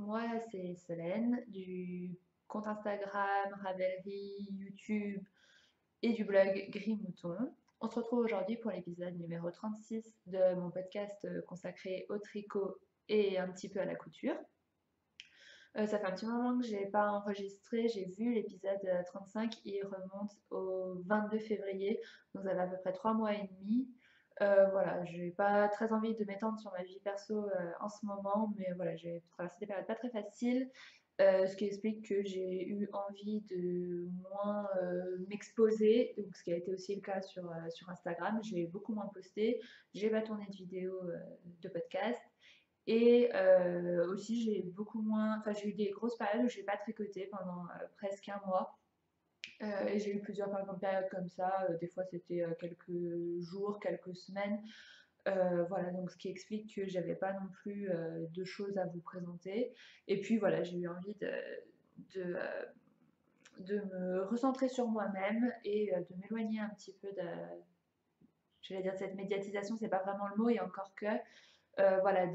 Moi, c'est Solène du compte Instagram, Ravelry, YouTube et du blog Gris Mouton. On se retrouve aujourd'hui pour l'épisode numéro 36 de mon podcast consacré au tricot et un petit peu à la couture. Ça fait un petit moment que j'ai pas enregistré, j'ai vu l'épisode 35, il remonte au 22 février, donc ça fait à peu près 3 mois et demi. Voilà, j'ai pas très envie de m'étendre sur ma vie perso en ce moment, mais voilà, j'ai traversé des périodes pas très faciles, ce qui explique que j'ai eu envie de moins m'exposer, donc ce qui a été aussi le cas sur Instagram. J'ai beaucoup moins posté, j'ai pas tourné de vidéos de podcast. Et aussi, j'ai beaucoup moins, enfin, j'ai eu des grosses périodes où j'ai pas tricoté pendant presque un mois. Et j'ai eu plusieurs périodes comme ça. Des fois, c'était quelques jours, quelques semaines. Voilà, donc ce qui explique que j'avais pas non plus de choses à vous présenter. Et puis voilà, j'ai eu envie de, euh, de me recentrer sur moi-même et de m'éloigner un petit peu de, j'allais dire, de cette médiatisation, c'est pas vraiment le mot, et encore que, voilà,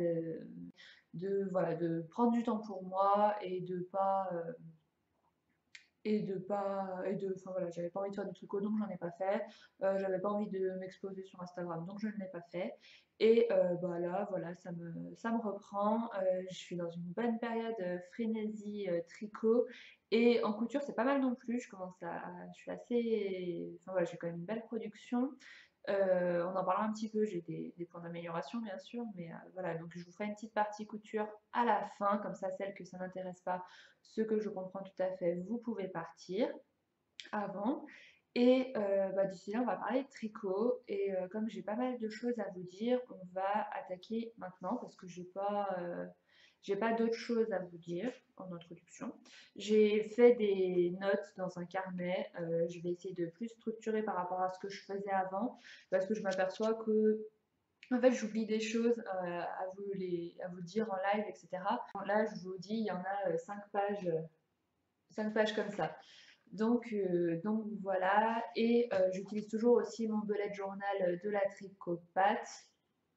voilà, de prendre du temps pour moi enfin voilà, j'avais pas envie de faire du tricot donc j'en ai pas fait. J'avais pas envie de m'exposer sur Instagram donc je ne l'ai pas fait. Et bah là, voilà, ça me reprend. Je suis dans une bonne période frénésie tricot. Et en couture, c'est pas mal non plus. Je suis assez, enfin voilà, j'ai quand même une belle production. On en parlera un petit peu, j'ai des points d'amélioration bien sûr, mais voilà, donc je vous ferai une petite partie couture à la fin, comme ça celles que ça n'intéresse pas, ce que je comprends tout à fait, vous pouvez partir avant. Et bah, d'ici là, on va parler de tricot, et comme j'ai pas mal de choses à vous dire, on va attaquer maintenant, parce que j'ai pas d'autres choses à vous dire en introduction. J'ai fait des notes dans un carnet. Je vais essayer de plus structurer par rapport à ce que je faisais avant, parce que je m'aperçois que en fait, j'oublie des choses à vous dire en live, etc. Là, je vous dis, il y en a 5 pages comme ça. Donc voilà, et j'utilise toujours aussi mon bullet journal de la tricopathe,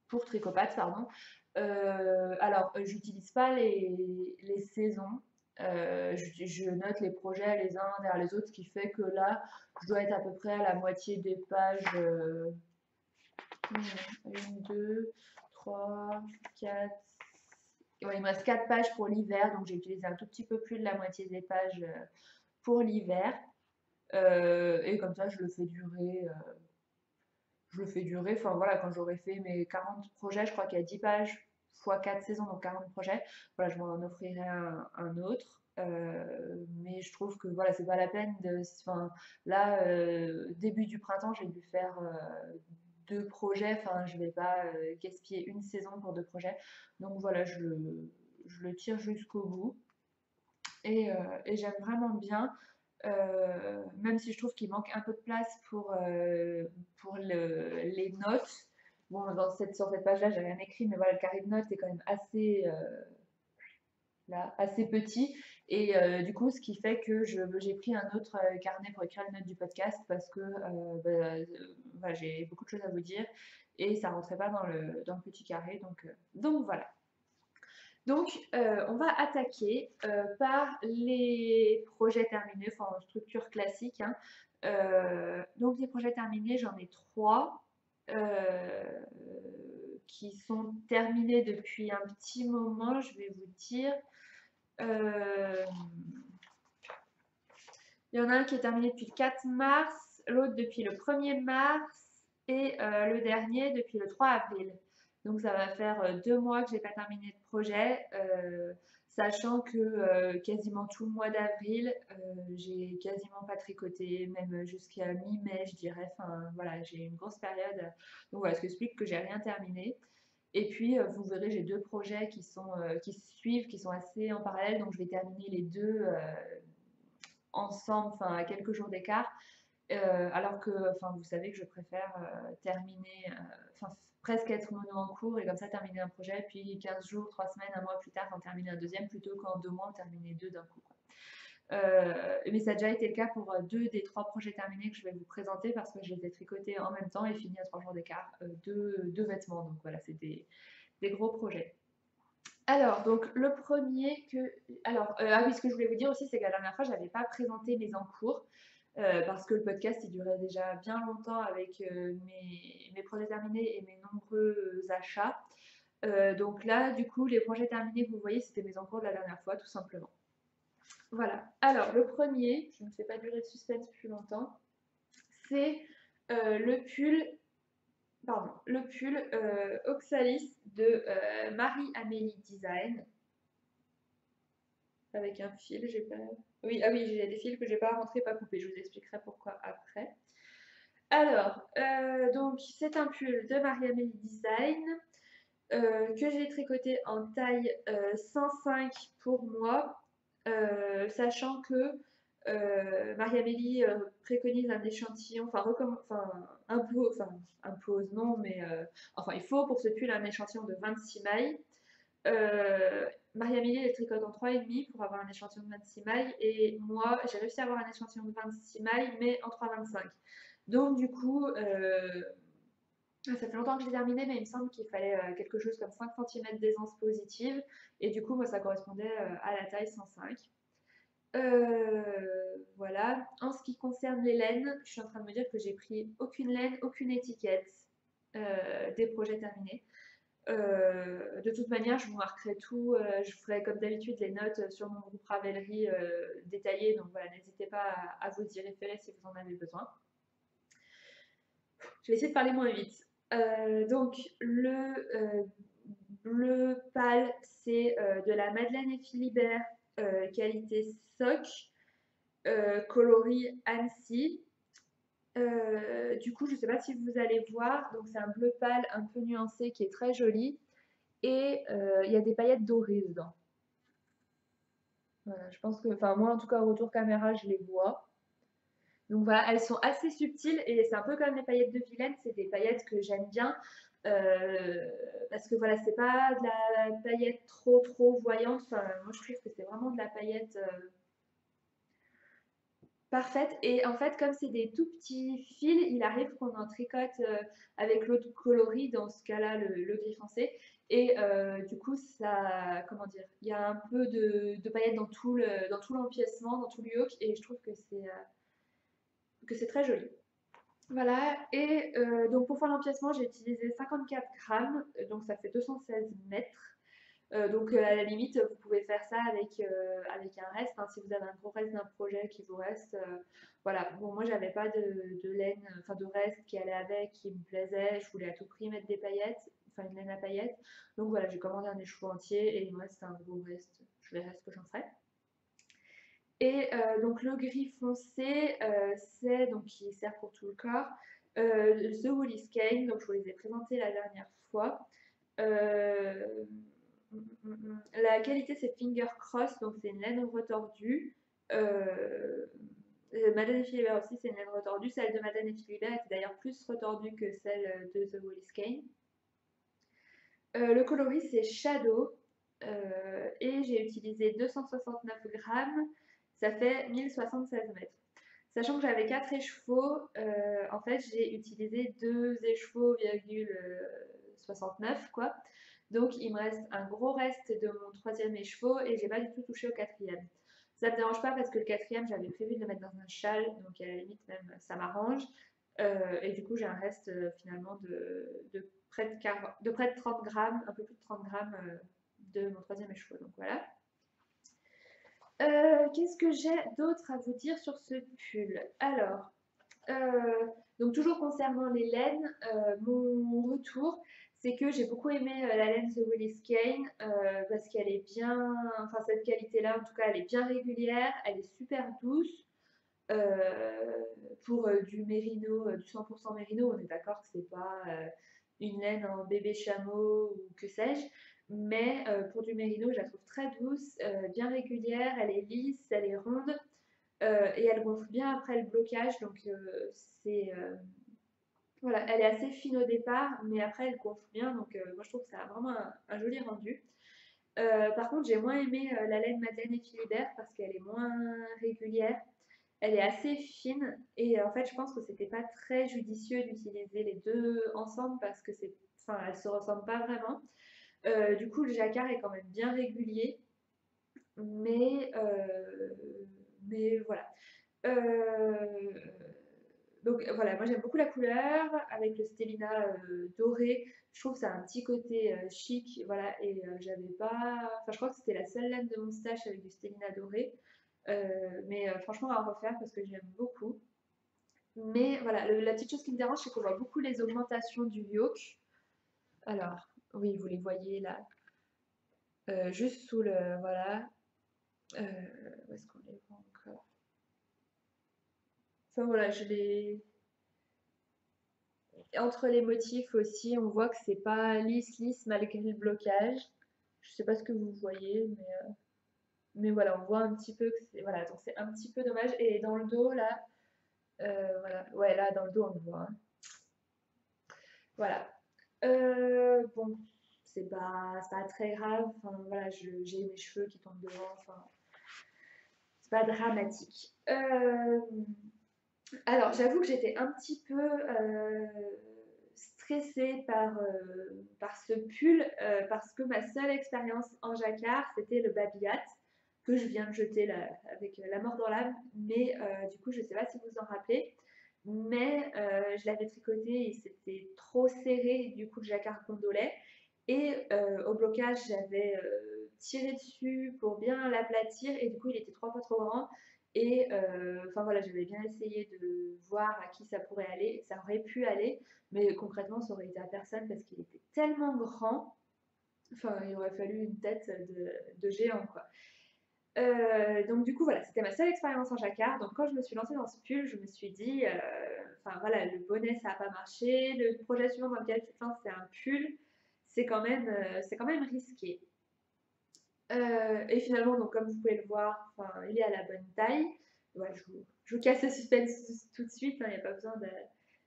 pour tricopathe, pardon. Alors, j'utilise pas les saisons. Je note les projets les uns derrière les autres, ce qui fait que là, je dois être à peu près à la moitié des pages. 1, 2, 3, 4. Ouais, il me reste 4 pages pour l'hiver, donc j'ai utilisé un tout petit peu plus de la moitié des pages pour l'hiver. Et comme ça, je le fais durer. Enfin voilà, quand j'aurai fait mes 40 projets, je crois qu'il y a 10 pages fois 4 saisons, donc 40 projets. Voilà, je m'en offrirai un autre. Mais je trouve que voilà, c'est pas la peine de. Enfin, là, début du printemps, j'ai dû faire 2 projets. Enfin, je vais pas gaspiller une saison pour 2 projets. Donc voilà, je le tire jusqu'au bout. Et j'aime vraiment bien. Même si je trouve qu'il manque un peu de place pour les notes. Bon, sur cette page-là, j'ai rien écrit, mais voilà, le carré de notes est quand même assez, là, assez petit. Et du coup, ce qui fait que j'ai pris un autre carnet pour écrire les notes du podcast parce que voilà, j'ai beaucoup de choses à vous dire et ça rentrait pas dans le petit carré. Donc voilà. Donc, on va attaquer par les projets terminés, enfin en structure classique, hein. Donc, les projets terminés, j'en ai 3 qui sont terminés depuis un petit moment, je vais vous dire. Euh, il y en a un qui est terminé depuis le 4 mars, l'autre depuis le 1er mars et le dernier depuis le 3 avril. Donc ça va faire 2 mois que j'ai pas terminé de projet, sachant que quasiment tout le mois d'avril, j'ai quasiment pas tricoté, même jusqu'à mi-mai, je dirais. Enfin voilà, j'ai une grosse période. Donc voilà, ce qui explique que j'ai rien terminé. Et puis vous verrez, j'ai 2 projets qui suivent, qui sont assez en parallèle, donc je vais terminer les deux ensemble, enfin à quelques jours d'écart. Alors que, enfin, vous savez que je préfère terminer, enfin, presque être mono en cours et comme ça terminer un projet, puis 15 jours, 3 semaines, un mois plus tard, en terminer un deuxième, plutôt qu'en 2 mois, en terminer deux d'un coup, quoi. Mais ça a déjà été le cas pour 2 des 3 projets terminés que je vais vous présenter parce que je les ai tricotés en même temps et fini à 3 jours d'écart, deux vêtements. Donc voilà, c'est des gros projets. Alors, donc le premier que... Alors, ah oui, ce que je voulais vous dire aussi, c'est que la dernière fois, je n'avais pas présenté mes encours, parce que le podcast, il durait déjà bien longtemps avec mes projets terminés et mes nombreux achats. Donc là, du coup, les projets terminés que vous voyez, c'était mes encours de la dernière fois, tout simplement. Voilà. Alors, le premier, je ne fais pas durer le suspense plus longtemps, c'est le pull, pardon, le pull Oxalis de Marie-Amélie Design, avec un fil, j'ai pas... Oui, ah oui, j'ai des fils que j'ai pas rentrés, pas coupés, je vous expliquerai pourquoi après. Alors, donc c'est un pull de Marie-Amélie Design, que j'ai tricoté en taille 105 pour moi, sachant que Marie-Amélie préconise un échantillon, impose non, mais enfin il faut pour ce pull un échantillon de 26 mailles. Marie-Amélie elle tricote en 3,5 pour avoir un échantillon de 26 mailles, et moi j'ai réussi à avoir un échantillon de 26 mailles mais en 3,25. Donc du coup, ça fait longtemps que j'ai terminé, mais il me semble qu'il fallait quelque chose comme 5 cm d'aisance positive. Et du coup, moi, ça correspondait à la taille 105. Voilà. En ce qui concerne les laines, je suis en train de me dire que j'ai pris aucune laine, aucune étiquette des projets terminés. De toute manière, je vous marquerai tout. Je ferai comme d'habitude les notes sur mon groupe Ravelry détaillé. Donc voilà, n'hésitez pas à vous y référer si vous en avez besoin. Je vais essayer de parler moins vite. Donc, le bleu pâle, c'est de la Madeleine et Philibert, qualité SOC, coloris Annecy. Du coup, je ne sais pas si vous allez voir, donc c'est un bleu pâle un peu nuancé qui est très joli. Et il y a des paillettes dorées dedans. Voilà, je pense que, enfin moi en tout cas au retour caméra, je les vois. Donc voilà, elles sont assez subtiles et c'est un peu comme les paillettes de Vilaine, c'est des paillettes que j'aime bien parce que voilà, c'est pas de la paillette trop voyante. Enfin, moi je trouve que c'est vraiment de la paillette parfaite. Et en fait, comme c'est des tout petits fils, il arrive qu'on en tricote avec l'autre coloris, dans ce cas-là le gris foncé. Et du coup, ça, comment dire, il y a un peu de paillettes dans tout l'empiècement, dans tout le yoke, et je trouve que c'est très joli. Voilà, et donc pour faire l'empiècement, j'ai utilisé 54 grammes, donc ça fait 216 mètres. Donc à la limite, vous pouvez faire ça avec un reste, hein, si vous avez un gros reste d'un projet qui vous reste. Voilà, bon, moi j'avais pas de laine, enfin de reste qui allait avec, qui me plaisait. Je voulais à tout prix mettre des paillettes, enfin une laine à paillettes. Donc voilà, j'ai commandé un écheveau entier et il me reste un gros reste. Je verrai ce que j'en ferai. Et donc le gris foncé, c'est donc qui sert pour tout le corps, The Woolly Skein, donc je vous les ai présentés la dernière fois. La qualité c'est Finger Cross, donc c'est une laine retordue. Madeleine et Philibert aussi c'est une laine retordue. Celle de Madeleine et Philibert est d'ailleurs plus retordue que celle de The Woolly Skein. Le coloris c'est Shadow et j'ai utilisé 269 grammes, ça fait 1076 mètres. Sachant que j'avais 4 écheveaux, en fait j'ai utilisé 2 écheveaux,69 quoi. Donc il me reste un gros reste de mon troisième écheveau et j'ai pas du tout touché au quatrième. Ça me dérange pas parce que le quatrième j'avais prévu de le mettre dans un châle, donc à la limite même ça m'arrange. Et du coup j'ai un reste finalement de près de 30 grammes, un peu plus de 30 grammes de mon troisième écheveau. Donc voilà. Qu'est-ce que j'ai d'autre à vous dire sur ce pull? Alors, donc toujours concernant les laines, mon retour, c'est que j'ai beaucoup aimé la laine The Woolly Skein parce qu'elle est bien, enfin cette qualité-là en tout cas, elle est bien régulière, elle est super douce. Pour du mérino, du 100% mérino, on est d'accord que c'est pas une laine en bébé chameau ou que sais-je, mais pour du mérino, je la trouve très douce, bien régulière, elle est lisse, elle est ronde et elle gonfle bien après le blocage, donc c'est voilà, elle est assez fine au départ, mais après elle gonfle bien, donc moi je trouve que ça a vraiment un joli rendu. Par contre, j'ai moins aimé la laine Madeleine et Philibert parce qu'elle est moins régulière. Elle est assez fine et en fait, je pense que c'était pas très judicieux d'utiliser les deux ensemble parce que elles se ressemblent pas vraiment. Du coup, le jacquard est quand même bien régulier, mais, mais voilà. Euh, donc voilà, moi j'aime beaucoup la couleur avec le Stellina doré. Je trouve que ça a un petit côté chic, voilà. Et j'avais pas, enfin je crois que c'était la seule laine de mon stash avec du Stellina doré. Mais franchement à refaire parce que j'aime beaucoup. Mais voilà, la petite chose qui me dérange, c'est qu'on voit beaucoup les augmentations du yoke. Alors, oui, vous les voyez là, juste sous le, voilà. Où est-ce qu'on les voit encore? Enfin voilà, je les, entre les motifs aussi, on voit que c'est pas lisse malgré le blocage. Je sais pas ce que vous voyez, mais voilà, on voit un petit peu que c'est, voilà, donc c'est un petit peu dommage. Et dans le dos là, voilà, ouais, là dans le dos on le voit, hein. Voilà. Bon, c'est pas très grave. Enfin voilà, j'ai mes cheveux qui tombent devant. Enfin, c'est pas dramatique. Alors, j'avoue que j'étais un petit peu stressée par ce pull parce que ma seule expérience en jacquard, c'était le Babiat que je viens de jeter là, avec la mort dans l'âme. Mais du coup, je ne sais pas si vous en rappelez, mais je l'avais tricoté et c'était trop serré, du coup, le jacquard gondolait. Et au blocage, j'avais tiré dessus pour bien l'aplatir et du coup, il était 3 fois trop grand. Et enfin voilà, j'avais bien essayé de voir à qui ça pourrait aller, ça aurait pu aller, mais concrètement, ça aurait été à personne parce qu'il était tellement grand. Enfin, il aurait fallu une tête de géant, quoi. Donc du coup, voilà, c'était ma seule expérience en jacquard. Donc quand je me suis lancée dans ce pull, je me suis dit, enfin voilà, le bonnet, ça n'a pas marché. Le projet suivant dans lequel tu te lances, c'est un pull. C'est quand même risqué. Et finalement, donc, comme vous pouvez le voir, enfin, il est à la bonne taille. Voilà, je vous casse le suspense tout de suite, il n'y a pas besoin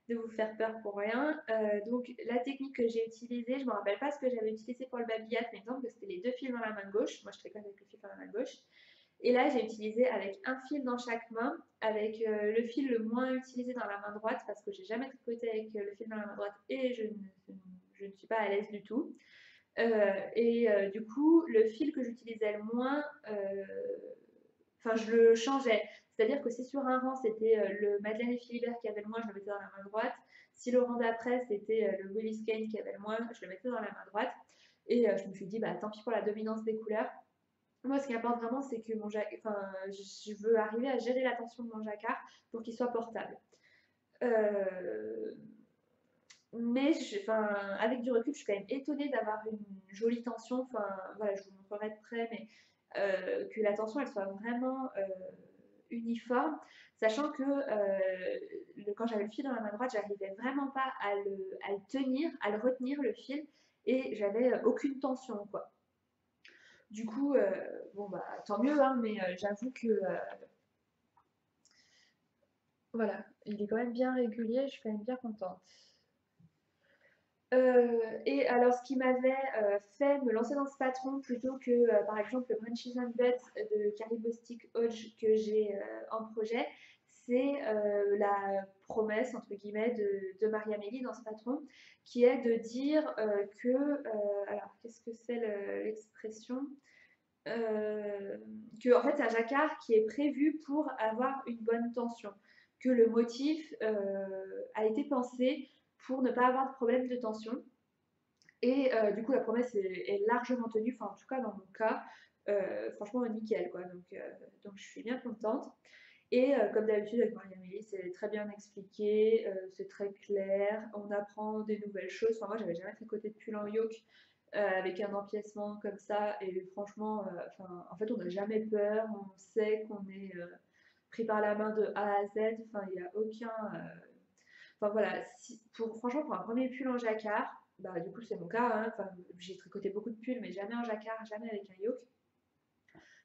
de vous faire peur pour rien. Donc la technique que j'ai utilisée, je ne me rappelle pas ce que j'avais utilisé pour le babillard, mais il me semble que c'était les 2 fils dans la main gauche. Moi, je tricote avec le fil dans la main gauche. Et là, j'ai utilisé avec un fil dans chaque main, avec le fil le moins utilisé dans la main droite, parce que j'ai jamais tricoté avec le fil dans la main droite et je ne suis pas à l'aise du tout. Du coup, le fil que j'utilisais le moins, enfin, je le changeais. C'est-à-dire que si sur un rang, c'était le Madeleine et Philibert qui avait le moins, je le mettais dans la main droite. Si le rang d'après, c'était le Willis Kane qui avait le moins, je le mettais dans la main droite. Et je me suis dit, bah tant pis pour la dominance des couleurs. Moi, ce qui importe vraiment, c'est que enfin, je veux arriver à gérer la tension de mon jacquard pour qu'il soit portable. Euh, mais enfin, avec du recul, je suis quand même étonnée d'avoir une jolie tension. Enfin, voilà, je vous montrerai de près, mais que la tension elle soit vraiment uniforme, sachant que quand j'avais le fil dans la main droite, j'arrivais vraiment pas à le tenir, à le retenir le fil, et j'avais aucune tension, quoi. Du coup, bon bah tant mieux, hein, mais j'avoue que voilà, il est quand même bien régulier, je suis quand même bien contente. Et alors, ce qui m'avait fait me lancer dans ce patron plutôt que, par exemple, le Branches and Buds de Caribostic Hodge que j'ai en projet, c'est la promesse, entre guillemets, de Marie-Amélie dans ce patron, qui est de dire que, alors, qu'est-ce que c'est l'expression que, en fait, c'est un jacquard qui est prévu pour avoir une bonne tension, que le motif a été pensé pour ne pas avoir de problème de tension. Et du coup, la promesse est largement tenue, enfin en tout cas dans mon cas, franchement nickel quoi. Donc je suis bien contente. Et comme d'habitude avec Marie-Amélie, c'est très bien expliqué, c'est très clair, on apprend des nouvelles choses. Enfin moi j'avais jamais tricoté de pull en yoke avec un empiècement comme ça et franchement, en fait on n'a jamais peur, on sait qu'on est pris par la main de A à Z, enfin il n'y a aucun... Enfin voilà, franchement pour un premier pull en jacquard, bah du coup c'est mon cas, hein, enfin, j'ai tricoté beaucoup de pulls mais jamais en jacquard, jamais avec un yoke.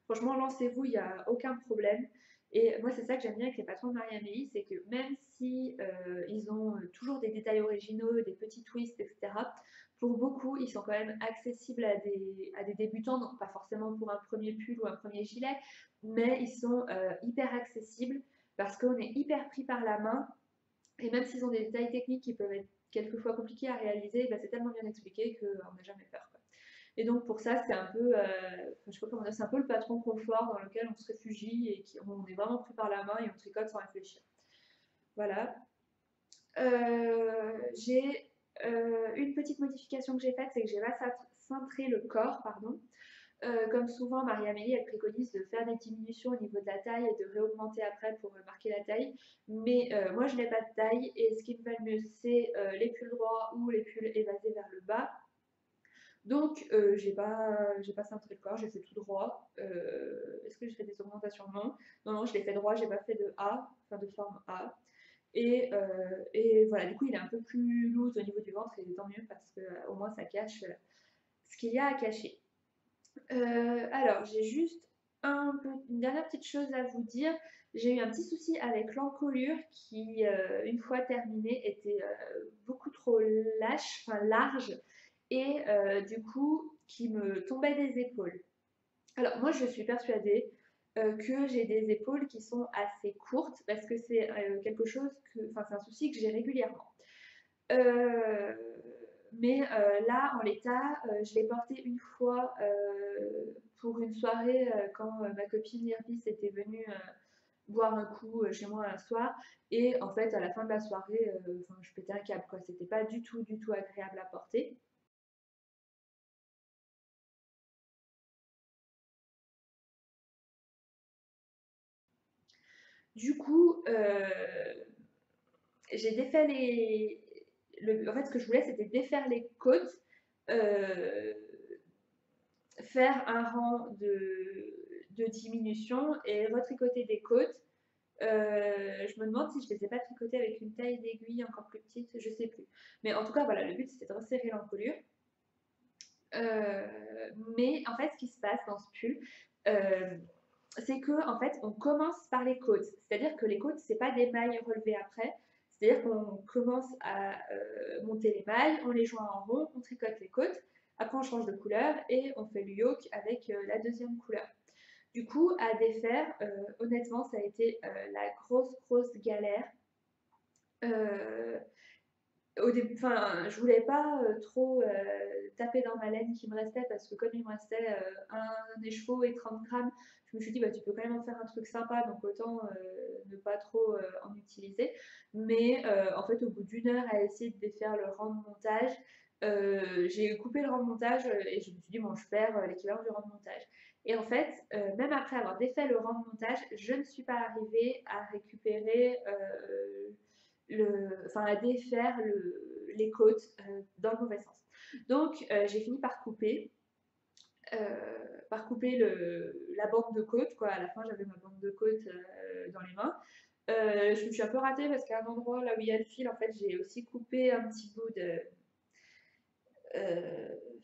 Franchement, lancez-vous, il n'y a aucun problème. Et moi, c'est ça que j'aime bien avec les patrons de Marie-Amélie, c'est que même si ils ont toujours des détails originaux, des petits twists, etc., pour beaucoup, ils sont quand même accessibles à des débutants, donc pas forcément pour un premier pull ou un premier gilet, mais ils sont hyper accessibles parce qu'on est hyper pris par la main. Et même s'ils ont des détails techniques qui peuvent être quelquefois compliqués à réaliser, bah, c'est tellement bien expliqué qu'on n'a jamais peur, quoi. Et donc pour ça, c'est un peu, je sais pas comment dire, c'est un peu le patron confort dans lequel on se réfugie et on est vraiment pris par la main et on tricote sans réfléchir. Voilà. J'ai une petite modification que j'ai faite, c'est que j'ai pas cintré le corps, pardon. Comme souvent, Marie-Amélie, elle préconise de faire des diminutions au niveau de la taille et de réaugmenter après pour marquer la taille. Mais moi, je n'ai pas de taille et ce qui me va le mieux, c'est les pulls droits ou les pulls évasés vers le bas. Donc, j'ai pas cintré le corps, j'ai fait tout droit. Est-ce que j'ai fait des augmentations? Non. Non, non, je l'ai fait droit, j'ai pas fait de A, enfin de forme A. Et voilà, du coup, il est un peu plus loose au niveau du ventre, et tant mieux parce que au moins ça cache ce qu'il y a à cacher. Alors, j'ai juste une dernière petite chose à vous dire. J'ai eu un petit souci avec l'encolure qui, une fois terminée, était beaucoup trop lâche, enfin large, et du coup, qui me tombait des épaules. Alors, moi, je suis persuadée que j'ai des épaules qui sont assez courtes parce que c'est quelque chose enfin, c'est un souci que j'ai régulièrement. Euh, mais là, en l'état, je l'ai porté une fois pour une soirée quand ma copine Irbis était venue boire un coup chez moi un soir. Et en fait, à la fin de la soirée, je pétais un câble, quoi. C'était pas du tout agréable à porter. Du coup, j'ai défait en fait, ce que je voulais, c'était défaire les côtes, euh, faire un rang de diminution et retricoter des côtes. Je me demande si je ne les ai pas tricotées avec une taille d'aiguille encore plus petite, je sais plus. Mais en tout cas, voilà, le but c'était de resserrer l'encolure. Euh, mais en fait, ce qui se passe dans ce pull, euh, c'est que en fait, on commence par les côtes. C'est-à-dire que les côtes, c'est pas des mailles relevées après. C'est-à-dire qu'on commence à monter les mailles, on les joint en rond, on tricote les côtes. Après, on change de couleur et on fait le yoke avec la deuxième couleur. Du coup, à défaire, honnêtement, ça a été la grosse galère. Euh, je voulais pas trop taper dans ma laine qui me restait parce que comme il me restait un écheveau et 30 grammes, je me suis dit bah tu peux quand même en faire un truc sympa donc autant ne pas trop en utiliser. Mais en fait au bout d'une heure à essayer de défaire le rang de montage, j'ai coupé le rang de montage et je me suis dit bon je perds l'équivalent du rang de montage. Et en fait, même après avoir défait le rang de montage, je ne suis pas arrivée à récupérer à défaire les côtes dans le mauvais sens. Donc j'ai fini par couper la bande de côte, quoi. À la fin j'avais ma bande de côte dans les mains. Je me suis un peu ratée parce qu'à un endroit là où il y a le fil, en fait j'ai aussi coupé un petit bout de,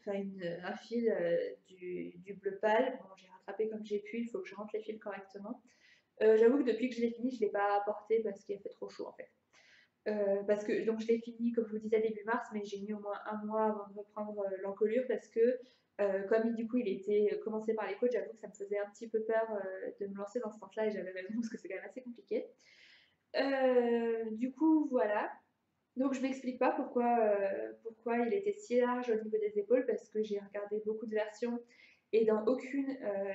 un fil du bleu pâle. Bon, j'ai rattrapé comme j'ai pu, il faut que je rentre les fils correctement. J'avoue que depuis que je l'ai fini, je ne l'ai pas porté parce qu'il a fait trop chaud en fait. Parce que donc je l'ai fini comme je vous disais début mars, mais j'ai mis au moins un mois avant de reprendre l'encolure parce que comme du coup il était commencé par les côtes, j'avoue que ça me faisait un petit peu peur de me lancer dans ce sens-là et j'avais raison parce que c'est quand même assez compliqué. Du coup voilà. Donc je m'explique pas pourquoi il était si large au niveau des épaules parce que j'ai regardé beaucoup de versions et dans aucune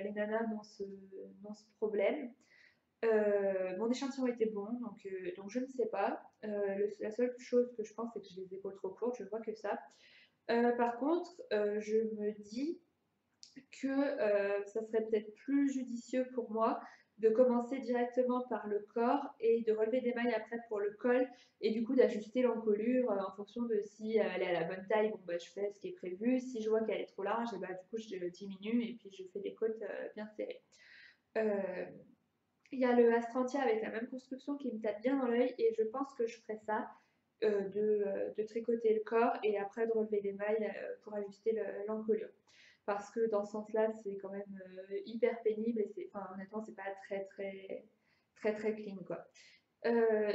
les nanas n'ont ce problème. Mon échantillon était bon, donc je ne sais pas. La seule chose que je pense, c'est que j'ai les épaules trop courtes, je vois que ça. Par contre, je me dis que ça serait peut-être plus judicieux pour moi de commencer directement par le corps et de relever des mailles après pour le col et du coup d'ajuster l'encolure en fonction de si elle est à la bonne taille, bon bah je fais ce qui est prévu, si je vois qu'elle est trop large, et bah du coup je diminue et puis je fais des côtes bien serrées. Euh, il y a le Astrantia avec la même construction qui me tape bien dans l'œil et je pense que je ferai ça, de tricoter le corps et après de relever les mailles pour ajuster l'encolure. Parce que dans ce sens-là, c'est quand même hyper pénible et honnêtement, c'est pas très clean quoi.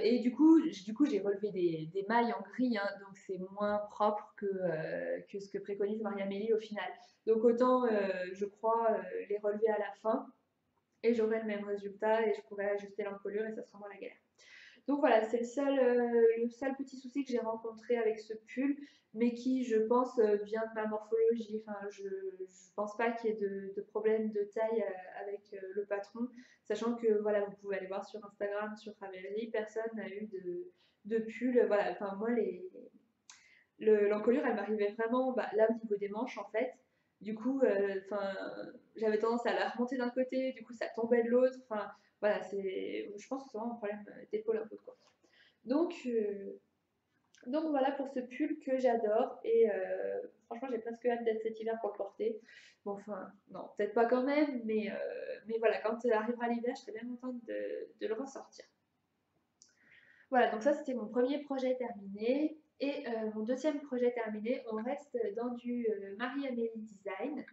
Et du coup, j'ai relevé des mailles en gris, hein, donc c'est moins propre que ce que préconise Marie-Amélie au final. Donc autant, je crois, les relever à la fin et j'aurai le même résultat et je pourrai ajuster l'encolure et ça sera moins la galère. Donc voilà, c'est le seul petit souci que j'ai rencontré avec ce pull, mais qui, je pense, vient de ma morphologie. Enfin, je pense pas qu'il y ait de problème de taille avec le patron, sachant que voilà, vous pouvez aller voir sur Instagram, sur Ravelry, personne n'a eu de pull. Voilà, enfin moi l'encolure, elle m'arrivait vraiment bah, là au niveau des manches en fait. Du coup, enfin, j'avais tendance à la remonter d'un côté, du coup ça tombait de l'autre. Enfin, voilà, je pense que c'est vraiment un problème d'épaule un peu quoi. Donc, euh, donc voilà pour ce pull que j'adore et franchement j'ai presque hâte d'être cet hiver pour le porter. Bon enfin non peut-être pas quand même mais voilà quand arrivera l'hiver je serai bien contente de le ressortir. Voilà, donc ça c'était mon premier projet terminé. Et mon deuxième projet terminé, on reste dans du Marie-Amélie Design.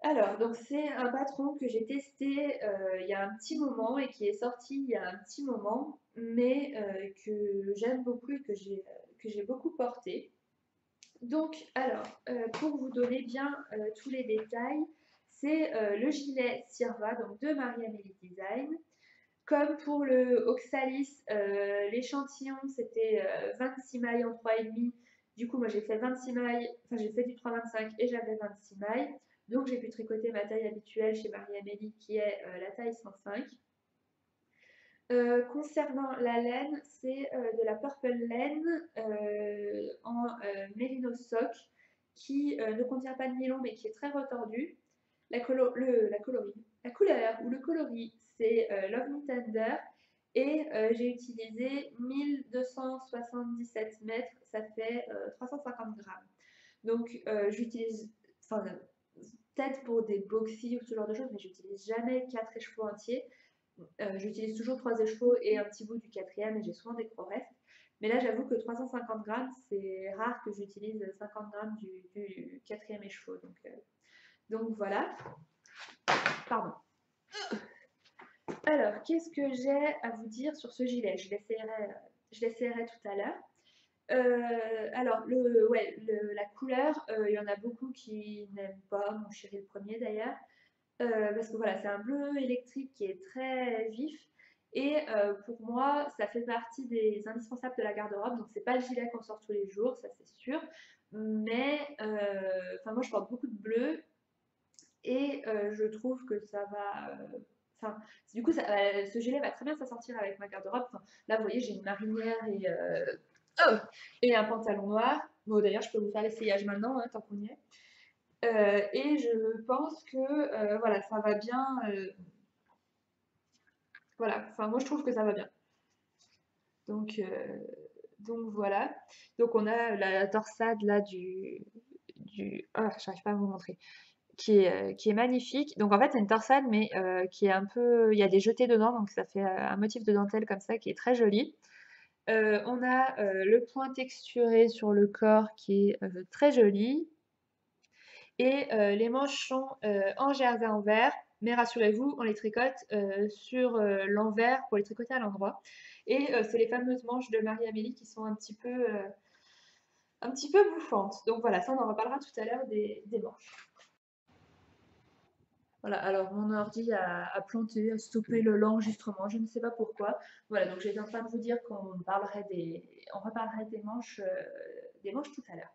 Alors, donc c'est un patron que j'ai testé il y a un petit moment et qui est sorti il y a un petit moment, mais que j'aime beaucoup et que j'ai beaucoup porté. Donc, alors, pour vous donner bien tous les détails, c'est le gilet Sirva, donc de Marie-Amélie Design. Comme pour le Oxalis, l'échantillon c'était 26 mailles en 3,5. Du coup, moi j'ai fait 26 mailles, enfin j'ai fait du 3,25 et j'avais 26 mailles. Donc j'ai pu tricoter ma taille habituelle chez Marie-Amélie qui est la taille 105. Concernant la laine, c'est de la Purple Laine en Merino Sock qui ne contient pas de nylon mais qui est très retordu. La couleur ou le coloris, c'est Love Me Tender et j'ai utilisé 1277 mètres, ça fait 350 grammes. Donc j'utilise, enfin peut-être pour des boxy ou ce genre de choses, mais j'utilise jamais 4 écheveaux entiers. J'utilise toujours 3 écheveaux et un petit bout du quatrième et j'ai souvent des gros restes. Mais là, j'avoue que 350 grammes, c'est rare que j'utilise 50 grammes du quatrième écheveau. Donc voilà. Pardon. Alors, qu'est-ce que j'ai à vous dire sur ce gilet? Je l'essayerai tout à l'heure. Alors, la couleur, il y en a beaucoup qui n'aiment pas, mon chéri le premier d'ailleurs. Parce que voilà, c'est un bleu électrique qui est très vif. Et pour moi, ça fait partie des indispensables de la garde-robe. Donc, c'est pas le gilet qu'on sort tous les jours, ça c'est sûr. Mais moi, je porte beaucoup de bleu et je trouve que ça va. Enfin, du coup, ce gilet va très bien s'assortir avec ma garde-robe. Enfin, là, vous voyez, j'ai une marinière et un pantalon noir. Bon, d'ailleurs, je peux vous faire l'essayage maintenant, hein, tant qu'on y est. Et je pense que voilà, ça va bien. Voilà, enfin moi je trouve que ça va bien. Donc, euh, donc voilà. Donc on a la torsade là ah, j'arrive pas à vous montrer. Qui est magnifique. Donc en fait c'est une torsade mais qui est un peu. Il y a des jetés dedans, donc ça fait un motif de dentelle comme ça qui est très joli. On a le point texturé sur le corps qui est très joli. Et les manches sont en jersey en vert, mais rassurez-vous, on les tricote sur l'envers pour les tricoter à l'endroit. Et c'est les fameuses manches de Marie-Amélie qui sont un petit peu bouffantes. Donc voilà, ça on en reparlera tout à l'heure des manches. Voilà, alors mon ordi a planté, a stoppé l'enregistrement, je ne sais pas pourquoi. Voilà, donc j'étais en train de vous dire on reparlerait des manches tout à l'heure.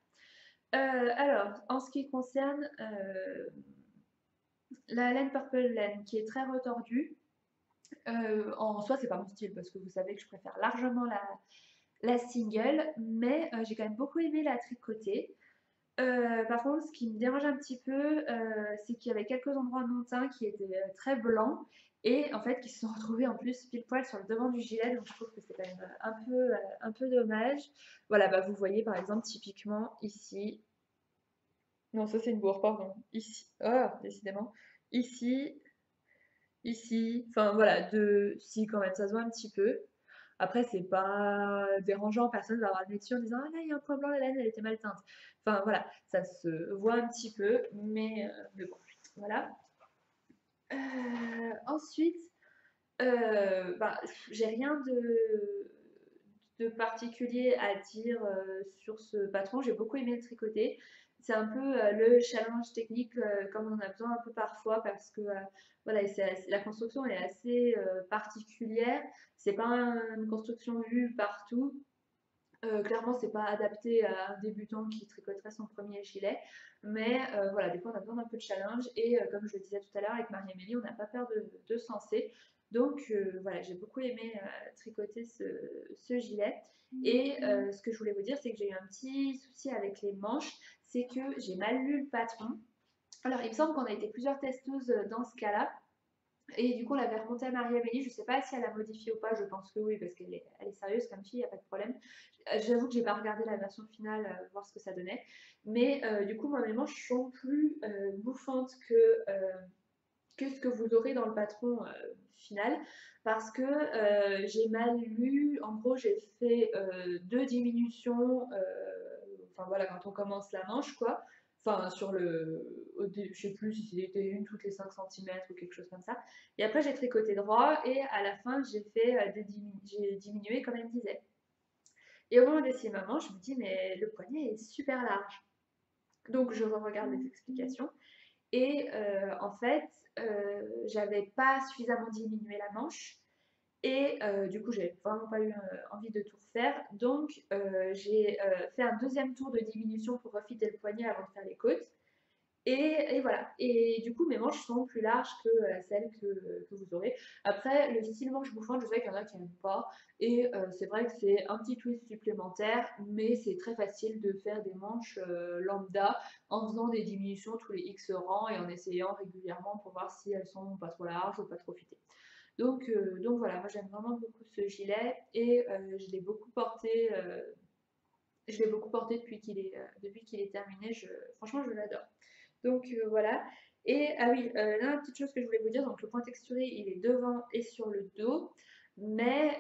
Alors, en ce qui concerne la laine Purple Laine, qui est très retordue, en soi, c'est pas mon style parce que vous savez que je préfère largement la single, mais j'ai quand même beaucoup aimé la tricoter. Par contre, ce qui me dérange un petit peu, c'est qu'il y avait quelques endroits de mon teint qui étaient très blancs et en fait qui se sont retrouvés en plus pile poil sur le devant du gilet, donc je trouve que c'est quand même un peu dommage. Voilà, bah vous voyez par exemple typiquement ici, non ça c'est une bourre, pardon, ici, oh décidément, ici, ici, enfin voilà, si quand même ça se voit un petit peu. Après, c'est pas dérangeant, personne va avoir le nez dessus en disant ah là il y a un point blanc, la laine elle était mal teinte. Enfin voilà, ça se voit un petit peu, mais bon, voilà. Ensuite, bah, j'ai rien de particulier à dire sur ce patron. J'ai beaucoup aimé le tricoter. c'est un peu le challenge technique comme on en a besoin un peu parfois parce que voilà, la construction est assez particulière. C'est pas une construction vue partout. Clairement, c'est pas adapté à un débutant qui tricoterait son premier gilet, mais voilà, des fois on a besoin d'un peu de challenge et comme je le disais tout à l'heure avec Marie-Amélie, on n'a pas peur de se lancer. Donc voilà, j'ai beaucoup aimé tricoter ce gilet. Et ce que je voulais vous dire, c'est que j'ai eu un petit souci avec les manches, c'est que j'ai mal lu le patron. Alors, il me semble qu'on a été plusieurs testeuses dans ce cas-là. Et du coup, on l'avait remonté à Marie-Amélie. Je ne sais pas si elle a modifié ou pas. Je pense que oui, parce elle est sérieuse comme fille, il n'y a pas de problème. J'avoue que j'ai pas regardé la version finale, voir ce que ça donnait. Mais du coup, moi, mes manches sont plus bouffantes que ce que vous aurez dans le patron final. Parce que j'ai mal lu. En gros, j'ai fait deux diminutions. Enfin voilà, quand on commence la manche, quoi. Enfin, je sais plus si c'était une toutes les 5 cm ou quelque chose comme ça. Et après, j'ai tricoté droit et à la fin, j'ai diminué comme elle me disait. Et au moment d'essayer ma manche, je me dis, mais le poignet est super large. Donc, je regarde les explications. Et en fait, j'avais pas suffisamment diminué la manche. Et du coup, j'avais vraiment pas eu envie de tout refaire. Donc, j'ai fait un deuxième tour de diminution pour refitter le poignet avant de faire les côtes. Et voilà. Et du coup, mes manches sont plus larges que celles que vous aurez. Après, le style manche bouffante, je sais qu'il y en a qui n'aiment pas. Et c'est vrai que c'est un petit twist supplémentaire, mais c'est très facile de faire des manches lambda en faisant des diminutions tous les X rangs et en essayant régulièrement pour voir si elles sont pas trop larges ou pas trop fitées. Donc voilà, moi j'aime vraiment beaucoup ce gilet et je l'ai beaucoup porté. Je l'ai beaucoup porté depuis qu'il est terminé. Franchement, je l'adore. Donc voilà. Et ah oui, là, petite chose que je voulais vous dire, donc le point texturé, il est devant et sur le dos, mais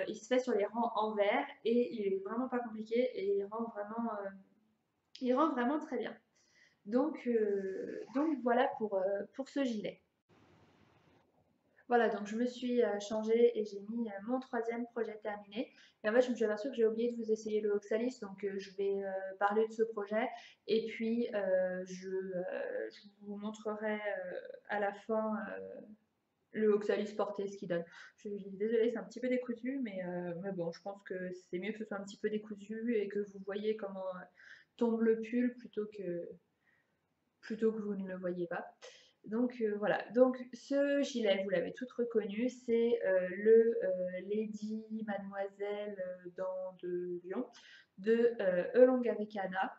il se fait sur les rangs envers et il est vraiment pas compliqué et il rend vraiment très bien. Donc voilà pour ce gilet. Voilà, donc je me suis changée et j'ai mis mon troisième projet terminé. Et en fait, je me suis aperçue que j'ai oublié de vous essayer le Oxalis, donc je vais parler de ce projet et puis je vous montrerai à la fin le Oxalis porté, ce qu'il donne. Je suis désolée, c'est un petit peu décousu, mais bon, je pense que c'est mieux que ce soit un petit peu décousu et que vous voyez comment tombe le pull plutôt que vous ne le voyez pas. Donc voilà, donc ce gilet, vous l'avez toutes reconnu, c'est le Lady Mademoiselle dans de Lyon de Elong Americana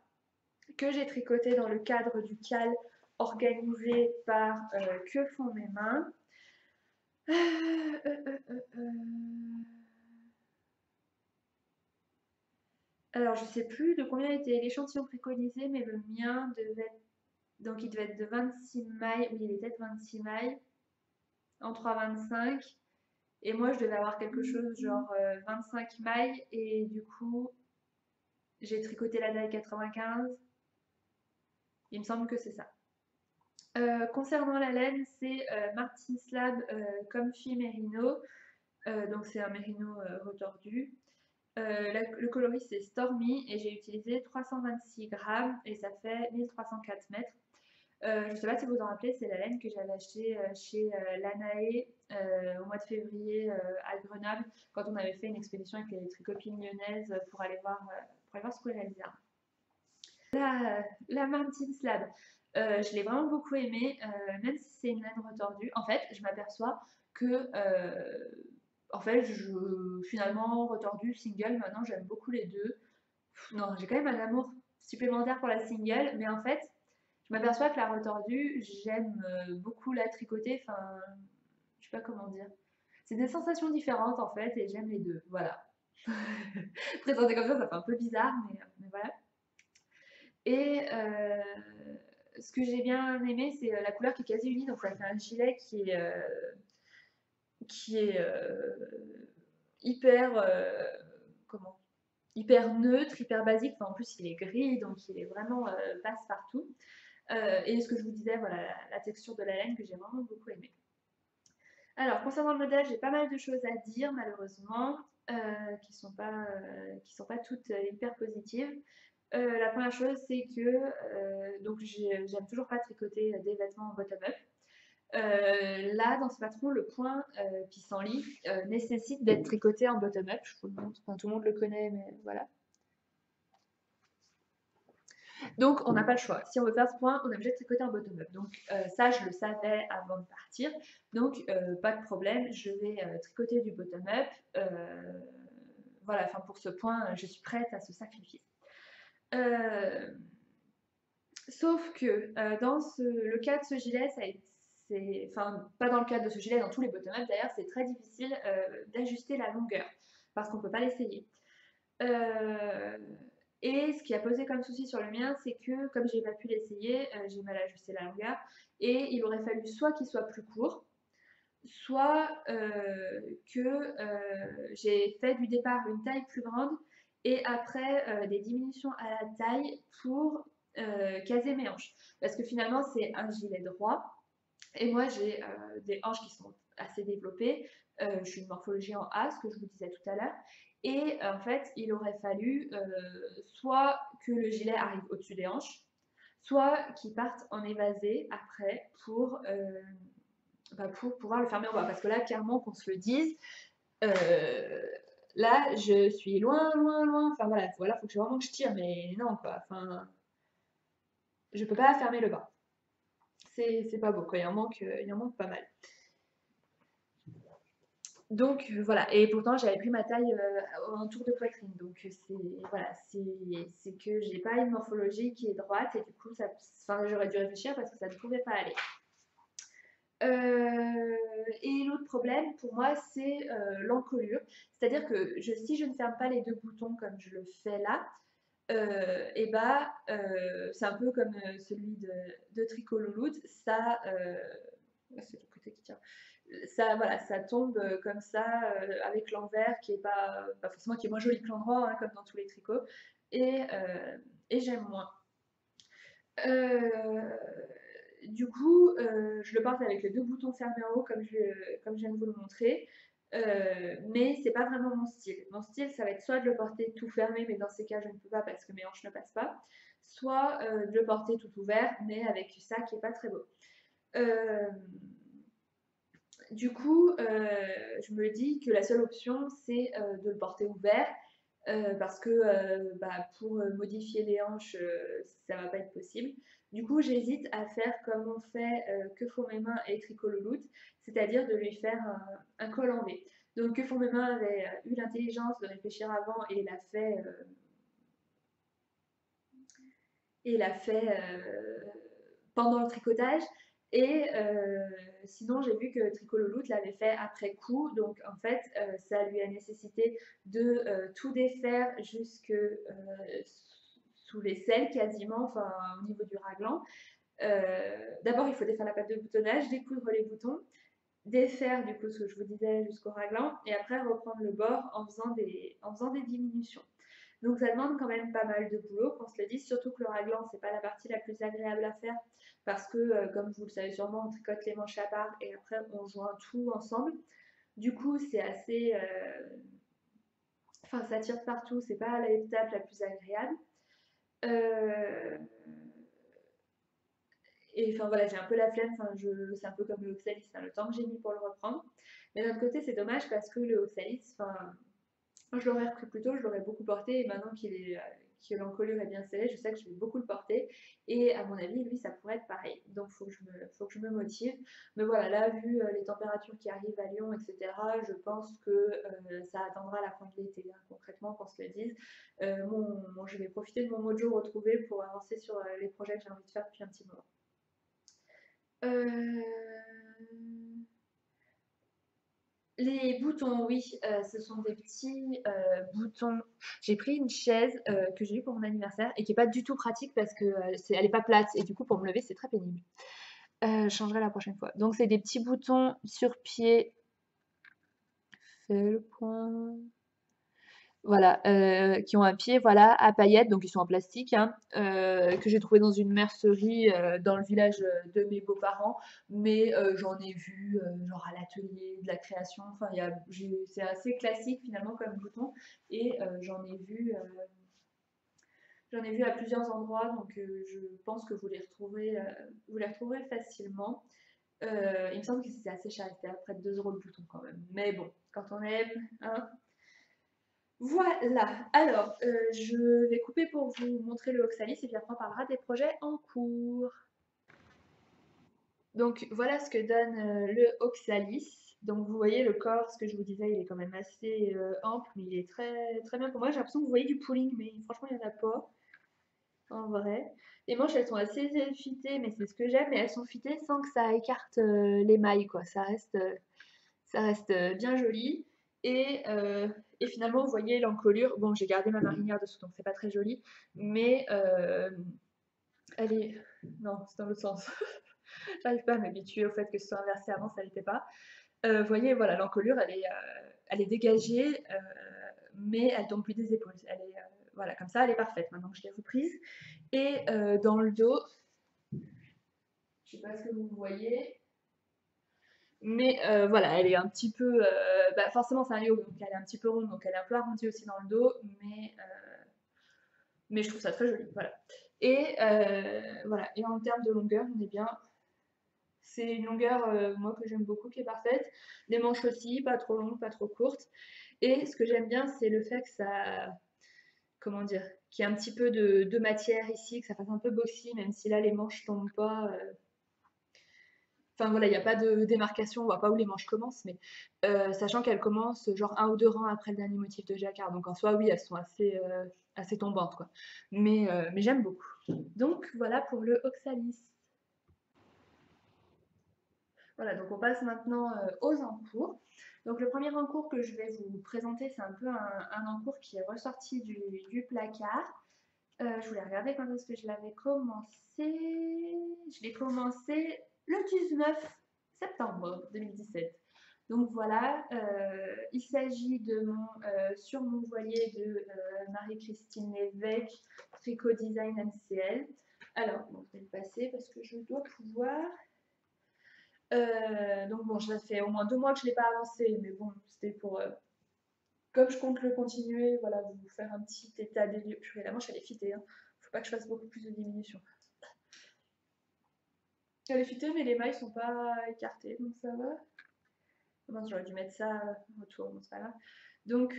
que j'ai tricoté dans le cadre du CAL organisé par Que font mes mains. Alors je sais plus de combien était l'échantillon préconisé, mais le mien il devait être de 26 mailles, oui il était de 26 mailles en 3,25. Et moi, je devais avoir quelque chose genre 25 mailles. Et du coup, j'ai tricoté la taille 95. Il me semble que c'est ça. Concernant la laine, c'est Martin Slab Comfy Merino. Donc c'est un merino retordu. Le coloris c'est Stormy et j'ai utilisé 326 grammes et ça fait 1304 mètres. Je ne sais pas si vous en rappelez, c'est la laine que j'avais achetée chez Lanae au mois de février à Grenoble quand on avait fait une expédition avec les tricopines lyonnaises pour aller voir ce qu'on réalisait. La Martin Slab, je l'ai vraiment beaucoup aimée, même si c'est une laine retordue. En fait, je m'aperçois que en fait, finalement, retordu, single, maintenant j'aime beaucoup les deux. Non, j'ai quand même un amour supplémentaire pour la single, mais en fait, je m'aperçois que la retordue, j'aime beaucoup la tricoter. Enfin, je sais pas comment dire. C'est des sensations différentes en fait, et j'aime les deux. Voilà. Présenter comme ça fait un peu bizarre, mais voilà. Et ce que j'ai bien aimé, c'est la couleur qui est quasi unie. Donc, ça fait un gilet qui est hyper, comment, hyper neutre, hyper basique. Enfin, en plus, il est gris, donc il est vraiment passe-partout. Et ce que je vous disais, voilà, la texture de la laine que j'ai vraiment beaucoup aimé. Alors, concernant le modèle, j'ai pas mal de choses à dire, malheureusement, qui sont pas toutes hyper positives. La première chose, c'est que donc j'aime toujours pas tricoter des vêtements en bottom-up. Là, dans ce patron, le point pissenlit nécessite d'être tricoté en bottom-up. Je vous le montre, enfin, tout le monde le connaît, mais voilà. Donc, on n'a pas le choix. Si on veut faire ce point, on est obligé de tricoter en bottom-up. Donc, ça, je le savais avant de partir. Donc, pas de problème, je vais tricoter du bottom-up. Voilà, enfin, pour ce point, je suis prête à ce sacrifice. Sauf que dans le cas de ce gilet, enfin, pas dans le cadre de ce gilet, dans tous les bottom-up d'ailleurs, c'est très difficile d'ajuster la longueur parce qu'on ne peut pas l'essayer. Et ce qui a posé comme souci sur le mien, c'est que comme j'ai pas pu l'essayer, j'ai mal ajusté la longueur et il aurait fallu soit qu'il soit plus court, soit que j'ai fait du départ une taille plus grande et après des diminutions à la taille pour caser mes hanches. Parce que finalement, c'est un gilet droit et moi, j'ai des hanches qui sont assez développées. Je suis une morphologie en A, ce que je vous disais tout à l'heure. Et en fait, il aurait fallu soit que le gilet arrive au-dessus des hanches, soit qu'il parte en évasé après pour pouvoir le fermer en bas. Parce que là, clairement, qu'on se le dise, là, je suis loin, loin, loin. Enfin voilà, faut que vraiment que je tire, mais non, quoi. Enfin, je peux pas fermer le bas. C'est pas beau, quoi. Il en manque pas mal. Donc voilà, et pourtant j'avais pris ma taille en tour de poitrine, donc c'est que j'ai pas une morphologie qui est droite et du coup j'aurais dû réfléchir parce que ça ne pouvait pas aller. Et l'autre problème pour moi c'est l'encolure, c'est-à-dire que si je ne ferme pas les deux boutons comme je le fais là, c'est un peu comme celui de Tricot Louloute, c'est le côté qui tient. Ça, voilà, ça tombe comme ça avec l'envers qui est pas forcément qui est moins joli que l'endroit, hein, comme dans tous les tricots, et j'aime moins. Du coup, je le porte avec les deux boutons fermés en haut comme je viens de vous le montrer. Mais c'est pas vraiment mon style. Mon style, ça va être soit de le porter tout fermé, mais dans ces cas, je ne peux pas parce que mes hanches ne passent pas, soit de le porter tout ouvert, mais avec ça qui est pas très beau. Du coup, je me dis que la seule option, c'est de le porter ouvert parce que pour modifier les hanches, ça va pas être possible. Du coup, j'hésite à faire comme on fait Que font mes mains et Tricot Louloute, c'est-à-dire de lui faire un col en V. Donc, Que font mes mains avait eu l'intelligence de réfléchir avant et l'a fait pendant le tricotage. Et sinon, j'ai vu que Tricot Louloute l'avait fait après coup. Donc, en fait, ça lui a nécessité de tout défaire jusque sous les selles quasiment, enfin au niveau du raglan. D'abord, il faut défaire la patte de boutonnage, découdre les boutons, défaire du coup ce que je vous disais jusqu'au raglan, et après reprendre le bord en faisant des diminutions. Donc ça demande quand même pas mal de boulot, qu'on se le dise, surtout que le raglan, c'est pas la partie la plus agréable à faire parce que, comme vous le savez sûrement, on tricote les manches à part et après on joint tout ensemble. Du coup, c'est assez. Enfin, ça tire partout, c'est pas l'étape la plus agréable. Et enfin voilà, j'ai un peu la flemme, c'est un peu comme le Oxalis, hein, le temps que j'ai mis pour le reprendre. Mais d'un autre côté, c'est dommage parce que le Oxalis, je l'aurais repris plus tôt, je l'aurais beaucoup porté et maintenant que l'encolure est bien serrée, je sais que je vais beaucoup le porter et à mon avis, lui, ça pourrait être pareil. Donc, faut que je me motive. Mais voilà, là, vu les températures qui arrivent à Lyon, etc., je pense que ça attendra la fin de l'été, hein, concrètement, qu'on se le dise. Je vais profiter de mon mojo retrouvé pour avancer sur les projets que j'ai envie de faire depuis un petit moment. Les boutons, oui, ce sont des petits boutons. J'ai pris une chaise que j'ai eue pour mon anniversaire et qui n'est pas du tout pratique parce que elle n'est pas plate et du coup pour me lever c'est très pénible. Je changerai la prochaine fois. Donc c'est des petits boutons sur pied. Fais le point. Voilà, qui ont un pied voilà, à paillettes, donc ils sont en plastique, hein, que j'ai trouvé dans une mercerie dans le village de mes beaux-parents, mais j'en ai vu genre à l'atelier de la création, enfin c'est assez classique finalement comme bouton, et j'en ai vu J'en ai vu à plusieurs endroits, donc je pense que vous les retrouverez facilement. Il me semble que c'était assez cher, c'était à près de 2 € le bouton quand même. Mais bon, quand on aime, hein. Voilà, alors je vais couper pour vous montrer le Oxalis et puis après on parlera des projets en cours. Donc voilà ce que donne le Oxalis. Donc vous voyez le corps, ce que je vous disais, il est quand même assez ample, mais il est très, très bien pour moi. J'ai l'impression que vous voyez du pooling, mais franchement il n'y en a pas, en vrai. Les manches elles sont assez fitées, mais c'est ce que j'aime, mais elles sont fitées sans que ça écarte les mailles, quoi. Ça reste bien joli. Et finalement, vous voyez l'encolure. Bon, j'ai gardé ma marinière dessous, donc c'est pas très joli, mais elle est. Non, c'est dans l'autre sens. J'arrive pas à m'habituer au fait que ce soit inversé avant, ça l'était pas. Vous voyez, voilà, l'encolure, elle est dégagée, mais elle tombe plus des épaules. Elle est, voilà, comme ça, elle est parfaite maintenant que je l'ai reprise. Et dans le dos, je sais pas ce que vous voyez, mais voilà, elle est un petit peu. Bah forcément, c'est un yoke, donc elle est un petit peu ronde, donc elle est un peu arrondie aussi dans le dos, mais je trouve ça très joli. Voilà. Et voilà. Et en termes de longueur, on est bien. C'est une longueur, moi, que j'aime beaucoup, qui est parfaite. Les manches aussi, pas trop longues, pas trop courtes. Et ce que j'aime bien, c'est le fait que ça. Comment dire? Qu'il y ait un petit peu de matière ici, que ça fasse un peu boxy, même si là, les manches tombent pas. Enfin voilà, il n'y a pas de démarcation, on voit pas où les manches commencent, mais sachant qu'elles commencent genre un ou deux rangs après le dernier motif de jacquard. Donc en soi, oui, elles sont assez tombantes, quoi. Mais j'aime beaucoup. Donc voilà pour le Oxalis. Voilà, donc on passe maintenant aux encours. Donc le premier encours que je vais vous présenter, c'est un peu un encours qui est ressorti du placard. Je voulais regarder quand est-ce que je l'avais commencé. Je l'ai commencé le 19 septembre 2017. Donc voilà, il s'agit de sur mon voilier de Marie-Christine Lévesque, Tricot Design MCL. Alors, bon, je vais le passer parce que je dois pouvoir. Donc bon, ça fait au moins 2 mois que je ne l'ai pas avancé, mais bon, c'était pour comme je compte le continuer, voilà, vous faire un petit état des lieux. La manche elle est fitée, hein. Faut pas que je fasse beaucoup plus de diminution. Elle est fitée, mais les mailles sont pas écartées, donc ça va. Mince, j'aurais dû mettre ça autour, bon, c'est pas grave. Donc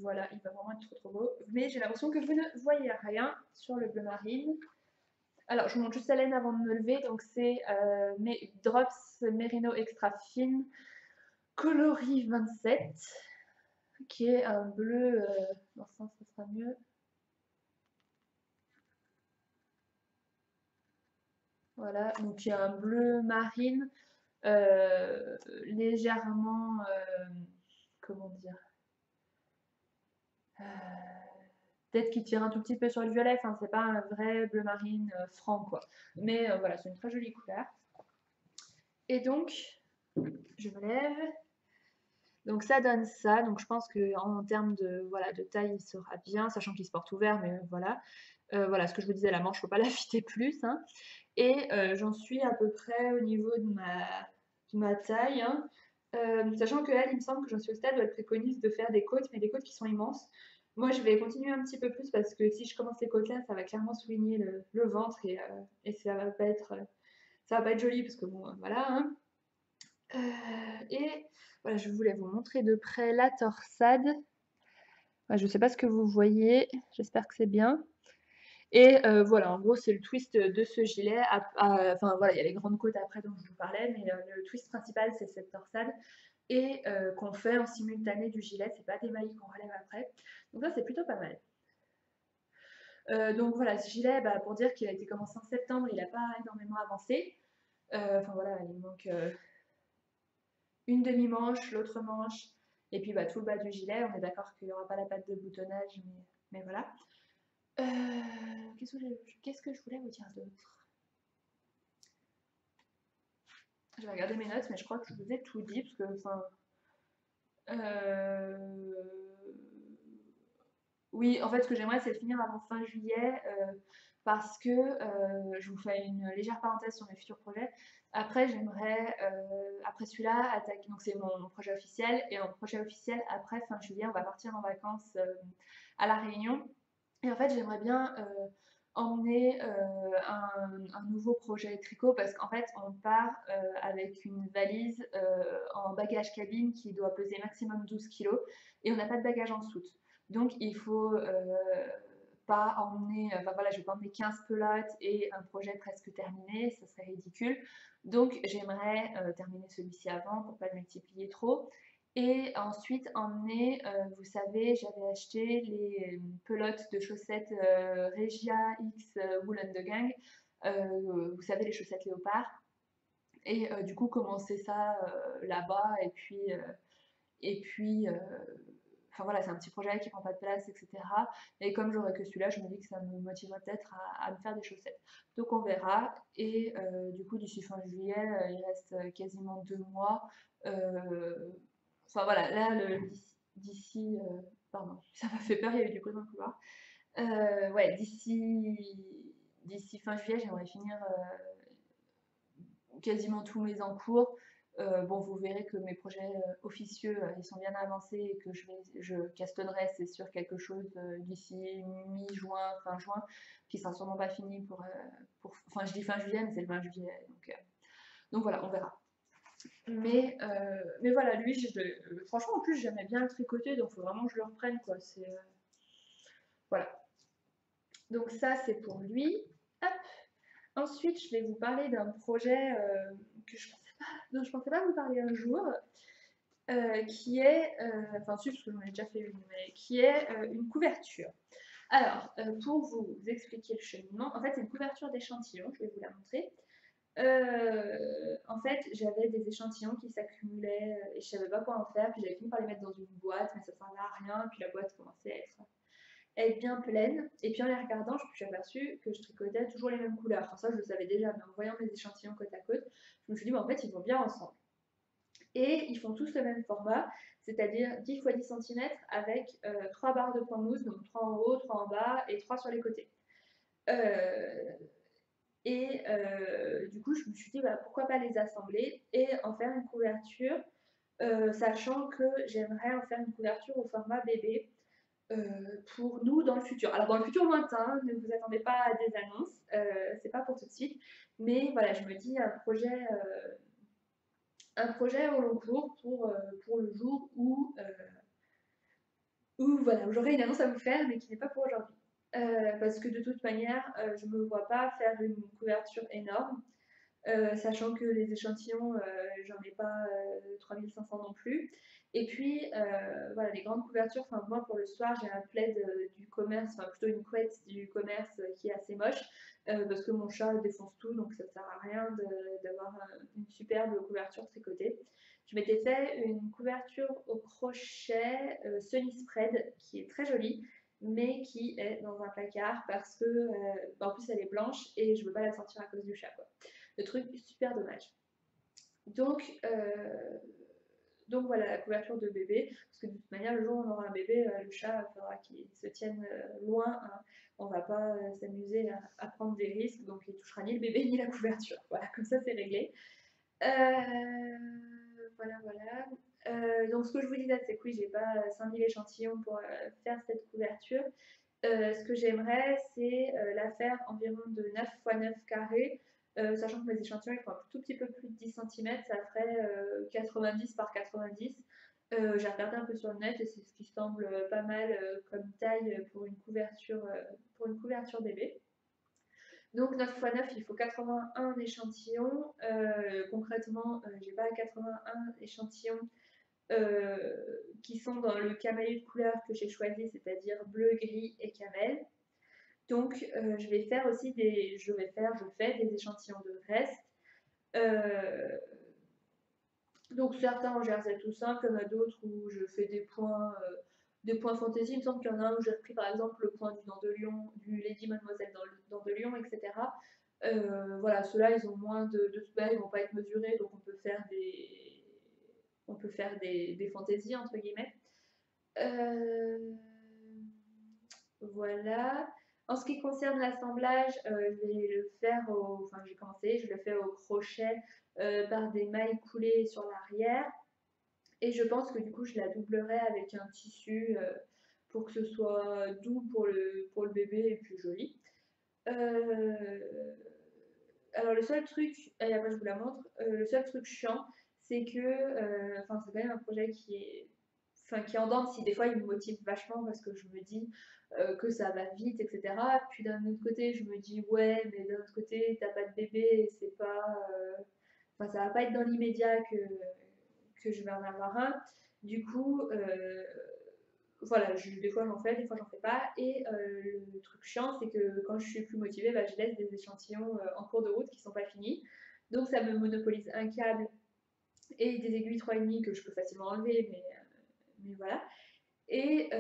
voilà, il va vraiment être trop trop beau. Mais j'ai l'impression que vous ne voyez rien sur le bleu marine. Alors, je vous montre juste la laine avant de me lever. Donc, c'est mes Drops Merino Extra Fine Coloris 27, qui est un bleu. Dans ce sens, ça sera mieux. Voilà, donc il y a un bleu marine légèrement, comment dire, peut-être qu'il tire un tout petit peu sur le violet, enfin c'est pas un vrai bleu marine franc quoi. Mais voilà, c'est une très jolie couleur. Et donc, je me lève. Donc ça donne ça, donc je pense qu'en termes de, voilà, de taille, il sera bien, sachant qu'il se porte ouvert, mais voilà. Voilà, ce que je vous disais, la manche, il ne faut pas la fitter plus, hein. Et j'en suis à peu près au niveau de ma taille, hein. Sachant qu'elle, il me semble que j'en suis au stade où elle préconise de faire des côtes, mais des côtes qui sont immenses. Moi, je vais continuer un petit peu plus parce que si je commence les côtes là, ça va clairement souligner le ventre et ça va pas être joli parce que bon, voilà, hein. Et voilà, je voulais vous montrer de près la torsade. Je ne sais pas ce que vous voyez, j'espère que c'est bien. Et voilà, en gros, c'est le twist de ce gilet. Enfin voilà, il y a les grandes côtes après dont je vous parlais, mais le twist principal, c'est cette torsade. Et qu'on fait en simultané du gilet, c'est pas des mailles qu'on relève après. Donc ça, c'est plutôt pas mal. Donc voilà, ce gilet, bah, pour dire qu'il a été commencé en septembre, il n'a pas énormément avancé. Enfin voilà, il manque une demi-manche, l'autre manche, et puis bah, tout le bas du gilet. On est d'accord qu'il n'y aura pas la patte de boutonnage, mais voilà. Qu'est-ce que je voulais vous dire d'autre? Je vais regarder mes notes, mais je crois que je vous ai tout dit, parce que, enfin... Oui, en fait, ce que j'aimerais, c'est le finir avant fin juillet, parce que je vous fais une légère parenthèse sur mes futurs projets. Après, j'aimerais, après celui-là, attaquer. Donc, c'est mon projet officiel. Et mon projet officiel, après fin juillet, on va partir en vacances à La Réunion. Et en fait, j'aimerais bien emmener un nouveau projet tricot parce qu'en fait, on part avec une valise en bagage cabine qui doit peser maximum 12 kilos et on n'a pas de bagage en soute. Donc, il faut pas emmener, enfin voilà, je vais pas emmener 15 pelotes et un projet presque terminé, ça serait ridicule. Donc, j'aimerais terminer celui-ci avant pour pas le multiplier trop. Et ensuite emmener, vous savez, j'avais acheté les pelotes de chaussettes Regia X Woolen de Gang, vous savez, les chaussettes léopard. Et du coup, commencer ça là-bas. Et puis enfin voilà, c'est un petit projet qui prend pas de place, etc. Et comme j'aurais que celui-là, je me dis que ça me motiverait peut-être à me faire des chaussettes. Donc on verra. Et du coup, d'ici fin juillet, il reste quasiment 2 mois. Enfin voilà, là, d'ici, pardon, ça m'a fait peur, il y a eu du bruit dans le couloir. Ouais, d'ici fin juillet, j'aimerais finir quasiment tous mes encours. Bon, vous verrez que mes projets officieux, ils sont bien avancés et que je castonnerai, c'est sûr, quelque chose d'ici mi-juin, fin juin, qui sera sûrement pas fini enfin, je dis fin juillet, mais c'est le 20 juillet, donc voilà, on verra. Mais voilà, lui, franchement, en plus, j'aimais bien le tricoter, donc il faut vraiment que je le reprenne, quoi. Voilà. Donc ça, c'est pour lui. Hop. Ensuite, je vais vous parler d'un projet dont je pensais pas vous parler un jour, qui est, enfin si, parce que j'en ai déjà fait une, mais qui est une couverture. Alors, pour vous expliquer le cheminement, en fait, c'est une couverture d'échantillons, je vais vous la montrer. En fait, j'avais des échantillons qui s'accumulaient et je savais pas quoi en faire, puis j'avais fini par les mettre dans une boîte, mais ça servait à rien, puis la boîte commençait à être bien pleine. Et puis en les regardant, je me suis aperçue que je tricotais toujours les mêmes couleurs. Enfin, ça, je le savais déjà, mais en voyant mes échantillons côte à côte, je me suis dit, bah, en fait, ils vont bien ensemble. Et ils font tous le même format, c'est-à-dire 10 x 10 cm avec 3 barres de point mousse, donc 3 en haut, 3 en bas et 3 sur les côtés. Du coup, je me suis dit, bah, pourquoi pas les assembler et en faire une couverture, sachant que j'aimerais en faire une couverture au format bébé pour nous dans le futur. Alors dans le futur lointain, ne vous attendez pas à des annonces, c'est pas pour tout de suite, mais voilà, je me dis un projet au long cours pour le jour où voilà, j'aurai une annonce à vous faire, mais qui n'est pas pour aujourd'hui. Parce que de toute manière, je ne me vois pas faire une couverture énorme, sachant que les échantillons, j'en ai pas 3500 non plus. Et puis, voilà, les grandes couvertures, enfin moi pour le soir, j'ai un plaid du commerce, enfin plutôt une couette du commerce qui est assez moche, parce que mon chat défonce tout, donc ça sert à rien d'avoir une superbe couverture tricotée. Je m'étais fait une couverture au crochet semi-spread qui est très jolie, mais qui est dans un placard parce que, en plus elle est blanche et je veux pas la sortir à cause du chat, quoi. Le truc super dommage. Donc, voilà la couverture de bébé, parce que de toute manière, le jour où on aura un bébé, le chat, il faudra qu'il se tienne loin, hein. On va pas s'amuser à prendre des risques, donc il touchera ni le bébé ni la couverture. Voilà, comme ça c'est réglé. Voilà. Donc ce que je vous disais, c'est que oui, j'ai pas 5000 échantillons pour faire cette couverture. Ce que j'aimerais, c'est la faire environ de 9 x 9 carrés, sachant que mes échantillons ils font un tout petit peu plus de 10 cm, ça ferait 90 par 90. J'ai regardé un peu sur le net et c'est ce qui semble pas mal comme taille pour une couverture bébé. Donc 9 x 9, il faut 81 échantillons. Concrètement, j'ai pas 81 échantillons qui sont dans le camel de couleur que j'ai choisi, c'est-à-dire bleu, gris et camel. Donc je fais des échantillons de reste. Donc certains en jersey tout simple, il y en a d'autres où je fais des points fantaisie. Il me semble qu'il y en a un où j'ai repris par exemple le point du Dent de Lion, du Lady Mademoiselle dans le Dent de Lion, etc. Voilà, ceux-là ils ont moins de ils ne vont pas être mesurés, donc on peut faire des fantaisies entre guillemets. Voilà. En ce qui concerne l'assemblage, je vais le faire enfin j'ai commencé, je le fais au crochet par des mailles coulées sur l'arrière. Et je pense que du coup je la doublerai avec un tissu pour que ce soit doux pour le bébé et puis joli. Alors le seul truc, et après je vous la montre, le seul truc chiant, c'est que, enfin c'est quand même un projet qui est, enfin qui est en dents de scie. Des fois il me motive vachement parce que je me dis que ça va vite, etc. Puis d'un autre côté je me dis ouais, mais d'un autre côté t'as pas de bébé, et c'est pas, enfin ça va pas être dans l'immédiat que je vais en avoir un. Du coup, voilà, des fois j'en fais, des fois j'en fais pas. Et le truc chiant, c'est que quand je suis plus motivée, bah, je laisse des échantillons en cours de route qui sont pas finis. Donc ça me monopolise un câble et des aiguilles 3,5 que je peux facilement enlever, mais voilà. Et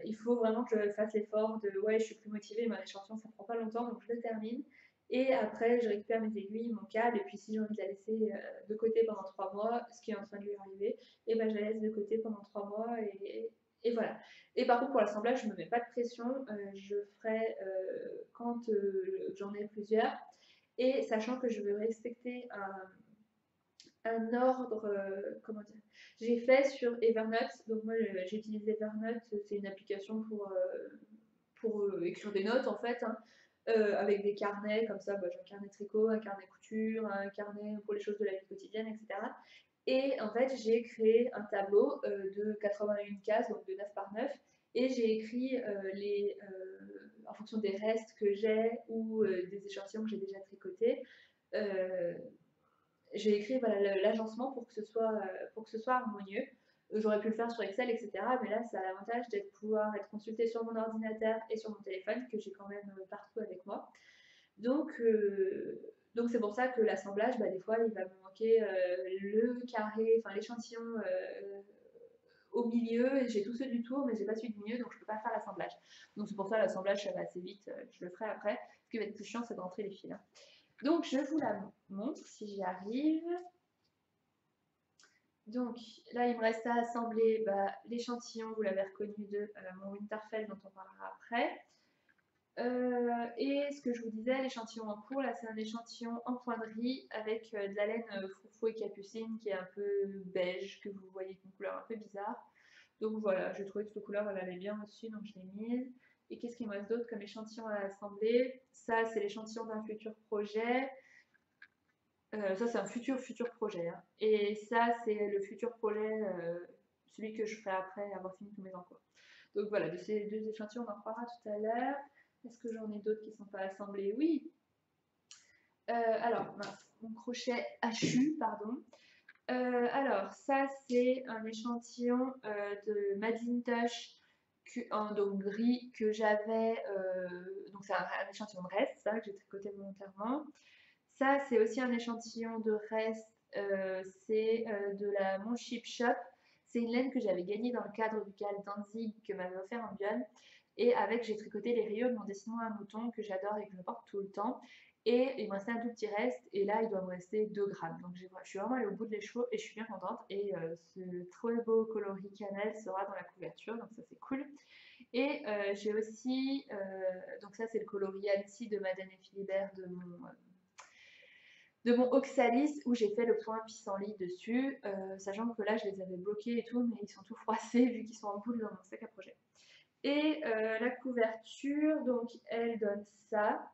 il faut vraiment que je fasse l'effort de ouais, je suis plus motivée, mon échantillon ça prend pas longtemps, donc je le termine. Et après, je récupère mes aiguilles, mon câble, et puis si j'ai envie de la laisser de côté pendant 3 mois, ce qui est en train de lui arriver, et ben je la laisse de côté pendant 3 mois, et voilà. Et par contre, pour l'assemblage, je ne me mets pas de pression, je ferai quand j'en ai plusieurs, et sachant que je veux respecter un ordre, comment dire, j'ai fait sur Evernote, donc moi j'utilise Evernote, c'est une application pour écrire des notes en fait, hein, avec des carnets comme ça, bah, j'ai un carnet tricot, un carnet couture, un carnet pour les choses de la vie quotidienne, etc. Et en fait j'ai créé un tableau de 81 cases, donc de 9 par 9, et j'ai écrit en fonction des restes que j'ai ou des échantillons que j'ai déjà tricotés, euh, j'ai écrit voilà, l'agencement pour que ce soit harmonieux. J'aurais pu le faire sur Excel, etc. Mais là, ça a l'avantage d'être pouvoir être consulté sur mon ordinateur et sur mon téléphone, que j'ai quand même partout avec moi. Donc, donc c'est pour ça que l'assemblage, bah, des fois, il va me manquer le carré, enfin l'échantillon au milieu, et j'ai tous ceux du tour, mais j'ai pas celui du milieu, donc je peux pas faire l'assemblage. Donc c'est pour ça l'assemblage, ça va assez vite, je le ferai après. Ce qui va être plus chiant, c'est de rentrer les fils, hein. Donc je vous la montre si j'y arrive. Donc là, il me reste à assembler bah, l'échantillon, vous l'avez reconnu, de mon Winterfell dont on parlera après. Et ce que je vous disais, l'échantillon en cours, là c'est un échantillon en poinderie avec de la laine Froufrou et Capucine qui est un peu beige, que vous voyez, une couleur un peu bizarre. Donc voilà, j'ai trouvé que cette couleur elle allait bien au-dessus, donc je l'ai mise. Et qu'est-ce qu'il me reste d'autre comme échantillon à assembler? Ça, c'est l'échantillon d'un futur projet. Ça, c'est un futur projet, hein. Et ça, c'est le futur projet, celui que je ferai après avoir fini tous mes encours. Donc voilà, de ces deux échantillons, on en reparlera tout à l'heure. Est-ce que j'en ai d'autres qui ne sont pas assemblés? Oui. Alors, mince, mon crochet hachu, pardon. Alors, ça, c'est un échantillon de Macintosh en donc gris que j'avais. Donc, c'est un échantillon de reste, ça, que j'ai tricoté volontairement. Ça, c'est aussi un échantillon de reste. C'est de la Mon Chip Shop. C'est une laine que j'avais gagnée dans le cadre du Cal Danzig que m'avait offert un Bion. Et avec, j'ai tricoté les rayures de mon dessinement à mouton que j'adore et que je porte tout le temps. Et il me restait un tout petit reste. Et là, il doit me rester 2 grammes. Donc, je suis vraiment allée au bout de l'écheveau et je suis bien contente. Et ce très beau coloris cannelle sera dans la couverture. Donc, ça, c'est cool. Et j'ai aussi, donc ça, c'est le coloris Annecy de Madeleine et Philibert de mon Oxalis où j'ai fait le point pissenlit dessus, sachant que là je les avais bloqués et tout, mais ils sont tout froissés vu qu'ils sont en boule dans mon sac à projet. Et la couverture, donc elle donne ça.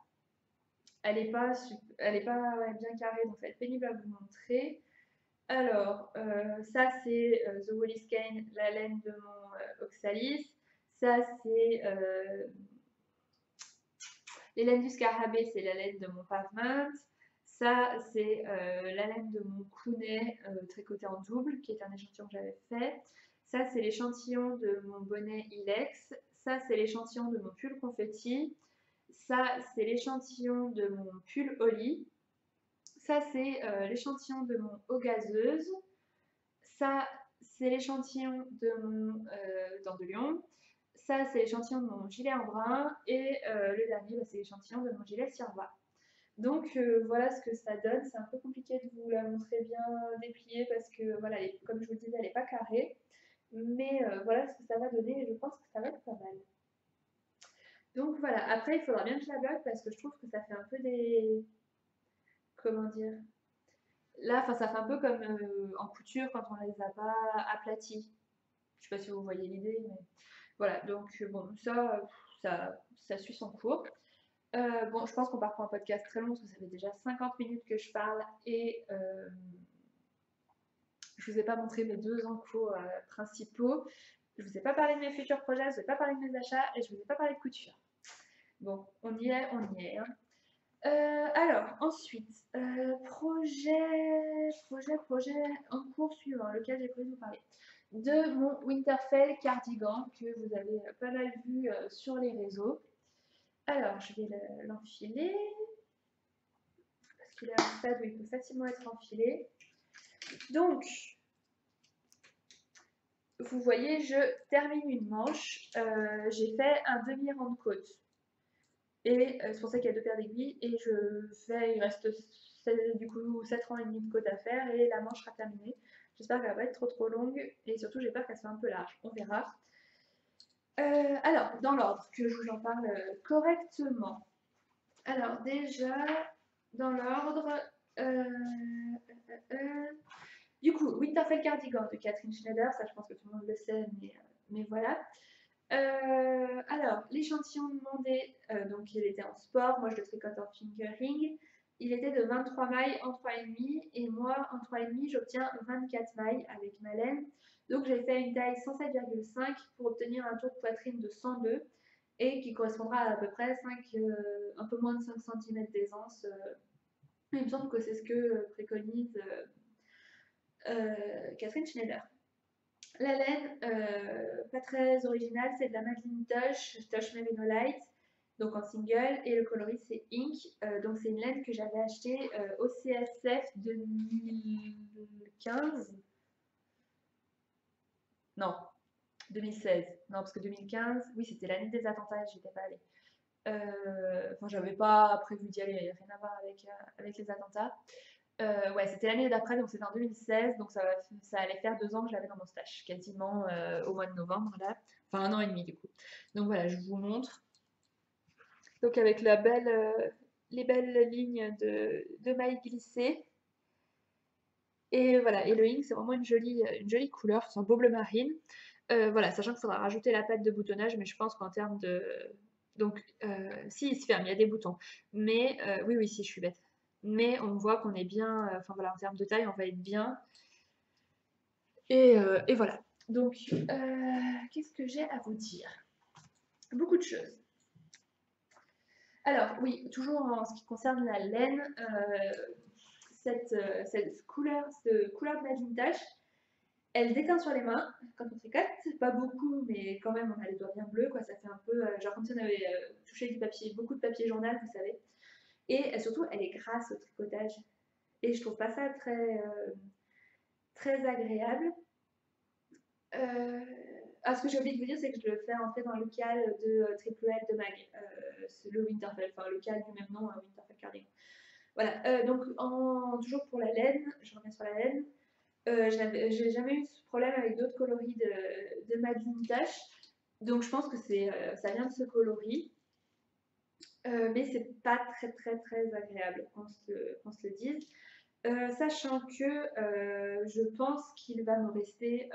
Elle est pas ouais, bien carrée, donc ça va être pénible à vous montrer. Alors, ça c'est The Wallis Cane, la laine de mon Oxalis. Ça c'est les laines du scarabée, c'est la laine de mon Pavement. Ça, c'est la laine de mon Kounet tricoté en double, qui est un échantillon que j'avais fait. Ça, c'est l'échantillon de mon bonnet Ilex. Ça, c'est l'échantillon de mon pull confetti. Ça, c'est l'échantillon de mon pull Oli. Ça, c'est l'échantillon de mon eau gazeuse. Ça, c'est l'échantillon de mon dent de lion. Ça, c'est l'échantillon de mon gilet en brun. Et le dernier, bah, c'est l'échantillon de mon gilet Sirva. Donc voilà ce que ça donne. C'est un peu compliqué de vous la montrer bien dépliée parce que voilà, comme je vous le disais, elle n'est pas carrée. Mais voilà ce que ça va donner et je pense que ça va être pas mal. Donc voilà, après il faudra bien que je la bloque parce que je trouve que ça fait un peu des... Comment dire? Là, ça fait un peu comme en couture quand on les a pas aplatis. Je sais pas si vous voyez l'idée, mais Voilà, donc bon, ça suit son cours. Bon, je pense qu'on part pour un podcast très long parce que ça fait déjà 50 minutes que je parle et je vous ai pas montré mes 2 encours principaux. Je vous ai pas parlé de mes futurs projets, je vous ai pas parlé de mes achats et je vous ai pas parlé de couture. Bon, on y est, on y est. Hein. Alors, ensuite, projet, en cours suivant, lequel j'ai prévu de vous parler. De mon Winterfell cardigan que vous avez pas mal vu sur les réseaux. Alors, je vais l'enfiler parce qu'il est à un stade où il peut facilement être enfilé. Donc, vous voyez, je termine une manche. J'ai fait un demi-rang de côte. Et c'est pour ça qu'il y a 2 paires d'aiguilles. Et il reste du coup 7 rangs et demi de côte à faire et la manche sera terminée. J'espère qu'elle va pas être trop longue et surtout j'ai peur qu'elle soit un peu large. On verra. Alors, dans l'ordre, que je vous en parle correctement. Alors déjà, dans l'ordre, du coup, Winterfell Cardigan de Catherine Schneider, ça je pense que tout le monde le sait, mais voilà. Alors, l'échantillon demandé, donc il était en sport, moi je le tricote en fingering. Il était de 23 mailles en 3,5 et moi en 3,5 j'obtiens 24 mailles avec ma laine. Donc j'ai fait une taille 107,5 pour obtenir un tour de poitrine de 102 et qui correspondra à peu près un peu moins de 5 cm d'aisance. Il me semble que c'est ce que préconise Catherine Schneider. La laine, pas très originale, c'est de la Madeline Tosh Merino Light, donc en single, et le coloris c'est Ink, donc c'est une laine que j'avais achetée au CSF 2015. Non, 2016. Non, parce que 2015, oui, c'était l'année des attentats, j'y étais pas allée. Enfin, j'avais pas prévu d'y aller, rien à voir avec les attentats. Ouais, c'était l'année d'après, donc c'était en 2016, donc ça allait faire 2 ans que je l'avais dans mon stash, quasiment au mois de novembre, là. Enfin, 1 an et demi, du coup. Donc voilà, je vous montre. Donc avec les belles lignes de mailles glissées. Et voilà, et le ink, c'est vraiment une jolie couleur, c'est un beau bleu marine. Voilà, sachant qu'il faudra rajouter la patte de boutonnage, mais je pense qu'en termes de... Donc, si, il se ferme, il y a des boutons. Mais, oui, si, je suis bête. Mais on voit qu'on est bien, enfin voilà, en termes de taille, on va être bien. Et voilà. Donc, qu'est-ce que j'ai à vous dire? Beaucoup de choses. Alors, oui, toujours en ce qui concerne la laine, cette couleur de Madeline Tash, elle déteint sur les mains quand on tricote, pas beaucoup, mais quand même on a les doigts bien bleus, quoi. Ça fait un peu genre comme si on avait touché du papier, beaucoup de papier journal, vous savez. Et surtout, elle est grasse au tricotage. Et je trouve pas ça très agréable. Ce que j'ai oublié de vous dire, c'est que je le fais entrer dans le cal de Triple L de Mag, le Winterfell, enfin le cal du même nom, Winterfell Cardigan. Voilà, donc toujours pour la laine, je reviens sur la laine. J'ai jamais eu ce problème avec d'autres coloris de Madeline Tash, donc je pense que ça vient de ce coloris, mais c'est pas très agréable qu'on se le dise. Sachant que je pense qu'il va me rester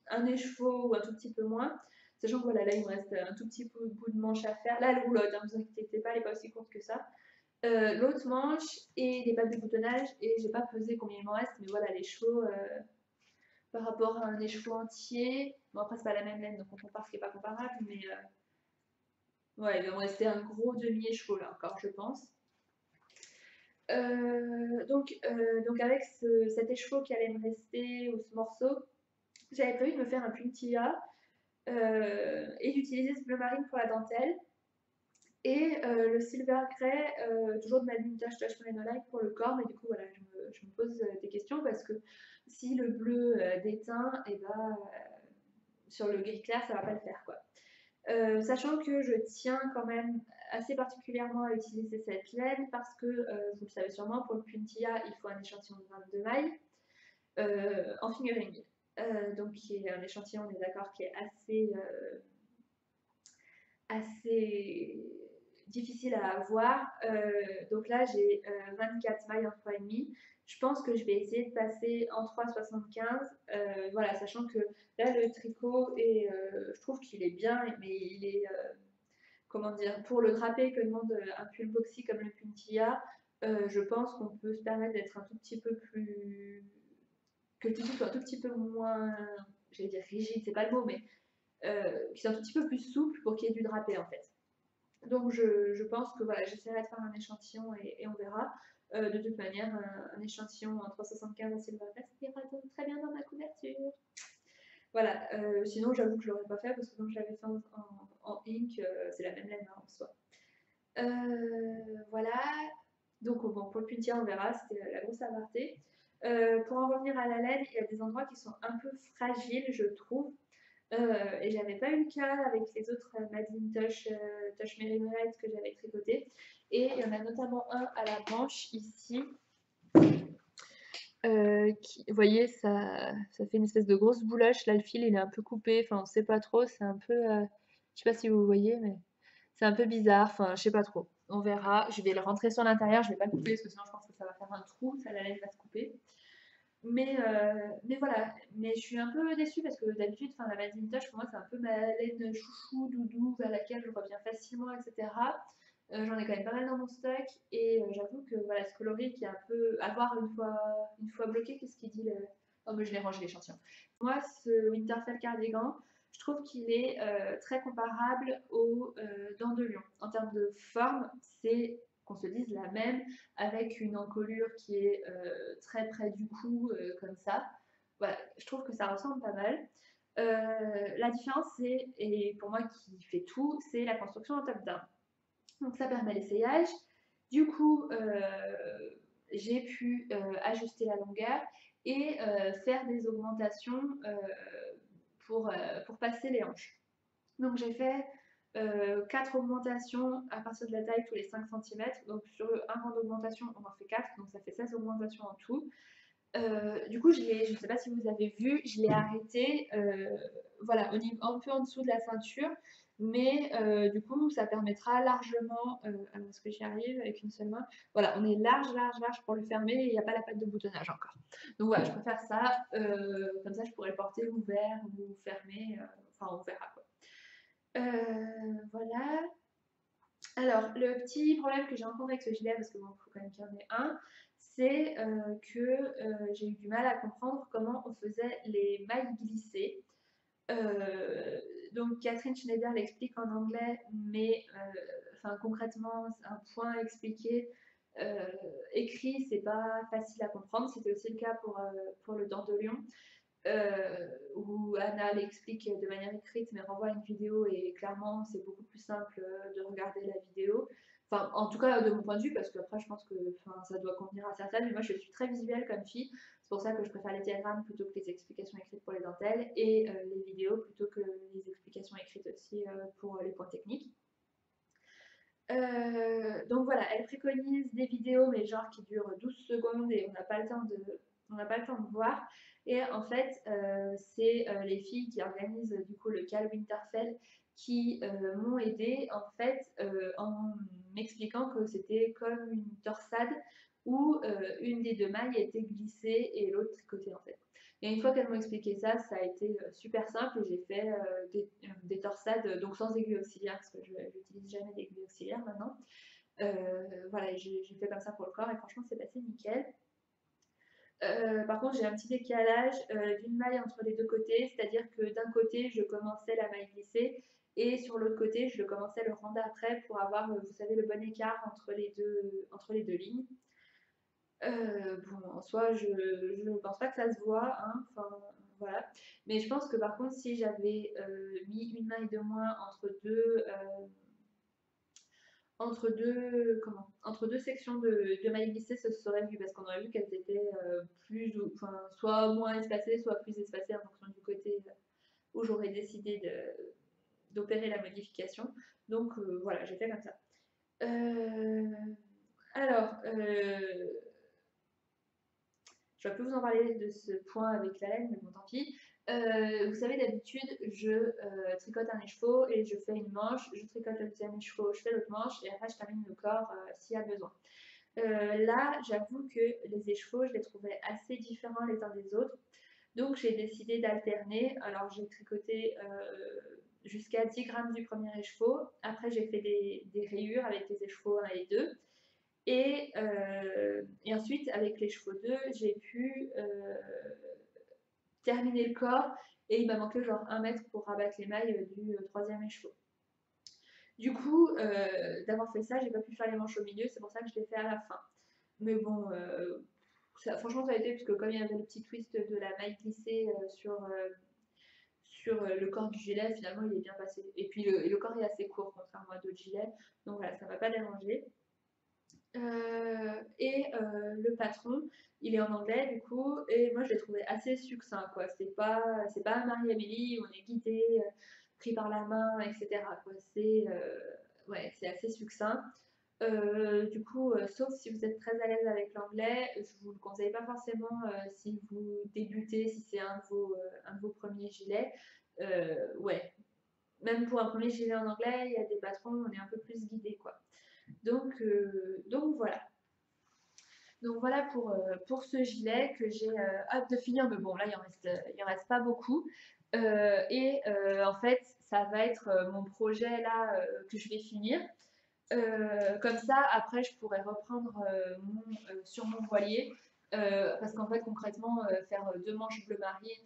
un écheveau ou un tout petit peu moins. Sachant que voilà, là il me reste un tout petit bout de manche à faire. Là, la roulotte, hein, vous inquiétez pas, elle n'est pas aussi courte que ça. L'autre manche et les pattes de boutonnage. Et j'ai pas pesé combien il m'en reste, mais voilà, l'écheveau par rapport à un écheveau entier. Bon, après, c'est pas la même laine, donc on compare ce qui n'est pas comparable, mais ouais, il va me rester un gros demi-écheveau là encore, je pense. Donc avec cet écheveau qui allait me rester ou ce morceau, j'avais prévu de me faire un puntilla et d'utiliser ce bleu marine pour la dentelle et le silver grey toujours de ma ligne Tash Merino Light pour le corps. Mais du coup voilà, je me pose des questions parce que si le bleu déteint, et ben sur le gris clair ça va pas le faire quoi. Sachant que je tiens quand même assez particulièrement à utiliser cette laine parce que, vous le savez sûrement, pour le puntilla, il faut un échantillon de 22 mailles en fingering. Donc, qui est un échantillon, on est d'accord, qui est assez difficile à avoir. Donc là, j'ai 24 mailles en 3,5. Je pense que je vais essayer de passer en 3,75. Voilà, sachant que là, le tricot, je trouve qu'il est bien, mais il est, comment dire, pour le drapé que demande un pull boxy comme le puntilla, je pense qu'on peut se permettre d'être un tout petit peu plus. Que le tissu soit un tout petit peu moins, j'allais dire rigide, c'est pas le mot, mais qui soit un tout petit peu plus souple pour qu'il y ait du drapé en fait. Donc je pense que voilà, j'essaierai de faire un échantillon et on verra. De toute manière, un échantillon en 3,75 à Silverfest ira très bien dans ma couverture. Voilà, sinon j'avoue que je l'aurais pas fait parce que comme je l'avais fait en ink, c'est la même laine hein, en soi. Voilà, donc bon, pour le puntier on verra, c'était la grosse aparté. Pour en revenir à la laine, il y a des endroits qui sont un peu fragiles, je trouve. Et j'avais pas eu le cas avec les autres Madeline Touch Merino Light que j'avais tricoté. Et il y en a notamment un à la manche ici. Vous voyez, ça fait une espèce de grosse boulache. Là, le fil, il est un peu coupé. Enfin, on sait pas trop. C'est un peu. Je sais pas si vous voyez, mais c'est un peu bizarre. Enfin, je sais pas trop. On verra. Je vais le rentrer sur l'intérieur. Je vais pas le couper parce que sinon, je pense que ça va faire un trou. Ça, la laine va se couper. Mais voilà, mais je suis un peu déçue parce que d'habitude, la Madeline Touch, pour moi, c'est un peu ma laine chouchou, doudou, vers laquelle je reviens facilement, etc. J'en ai quand même pas mal dans mon stock et j'avoue que voilà, ce coloris qui est un peu à voir une fois bloqué, qu'est-ce qu'il dit le. Oh, mais je l'ai rangé l'échantillon. Moi, ce Winterfell cardigan, je trouve qu'il est très comparable au Dents de Lion. En termes de forme, c'est qu'on se dise la même, avec une encolure qui est très près du cou, comme ça. Voilà, je trouve que ça ressemble pas mal. La différence, c'est, et pour moi qui fait tout, c'est la construction en top-down. Donc ça permet l'essayage. Du coup, j'ai pu ajuster la longueur et faire des augmentations pour passer les hanches. Donc j'ai fait 4 augmentations à partir de la taille tous les 5 cm. Donc sur un rang d'augmentation, on en fait 4, donc ça fait 16 augmentations en tout. Du coup, je ne sais pas si vous avez vu, je l'ai arrêté voilà, un peu en dessous de la ceinture, mais du coup, ça permettra largement, alors est-ce que j'y arrive avec une seule main? Voilà, on est large, large, large pour le fermer et il n'y a pas la patte de boutonnage encore. Donc voilà, je préfère ça, comme ça je pourrais le porter ouvert ou fermé, enfin on verra quoi. Voilà. Alors, le petit problème que j'ai rencontré avec ce gilet, parce que bon, il faut quand même qu'il y en ait un, c'est que j'ai eu du mal à comprendre comment on faisait les mailles glissées. Donc Catherine Schneider l'explique en anglais, mais concrètement, un point expliqué, écrit, c'est pas facile à comprendre. C'était aussi le cas pour le Dent de Lion. Où Anna l'explique de manière écrite mais renvoie à une vidéo et clairement c'est beaucoup plus simple de regarder la vidéo. Enfin, en tout cas de mon point de vue, parce qu'après je pense que ça doit convenir à certaines, mais moi je suis très visuelle comme fille, c'est pour ça que je préfère les diagrammes plutôt que les explications écrites pour les dentelles et les vidéos plutôt que les explications écrites aussi pour les points techniques. Donc voilà, elle préconise des vidéos mais genre qui durent 12 secondes et on n'a pas le temps de voir. Et en fait, c'est les filles qui organisent du coup le Cal Winterfell qui m'ont aidée en fait en m'expliquant que c'était comme une torsade où une des deux mailles était glissée et l'autre tricotée en fait. Et une fois qu'elles m'ont expliqué ça, ça a été super simple et j'ai fait des torsades, donc sans aiguille auxiliaire parce que je n'utilise jamais d'aiguille auxiliaire maintenant. Voilà, j'ai fait comme ça pour le corps et franchement c'est passé nickel. Par contre, j'ai un petit décalage d'une maille entre les deux côtés, c'est-à-dire que d'un côté, je commençais la maille glissée et sur l'autre côté, je commençais le rang d'après pour avoir, vous savez, le bon écart entre les deux lignes. Bon, en soi, je ne pense pas que ça se voit, hein, enfin, voilà. Mais je pense que par contre, si j'avais mis une maille de moins entre deux sections de mailles glissées, ça se serait vu parce qu'on aurait vu qu'elles étaient soit moins espacées, soit plus espacées en fonction du côté où j'aurais décidé d'opérer la modification. Donc voilà, j'ai fait comme ça. Alors, je vais plus vous en parler de ce point avec la laine, mais bon, tant pis. Vous savez, d'habitude, je tricote un écheveau et je fais une manche, je tricote le deuxième écheveau, je fais l'autre manche et après je termine le corps s'il y a besoin. Là, j'avoue que les écheveaux, je les trouvais assez différents les uns des autres. Donc j'ai décidé d'alterner. Alors j'ai tricoté jusqu'à 10 grammes du premier écheveau. Après j'ai fait des rayures avec les écheveaux 1 et 2. Et ensuite avec l'écheveau 2, j'ai pu terminer le corps et il m'a manqué genre 1 mètre pour rabattre les mailles du troisième écheveau. Du coup, d'avoir fait ça, j'ai pas pu faire les manches au milieu, c'est pour ça que je l'ai fait à la fin. Mais bon, franchement, ça a été parce que comme il y avait le petit twist de la maille glissée sur le corps du gilet, finalement, il est bien passé. Et puis le corps est assez court, contrairement à d'autres gilets. Donc voilà, ça m'a pas dérangé. Le patron, il est en anglais du coup, et moi je l'ai trouvé assez succinct quoi. C'est pas Marie-Amélie où on est guidé, pris par la main, etc. quoi. Ouais, c'est assez succinct. Du coup, sauf si vous êtes très à l'aise avec l'anglais, je vous le conseille pas forcément si vous débutez, si c'est un de vos premiers gilets. Ouais, même pour un premier gilet en anglais, il y a des patrons, on est un peu plus guidé quoi. Donc voilà. Donc voilà pour ce gilet que j'ai hâte de finir, mais bon là il en reste pas beaucoup. En fait ça va être mon projet là que je vais finir. Comme ça après je pourrais reprendre sur mon voilier. Parce qu'en fait concrètement faire deux manches bleu marine,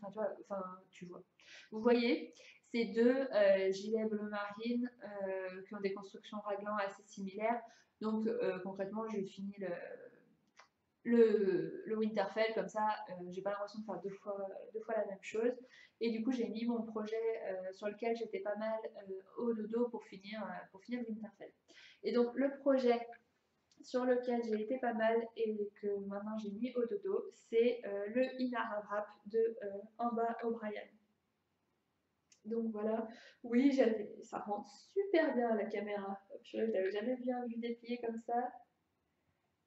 tu vois. Vous voyez, c'est deux gilets bleu marine qui ont des constructions raglan assez similaires. Donc concrètement j'ai fini le Winterfell, comme ça, j'ai pas l'impression de faire deux fois la même chose. Et du coup, j'ai mis mon projet sur lequel j'étais pas mal au dodo pour finir le Winterfell. Et donc, le projet sur lequel j'ai été pas mal et que maintenant j'ai mis au dodo, c'est le Inara Wrap de Amber O'Brien. Donc voilà, oui, ça rend super bien à la caméra. Je l'avais jamais bien vu déplier comme ça.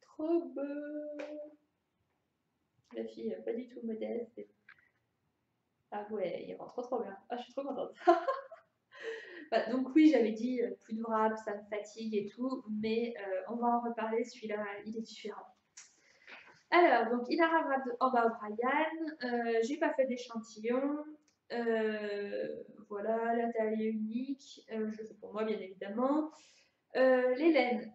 Trop beau! La fille pas du tout modeste. Ah ouais, il rend trop bien. Ah, je suis trop contente. Bah, donc oui, j'avais dit plus de wrap, ça me fatigue et tout, mais on va en reparler, celui-là, il est différent. Alors, donc il a wrap de Amber O'Brien, j'ai pas fait d'échantillon, voilà, la taille est unique, je le fais pour moi bien évidemment. Les laines,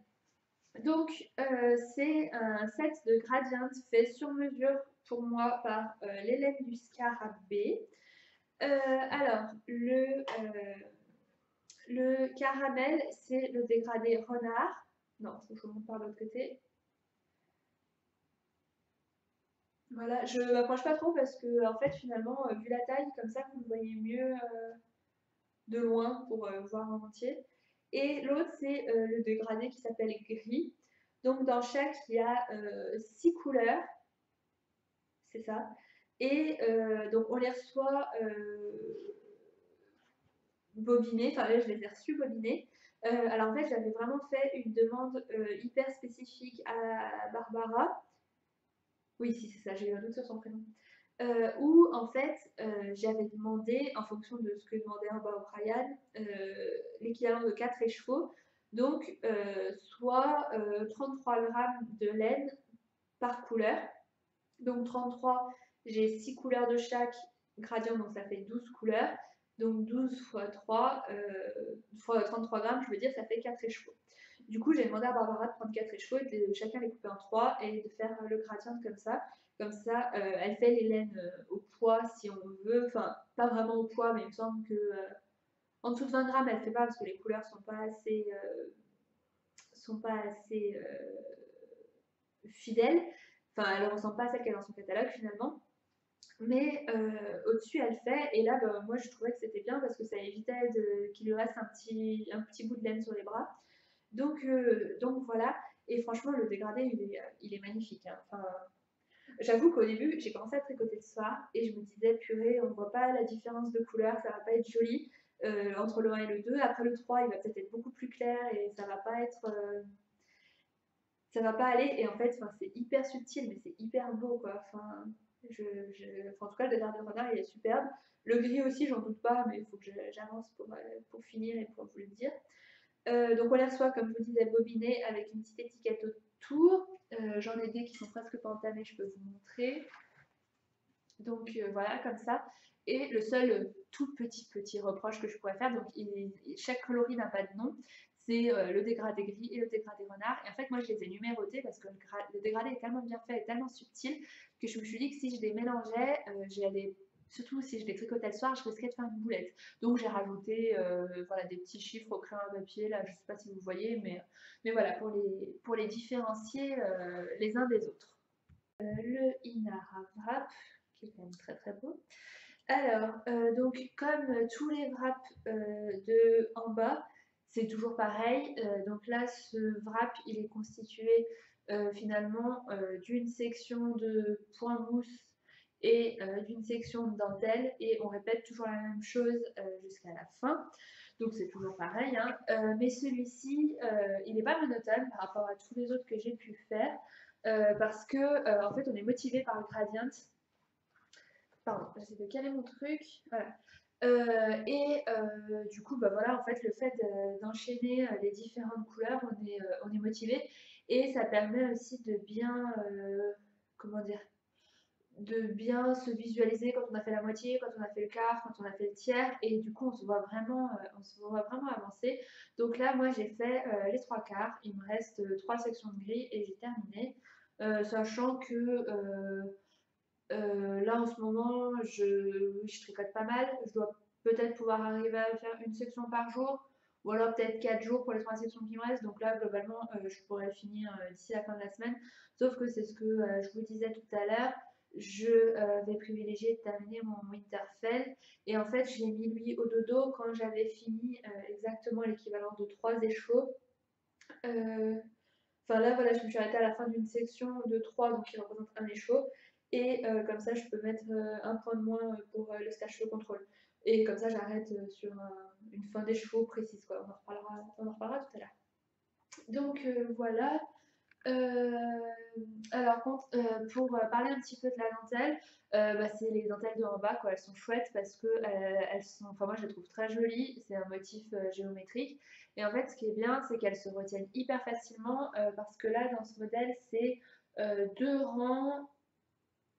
donc c'est un set de gradients fait sur mesure pour moi par les laines du Scarabée. Alors, le caramel, c'est le dégradé renard. Non, faut que je monte par l'autre côté. Voilà, je m'approche pas trop parce que, en fait, finalement, vu la taille, comme ça, vous le voyez mieux de loin pour voir en entier. Et l'autre, c'est le dégradé qui s'appelle gris. Donc, dans chaque, il y a 6 couleurs. C'est ça. Et donc, on les reçoit bobinés. Enfin, là, je les ai reçus bobinés. Alors, en fait, j'avais vraiment fait une demande hyper spécifique à Barbara. Oui, si, c'est ça, j'ai eu un doute sur son prénom. Où, en fait, j'avais demandé, en fonction de ce que demandait Amber O'Brien, l'équivalent de 4 écheveaux. Donc, soit 33 grammes de laine par couleur. Donc 33, j'ai 6 couleurs de chaque gradient, donc ça fait 12 couleurs. Donc 12 fois 3, fois 33 grammes, je veux dire, ça fait 4 écheveaux. Du coup, j'ai demandé à Barbara de prendre 4 écheveaux et de chacun les couper en 3 et de faire le gradient comme ça. Comme ça, elle fait les laines au poids si on veut. Enfin, pas vraiment au poids, mais il me semble que en dessous de 20 grammes, elle ne fait pas parce que les couleurs sont pas assez fidèles. Enfin, elle ne ressemble pas à celle qu'elle a dans son catalogue finalement. Mais au-dessus, elle fait. Et là, bah, moi, je trouvais que c'était bien parce que ça évitait qu'il lui reste un petit bout de laine sur les bras. Donc voilà. Et franchement, le dégradé, il est magnifique. Hein. Enfin, j'avoue qu'au début, j'ai commencé à tricoter le soir et je me disais, purée, on ne voit pas la différence de couleur, ça va pas être joli entre le 1 et le 2. Après le 3, il va peut-être être beaucoup plus clair et ça va pas être. Ça va pas aller. Et en fait, c'est hyper subtil, mais c'est hyper beau, quoi. Enfin, Enfin, en tout cas, le dégradé renard, il est superbe. Le gris aussi, j'en doute pas, mais il faut que j'avance pour finir et pour vous le dire. Donc on les reçoit, comme je vous disais, bobinés avec une petite étiquette autour. J'en ai des qui sont presque pas entamés, je peux vous montrer. Donc voilà, comme ça. Et le seul tout petit reproche que je pourrais faire, donc chaque coloris n'a pas de nom, c'est le dégradé gris et le dégradé renard. Et en fait, moi, je les ai numérotés parce que le dégradé est tellement bien fait et tellement subtil que je me suis dit que si je les mélangeais, j'allais, surtout si je les tricotais le soir, je risquais de faire une boulette. Donc j'ai rajouté voilà, des petits chiffres au crayon à papier, là, je ne sais pas si vous voyez, mais voilà, pour les différencier les uns des autres. Le Inara Wrap, qui est quand même très très beau. Alors, donc comme tous les wraps de en bas, c'est toujours pareil. Donc là, ce wrap, il est constitué finalement d'une section de point mousse et d'une section de dentelle. Et on répète toujours la même chose jusqu'à la fin. Donc c'est toujours pareil, hein. Mais celui-ci, il n'est pas monotone par rapport à tous les autres que j'ai pu faire. Parce que en fait, on est motivé par le gradient. Pardon, j'essaie de caler mon truc. Voilà. Du coup, bah voilà, en fait, le fait d'enchaîner les différentes couleurs, on est motivé et ça permet aussi de bien, comment dire, de bien se visualiser quand on a fait la moitié, quand on a fait le quart, quand on a fait le tiers, et du coup, on se voit vraiment avancer. Donc là, moi, j'ai fait les trois quarts. Il me reste trois sections de gris et j'ai terminé, sachant que là, en ce moment, je tricote pas mal. Je dois peut-être pouvoir arriver à faire une section par jour, ou alors peut-être 4 jours pour les 3 sections qui me restent. Donc là, globalement, je pourrais finir d'ici la fin de la semaine. Sauf que c'est ce que je vous disais tout à l'heure. Je vais privilégier de terminer mon Winterfell. Et en fait, je l'ai mis lui au dodo quand j'avais fini exactement l'équivalent de 3 échauds. Enfin là, voilà, je me suis arrêtée à la fin d'une section de 3, donc qui représente un échaud. Et comme ça, je peux mettre un point de moins pour le stage flow contrôle. Et comme ça, j'arrête sur une fin d'échaud précise, quoi. On en reparlera tout à l'heure. Donc voilà. Alors, pour parler un petit peu de la dentelle, bah, c'est les dentelles de en bas, quoi. Elles sont chouettes parce que elles sont, enfin moi je les trouve très jolies. C'est un motif géométrique. Et en fait, ce qui est bien, c'est qu'elles se retiennent hyper facilement parce que là, dans ce modèle, c'est deux rangs.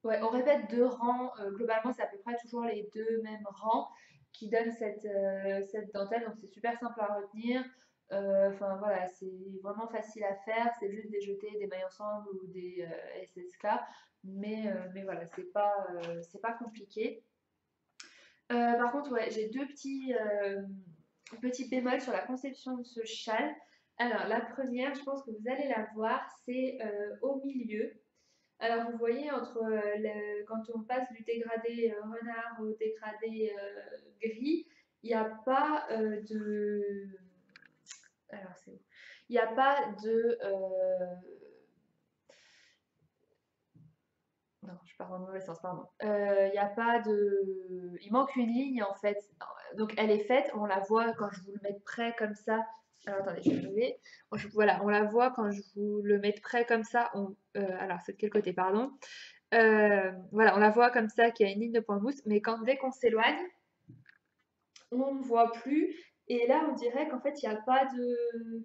Ouais, on répète deux rangs. Globalement, c'est à peu près toujours les deux mêmes rangs qui donnent cette dentelle. Donc, c'est super simple à retenir. Enfin, voilà, c'est vraiment facile à faire. C'est juste des jetés, des mailles ensemble ou des SSK. Mais voilà, c'est pas compliqué. Par contre, ouais, j'ai deux petits bémols sur la conception de ce châle. Alors, la première, je pense que vous allez la voir, c'est au milieu. Alors, vous voyez, quand on passe du dégradé renard au dégradé gris, il n'y a pas de. Alors, c'est où? Il n'y a pas de. Non, je pars dans le mauvais sens, pardon. Il n'y a pas de. Il manque une ligne en fait. Donc, elle est faite, on la voit quand je vous le mets près comme ça. Alors, attendez, je vais lever. Voilà, on la voit quand je vous le mets près comme ça. Alors, c'est de quel côté, pardon? Voilà, on la voit comme ça qu'il y a une ligne de point mousse, mais dès qu'on s'éloigne, on ne voit plus. Et là, on dirait qu'en fait, il n'y a pas de.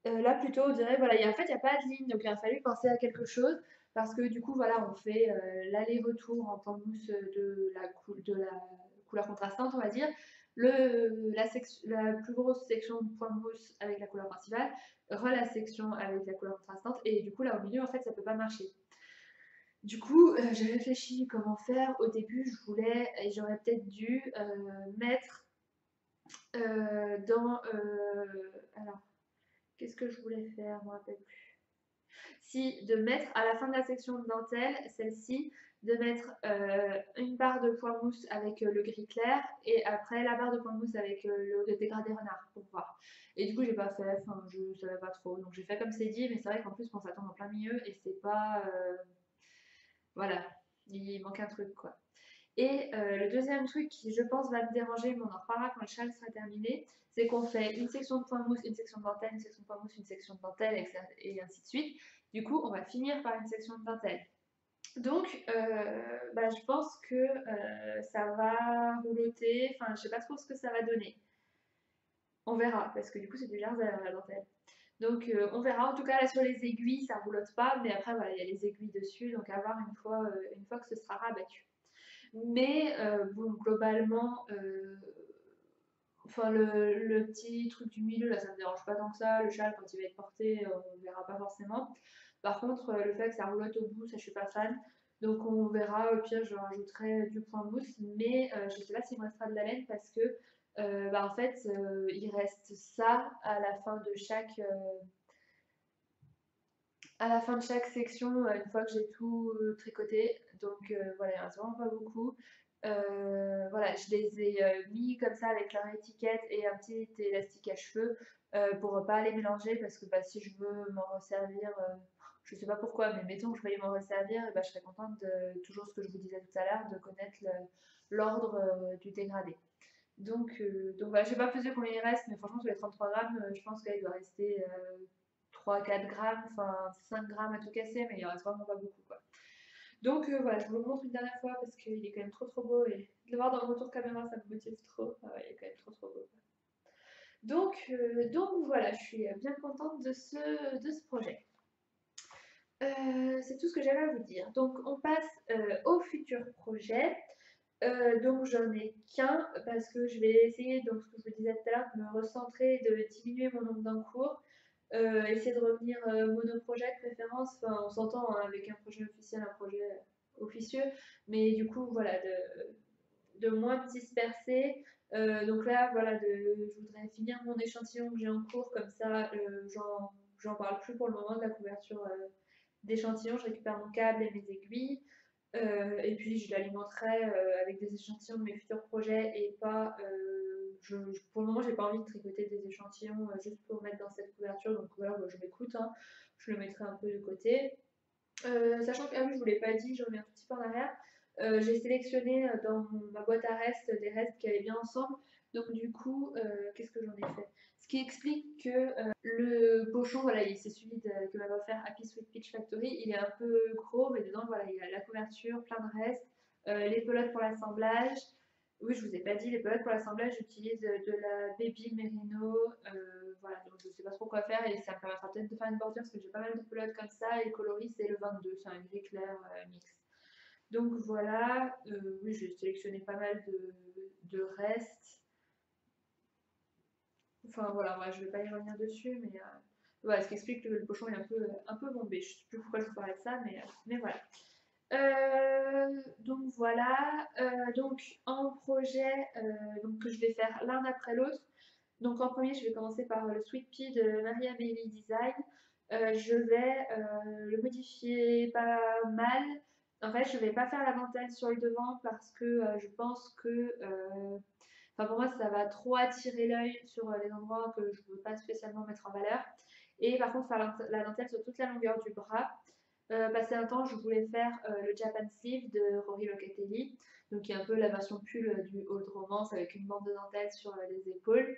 Là, plutôt, on dirait, voilà, en fait, il n'y a pas de ligne. Donc, il a fallu penser à quelque chose. Parce que du coup, voilà, on fait l'aller-retour en point mousse de la couleur contrastante, on va dire. La plus grosse section de point mousse avec la couleur principale, la section avec la couleur contrastante. Et du coup, là, au milieu, en fait, ça ne peut pas marcher. Du coup, j'ai réfléchi comment faire. Au début, je voulais, et j'aurais peut-être dû mettre dans. Alors, qu'est-ce que je voulais faire? Je ne me rappelle plus. Si, de mettre à la fin de la section de dentelle, celle-ci, de mettre une barre de point mousse avec le gris clair et après la barre de point mousse avec le dégradé renard pour voir. Et du coup, j'ai pas fait, enfin, je savais pas trop. Donc, j'ai fait comme c'est dit, mais c'est vrai qu'en plus, ça tombe en plein milieu et c'est pas. Voilà, il manque un truc quoi. Et le deuxième truc qui, je pense, va me déranger, mais on en reparlera quand le châle sera terminé, c'est qu'on fait une section de point mousse, une section de dentelle, une section de point mousse, une section de dentelle, et ainsi de suite. Du coup, on va finir par une section de dentelle. Donc, je pense que ça va rouloter, enfin je sais pas trop ce que ça va donner. On verra, parce que du coup c'est du laser la dentelle. Donc on verra, en tout cas là sur les aiguilles ça roulote pas, mais après voilà il y a les aiguilles dessus, donc à voir une fois que ce sera rabattu. Mais bon globalement, enfin le petit truc du milieu là ça me dérange pas tant que ça, le châle quand il va être porté on verra pas forcément. Par contre le fait que ça roulote au bout ça je suis pas fan. Donc on verra, au pire je rajouterai du point mousse, mais je sais pas s'il me restera de la laine parce que en fait il reste ça à la fin de chaque section, une fois que j'ai tout tricoté. Donc voilà, il reste vraiment pas beaucoup. Voilà, je les ai mis comme ça avec leur étiquette et un petit élastique à cheveux pour pas les mélanger parce que si je veux m'en resservir, je sais pas pourquoi, mais mettons que je veuille m'en resservir, et je serais contente de, toujours ce que je vous disais tout à l'heure, de connaître l'ordre du dégradé. Donc voilà, je sais pas peser combien il reste, mais franchement sur les 33 grammes, je pense qu'il doit rester 3-4 grammes, enfin 5 grammes à tout casser, mais il en reste vraiment pas beaucoup quoi. Donc voilà, je vous le montre une dernière fois parce qu'il est quand même trop beau et de le voir dans le retour caméra ça me motive trop. Ah ouais, il est quand même trop beau. Donc voilà, je suis bien contente de ce projet. C'est tout ce que j'avais à vous dire. Donc on passe au futur projet. Donc j'en ai qu'un parce que je vais essayer, donc ce que je vous disais tout à l'heure, de me recentrer, de diminuer mon nombre d'encours, essayer de revenir monoprojet de préférence, enfin on s'entend hein, avec un projet officiel, un projet officieux, mais du coup voilà, de moins me disperser. Donc là voilà, je voudrais finir mon échantillon que j'ai en cours, comme ça j'en parle plus pour le moment de la couverture d'échantillon, je récupère mon câble et mes aiguilles. Et puis je l'alimenterai avec des échantillons de mes futurs projets et pas. Pour le moment, j'ai pas envie de tricoter des échantillons juste pour mettre dans cette couverture, donc voilà, je m'écoute, hein, je le mettrai un peu de côté. Sachant que, ah oui, je vous l'ai pas dit, je reviens un tout petit peu en arrière. J'ai sélectionné dans ma boîte à restes des restes qui allaient bien ensemble. Donc du coup, qu'est-ce que j'en ai fait? Ce qui explique que le pochon, voilà, c'est celui que m'avait offert Happy Sweet Peach Factory. Il est un peu gros, mais dedans, voilà, il y a la couverture, plein de restes, les pelotes pour l'assemblage. Oui, je vous ai pas dit, les pelotes pour l'assemblage, j'utilise de la Baby Merino. Voilà, donc je sais pas trop quoi faire et ça me permettra peut-être de faire une bordure parce que j'ai pas mal de pelotes comme ça et le coloris c'est le 22, c'est un gris clair mix. Donc voilà, oui, j'ai sélectionné pas mal de restes. Enfin voilà, moi je vais pas y revenir dessus, mais voilà, ce qui explique que le pochon est un peu bombé. Je sais plus pourquoi je vous parlais de ça, mais voilà. Donc voilà, donc en projet donc, que je vais faire l'un après l'autre. Donc en premier, je vais commencer par le Sweet Pea de Maria Bailey Design. Je vais le modifier pas mal. En fait, je vais pas faire la dentelle sur le devant parce que je pense que pour moi, ça va trop attirer l'œil sur les endroits que je ne veux pas spécialement mettre en valeur. Et par contre, faire la dentelle sur toute la longueur du bras. Passé un temps, je voulais faire le Japan Sleeve de Rory Locatelli, donc qui est un peu la version pull du Old Romance avec une bande de dentelle sur les épaules.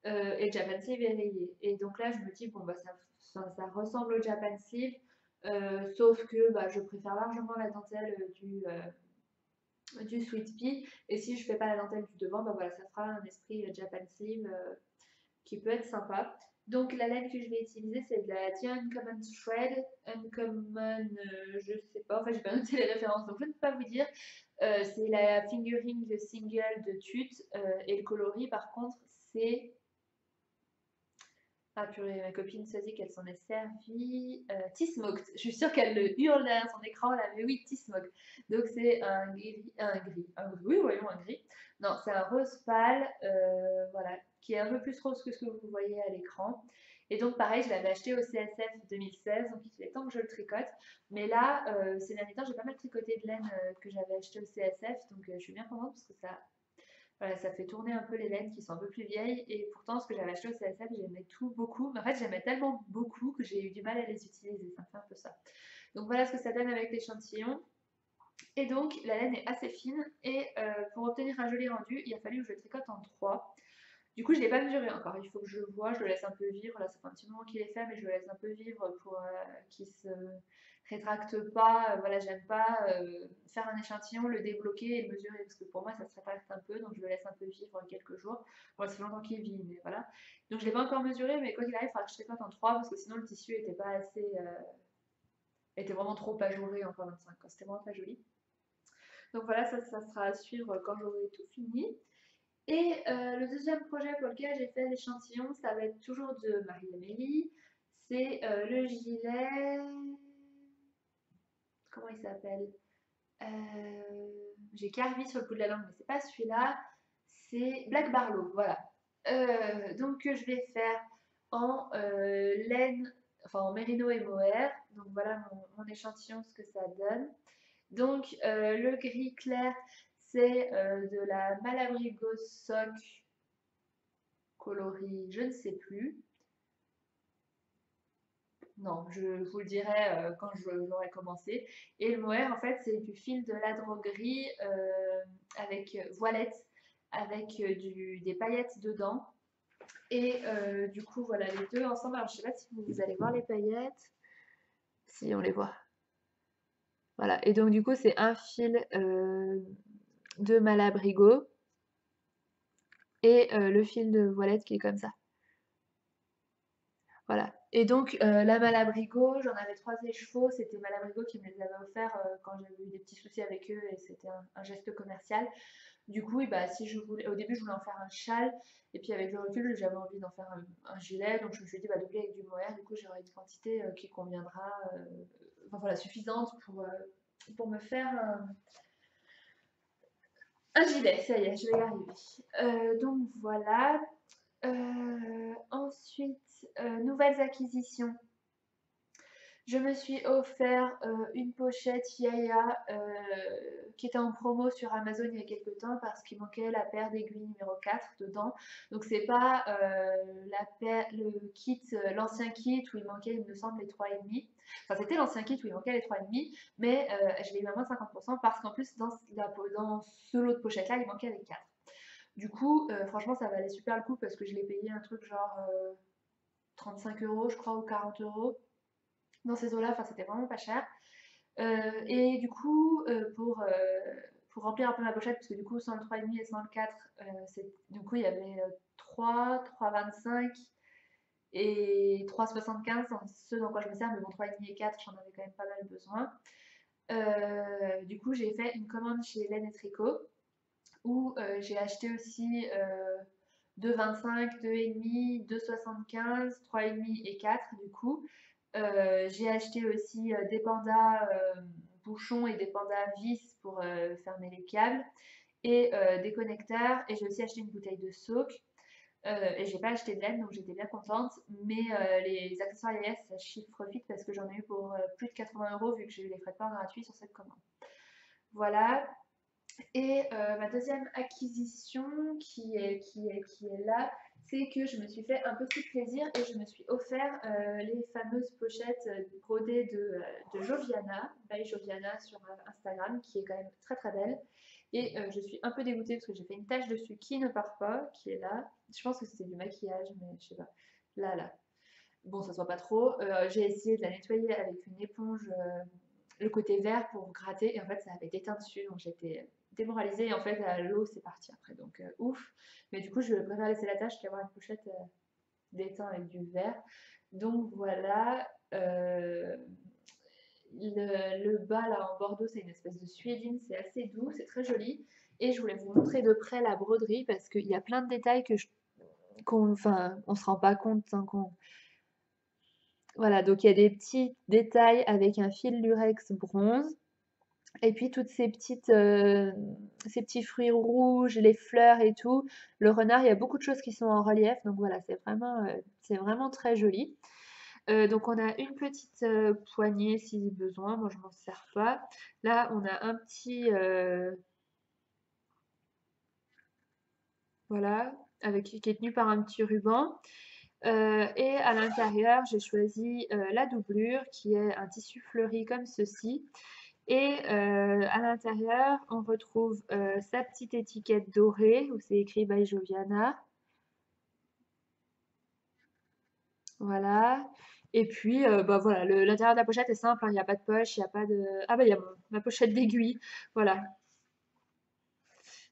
Et le Japan Sleeve est rayé. Et donc là, je me dis, bon, ça ressemble au Japan Sleeve, sauf que je préfère largement la dentelle du Sweet Pea. Et si je fais pas la dentelle du devant, voilà, ça fera un esprit Japan Sleeve qui peut être sympa. Donc la laine que je vais utiliser, c'est de la The Uncommon Thread. Uncommon, je sais pas, enfin j'ai pas noté les références, donc je ne peux pas vous dire. C'est la fingering single de Tut. Et le coloris, par contre, c'est... Ah purée, ma copine se dit qu'elle s'en est servie. T-Smoked. Je suis sûre qu'elle le hurle derrière son écran là, mais oui, T-Smoked. Donc c'est un gris. Oui, voyons, un gris. Non, c'est un rose pâle, voilà, qui est un peu plus rose que ce que vous voyez à l'écran. Et donc pareil, je l'avais acheté au CSF 2016, donc il est temps que je le tricote. Mais là, ces derniers temps, j'ai pas mal tricoté de laine que j'avais acheté au CSF, donc je suis bien contente parce que voilà, ça fait tourner un peu les laines qui sont un peu plus vieilles. Et pourtant, ce que j'avais acheté au CSF, j'aimais tout beaucoup. Mais en fait, j'aimais tellement beaucoup que j'ai eu du mal à les utiliser. Ça me fait un peu ça. Donc voilà ce que ça donne avec l'échantillon. Et donc, la laine est assez fine. Et pour obtenir un joli rendu, il a fallu que je le tricote en 3. Du coup, je ne l'ai pas mesuré encore. Il faut que je vois, je le laisse un peu vivre. Là, ça fait un petit moment qu'il est fait, mais je le laisse un peu vivre pour qu'il se rétracte pas. Voilà, j'aime pas faire un échantillon, le débloquer et le mesurer parce que pour moi, ça se rétracte un peu. Donc, je le laisse un peu vivre quelques jours. Bon, ça fait longtemps qu'il vit, mais voilà. Donc, je ne l'ai pas encore mesuré, mais quoi qu'il arrive, il faudra que je tricote en 3 parce que sinon, le tissu était pas assez. Était vraiment trop ajouré en 25. C'était vraiment pas joli. Donc, voilà, ça sera à suivre quand j'aurai tout fini. Et le deuxième projet pour lequel j'ai fait l'échantillon, ça va être toujours de Marie-Amélie. C'est le gilet. Comment il s'appelle? J'ai Carvi sur le bout de la langue, mais c'est pas celui-là. C'est Black Barlow, voilà. Donc je vais faire en laine, enfin en mérino et mohair. Donc voilà mon échantillon, ce que ça donne. Donc le gris clair, c'est de la Malabrigo Sock coloris, je ne sais plus. Non, je vous le dirai quand j'aurai commencé. Et le mohair, en fait, c'est du fil de la droguerie avec voilette, avec des paillettes dedans. Et du coup, voilà les deux ensemble. Alors, je sais pas si vous allez voir les paillettes. Si, on les voit. Voilà. Et donc, du coup, c'est un fil de Malabrigo et le fil de voilette qui est comme ça. Voilà. Et donc, la Malabrigo, j'en avais 3 écheveaux. C'était Malabrigo qui me les avait offerts quand j'avais eu des petits soucis avec eux et c'était un geste commercial. Du coup, bah, si je voulais, au début, je voulais en faire un châle et puis avec le recul, j'avais envie d'en faire un gilet. Donc, je me suis dit, bah, doubler avec du mohair. Du coup, j'aurai une quantité qui conviendra, enfin, voilà, suffisante pour me faire un gilet. Ça y est, je vais y arriver. Donc, voilà. Ensuite, nouvelles acquisitions. Je me suis offert une pochette Yaya qui était en promo sur Amazon il y a quelques temps parce qu'il manquait la paire d'aiguilles numéro 4 dedans. Donc c'est pas le kit, l'ancien kit où il manquait, il me semble, les 3,5. Enfin c'était l'ancien kit où il manquait les 3,5, mais je l'ai eu à moins 50% parce qu'en plus dans ce lot de pochette là, il manquait les 4. Du coup, franchement, ça valait super le coup parce que je l'ai payé un truc genre 35 euros, je crois, ou 40 euros dans ces eaux-là, enfin c'était vraiment pas cher. Et du coup, pour remplir un peu ma pochette, parce que du coup, sans le 3,5 et sans le 4, du coup, il y avait 3, 3,25 et 3,75 dans ce dans quoi je me sers, mais bon, 3,5 et 4, j'en avais quand même pas mal besoin. Du coup, j'ai fait une commande chez Laine et Tricot, où j'ai acheté aussi 2,25, 2,5, 2,75, 3,5 et 4 du coup. J'ai acheté aussi des pandas bouchons et des pandas vis pour fermer les câbles et des connecteurs. Et j'ai aussi acheté une bouteille de soak. Et j'ai pas acheté de laine donc j'étais bien contente. Mais les accessoires Yaya ça chiffre vite parce que j'en ai eu pour plus de 80 euros vu que j'ai eu les frais de port gratuits sur cette commande. Voilà. Et ma deuxième acquisition qui est là, c'est que je me suis fait un petit plaisir et je me suis offert les fameuses pochettes brodées de Joviana, by Joviana sur Instagram, qui est quand même très très belle. Et je suis un peu dégoûtée parce que j'ai fait une tache dessus qui ne part pas, qui est là. Je pense que c'est du maquillage, mais je sais pas. Là, là. Bon, ça soit pas trop. J'ai essayé de la nettoyer avec une éponge, le côté vert pour gratter, et en fait, ça avait déteint dessus, donc j'étais démoralisée. Et en fait, l'eau, c'est parti après, donc ouf. Mais du coup, je préfère laisser la tâche qu'avoir une pochette d'étain avec du vert. Donc voilà. Le bas là en bordeaux, c'est une espèce de suédine, c'est assez doux, c'est très joli. Et je voulais vous montrer de près la broderie parce qu'il y a plein de détails enfin, on se rend pas compte hein, voilà, donc il y a des petits détails avec un fil lurex bronze. Et puis toutes ces petits fruits rouges, les fleurs et tout. Le renard, il y a beaucoup de choses qui sont en relief. Donc voilà, c'est vraiment très joli. Donc on a une petite poignée si besoin. Moi, je m'en sers pas. Là, on a un petit... voilà, qui est tenu par un petit ruban. Et à l'intérieur, j'ai choisi la doublure qui est un tissu fleuri comme ceci. Et à l'intérieur, on retrouve sa petite étiquette dorée où c'est écrit by Joviana. Voilà. Et puis, bah, voilà, l'intérieur de la pochette est simple, hein, il n'y a pas de poche, il n'y a pas de... Ah bah, il y a ma pochette d'aiguille, voilà.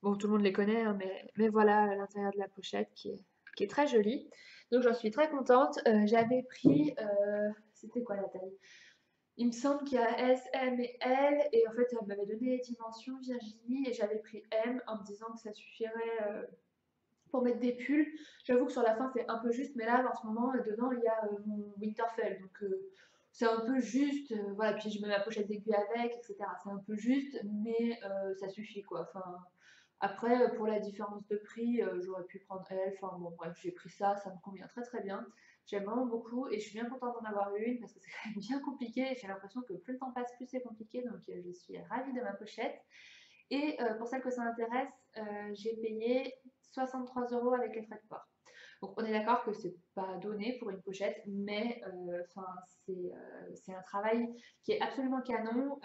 Bon, tout le monde les connaît, hein, mais voilà l'intérieur de la pochette qui est très jolie. Donc j'en suis très contente. J'avais pris, c'était quoi la taille? Il me semble qu'il y a S, M et L, et en fait elle m'avait donné les dimensions Virginie, et j'avais pris M en me disant que ça suffirait pour mettre des pulls. J'avoue que sur la fin c'est un peu juste, mais là en ce moment dedans il y a mon Winterfell, donc c'est un peu juste, voilà, puis je mets ma pochette d'aiguille avec, etc. C'est un peu juste, mais ça suffit quoi. Enfin, après, pour la différence de prix, j'aurais pu prendre elle. Enfin bon, bref, j'ai pris ça, ça me convient très très bien. J'aime vraiment beaucoup et je suis bien contente d'en avoir une parce que c'est quand même bien compliqué. J'ai l'impression que plus le temps passe, plus c'est compliqué. Donc je suis ravie de ma pochette. Et pour celle que ça intéresse, j'ai payé 63 euros avec les frais de port. Donc on est d'accord que c'est pas donné pour une pochette, mais enfin c'est un travail qui est absolument canon.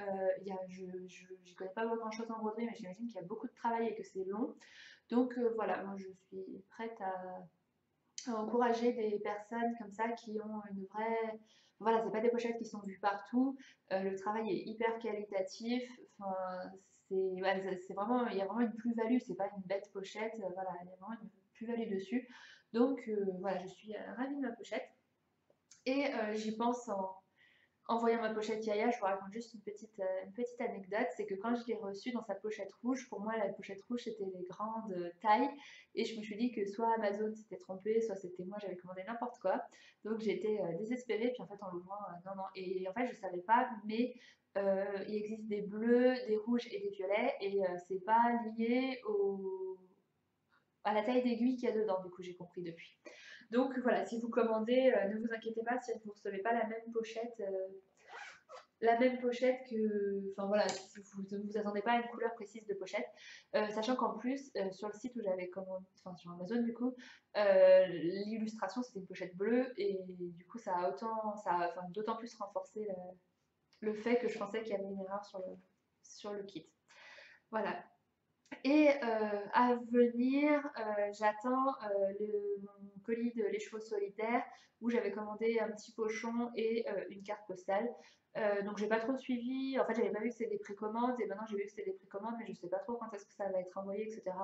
J'y connais pas grand chose en broderie, mais j'imagine qu'il y a beaucoup de travail et que c'est long. Donc voilà, moi je suis prête à encourager des personnes comme ça qui ont une vraie... Voilà, c'est pas des pochettes qui sont vues partout. Le travail est hyper qualitatif. Enfin, c'est vraiment, il y a vraiment une plus-value. C'est pas une bête pochette. Voilà, il y a vraiment une plus-value dessus. Donc voilà, je suis ravie de ma pochette. Et j'y pense en voyant ma pochette Yaya. Je vous raconte juste une petite anecdote. C'est que quand je l'ai reçue dans sa pochette rouge, pour moi, la pochette rouge, c'était les grandes tailles. Et je me suis dit que soit Amazon s'était trompé, soit c'était moi, j'avais commandé n'importe quoi. Donc j'étais désespérée. Puis en fait, en l'ouvrant, non, non. Et en fait, je savais pas, mais il existe des bleus, des rouges et des violets. Et c'est pas lié à la taille d'aiguille qu'il y a dedans, du coup, j'ai compris depuis. Donc voilà, si vous commandez, ne vous inquiétez pas si vous ne recevez pas la même pochette que, enfin voilà, si vous ne vous attendez pas à une couleur précise de pochette, sachant qu'en plus sur le site où j'avais commandé, enfin sur Amazon du coup, l'illustration c'était une pochette bleue et du coup ça a enfin, d'autant plus renforcé le fait que je pensais qu'il y avait une erreur sur le kit. Voilà. Et à venir, j'attends mon colis de Les Chevaux Solitaires où j'avais commandé un petit pochon et une carte postale. Donc j'ai pas trop suivi, en fait j'avais pas vu que c'était des précommandes et maintenant j'ai vu que c'était des précommandes mais je sais pas trop quand est-ce que ça va être envoyé, etc.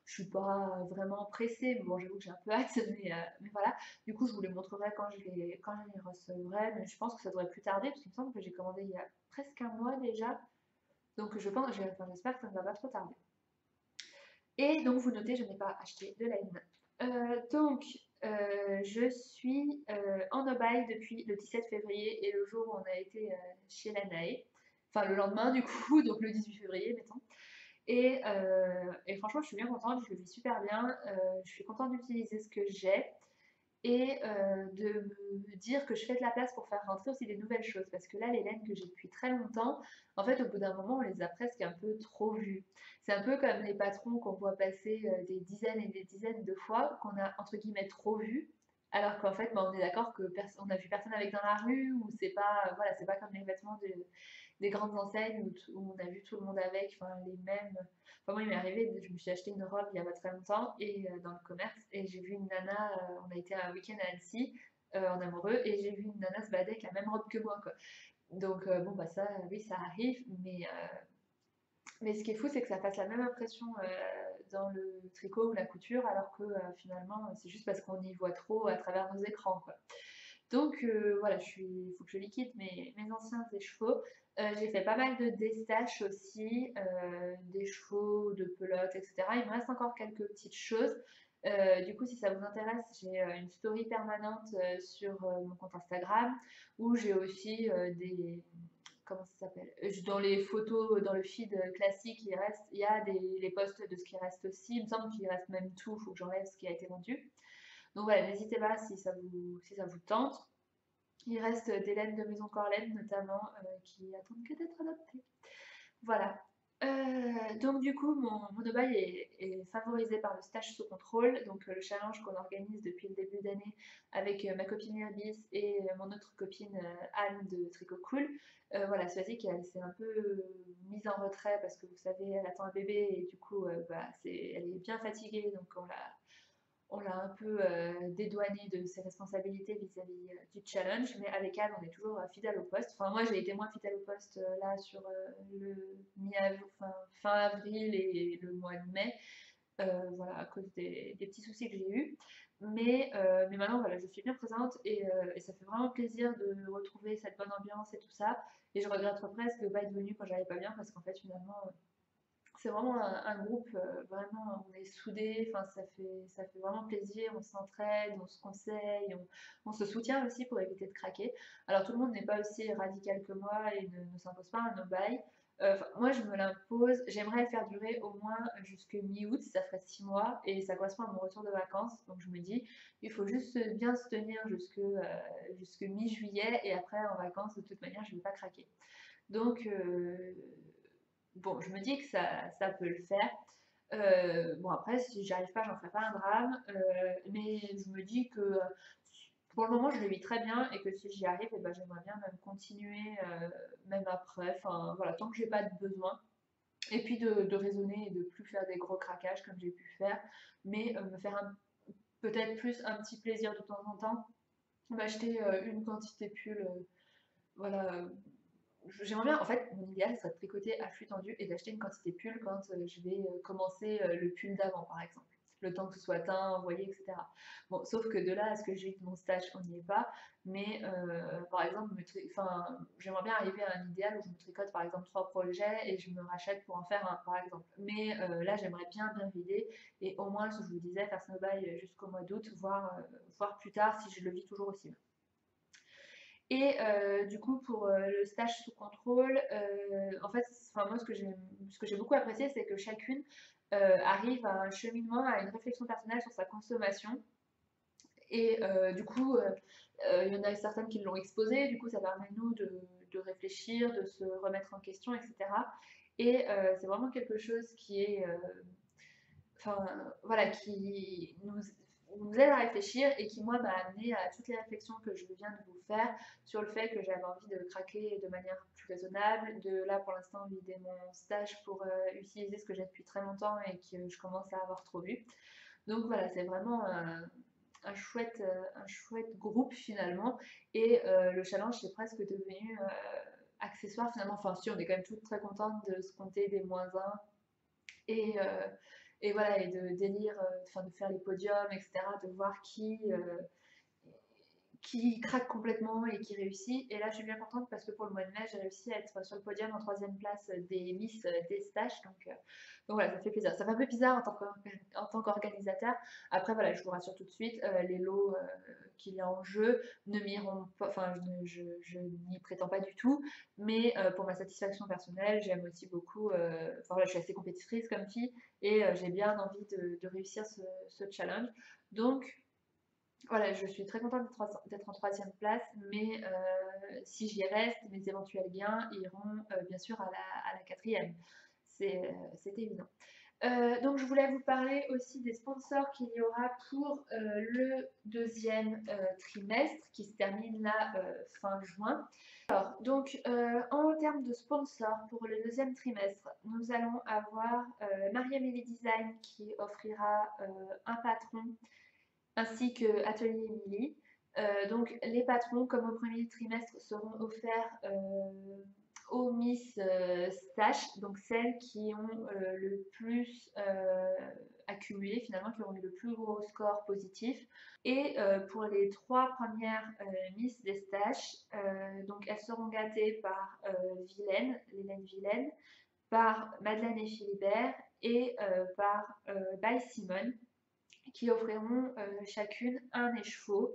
Je suis pas vraiment pressée, mais bon j'avoue que j'ai un peu hâte, mais voilà. Du coup je vous les montrerai quand je les recevrai, mais je pense que ça devrait plus tarder parce qu'il me semble que j'ai commandé il y a presque un mois déjà. Donc enfin, j'espère que ça ne va pas trop tarder. Et donc, vous notez, je n'ai pas acheté de laine. Donc, je suis en Obaï depuis le 17 février et le jour où on a été chez la Nae. Enfin, le lendemain, du coup, donc le 18 février, mettons. Et franchement, je suis bien contente, je le vis super bien. Je suis contente d'utiliser ce que j'ai et de me dire que je fais de la place pour faire rentrer aussi des nouvelles choses. Parce que là, les laines que j'ai depuis très longtemps, en fait, au bout d'un moment, on les a presque un peu trop vues. C'est un peu comme les patrons qu'on voit passer des dizaines et des dizaines de fois, qu'on a entre guillemets trop vus. Alors qu'en fait, bah, on est d'accord que on a vu personne avec dans la rue, ou c'est pas, voilà, c'est pas comme les vêtements des grandes enseignes où on a vu tout le monde avec, enfin, les mêmes. Enfin, moi, il m'est arrivé, je me suis acheté une robe il y a pas très longtemps et dans le commerce et j'ai vu une nana, on a été un week-end à Annecy en amoureux et j'ai vu une nana se balader avec la même robe que moi, quoi. Donc bon, bah ça, oui, ça arrive, mais ce qui est fou, c'est que ça fasse la même impression dans le tricot ou la couture, alors que finalement, c'est juste parce qu'on y voit trop à travers nos écrans, quoi. Donc voilà, il faut que je liquide mes anciens écheveaux. J'ai fait pas mal de destaches aussi, des chevaux, de pelotes, etc. Il me reste encore quelques petites choses. Du coup, si ça vous intéresse, j'ai une story permanente sur mon compte Instagram où j'ai aussi des... Comment ça s'appelle? Dans les photos, dans le feed classique, il y a les posts de ce qui reste aussi. Il me semble qu'il reste même tout, il faut que j'enlève ce qui a été vendu. Donc voilà, n'hésitez pas si ça vous tente. Il reste des laines de Maison Corlaine notamment qui attendent que d'être adoptées. Voilà. Donc du coup, mon obaï est favorisé par le stage sous contrôle, donc le challenge qu'on organise depuis le début d'année avec ma copine Irbis et mon autre copine Anne de Tricot Cool. Voilà, Swazik, elle s'est un peu mise en retrait parce que vous savez, elle attend un bébé et du coup, bah, elle est bien fatiguée, donc on l'a un peu dédouanée de ses responsabilités vis-à-vis du challenge, mais avec Anne, on est toujours fidèle au poste. Enfin, moi, j'ai été moins fidèle au poste là sur le fin avril et le mois de mai, voilà, à cause des petits soucis que j'ai eus. Mais maintenant, voilà, je suis bien présente et ça fait vraiment plaisir de retrouver cette bonne ambiance et tout ça. Et je regrette presque de ne pas être venue quand j'allais pas bien parce qu'en fait, finalement, c'est vraiment un groupe, vraiment, on est soudés, enfin, ça fait vraiment plaisir, on s'entraide, on se conseille, on se soutient aussi pour éviter de craquer. Alors tout le monde n'est pas aussi radical que moi et ne s'impose pas un no-buy. Moi, je me l'impose, j'aimerais le faire durer au moins jusque mi-août, ça ferait 6 mois, et ça correspond à mon retour de vacances. Donc je me dis, il faut juste bien se tenir jusque mi-juillet, et après en vacances, de toute manière, je ne vais pas craquer. Donc, bon, je me dis que ça peut le faire. Bon, après, si j'y arrive pas, j'en ferai pas un drame. Mais je me dis que pour le moment, je le vis très bien et que si j'y arrive, eh ben, j'aimerais bien même continuer, même après. Enfin, voilà, tant que j'ai pas de besoin. Et puis de raisonner et de plus faire des gros craquages comme j'ai pu faire, mais me faire peut-être plus un petit plaisir de temps en temps, m'acheter une quantité pull, voilà, j'aimerais bien, en fait, mon idéal serait de tricoter à flux tendu et d'acheter une quantité pull quand je vais commencer le pull d'avant, par exemple. Le temps que ce soit teint, envoyé, etc. Bon, sauf que de là à ce que j'ai de mon stage, on n'y est pas. Mais par exemple, j'aimerais bien arriver à un idéal où je me tricote par exemple 3 projets et je me rachète pour en faire un, par exemple. Mais là, j'aimerais bien vider et au moins, ce que je vous disais, faire snowball jusqu'au mois d'août, voire plus tard si je le vis toujours aussi bien. Et du coup, pour le stage sous contrôle, en fait, moi, ce que j'ai beaucoup apprécié, c'est que chacune arrive à un cheminement, à une réflexion personnelle sur sa consommation. Et du coup, il y en a certaines qui l'ont exposé, du coup, ça permet nous de réfléchir, de se remettre en question, etc. Et c'est vraiment quelque chose qui est enfin voilà, qui nous aide à réfléchir et qui, moi, m'a amené à toutes les réflexions que je viens de vous faire sur le fait que j'avais envie de craquer de manière plus raisonnable, de là pour l'instant vider mon stage pour utiliser ce que j'ai depuis très longtemps et que je commence à avoir trop vu. Donc voilà, c'est vraiment un chouette groupe finalement et le challenge c'est presque devenu accessoire finalement. Enfin si, on est quand même toutes très contentes de se compter des -1 et, euh, et voilà, et de délire, enfin de faire les podiums, etc., de voir qui craque complètement et qui réussit. Et là, je suis bien contente parce que pour le mois de mai, j'ai réussi à être sur le podium en 3e place des Miss des stages. Donc voilà, ça fait plaisir. Ça fait un peu bizarre en tant qu'organisateur. Après, voilà, je vous rassure tout de suite, les lots qu'il y a en jeu ne m'iront pas, enfin, je n'y prétends pas du tout. Mais pour ma satisfaction personnelle, j'aime aussi beaucoup, enfin voilà, je suis assez compétitrice comme fille et j'ai bien envie de réussir ce challenge. Donc, voilà, je suis très contente d'être en 3e place, mais si j'y reste, mes éventuels gains iront bien sûr à la 4e. C'est évident. Donc je voulais vous parler aussi des sponsors qu'il y aura pour le 2e trimestre qui se termine là fin juin. Alors, donc en termes de sponsors pour le 2e trimestre, nous allons avoir Marie-Amélie Design qui offrira un patron ainsi que Atelier Émilie. Donc les patrons, comme au premier trimestre, seront offerts aux Miss Stash, donc celles qui ont le plus accumulé finalement, qui ont eu le plus gros score positif. Et pour les 3 premières Miss des Stash, donc elles seront gâtées par Hélène Vilaine, par Madeleine et Philibert et par By Simone, qui offriront chacune un écheveau.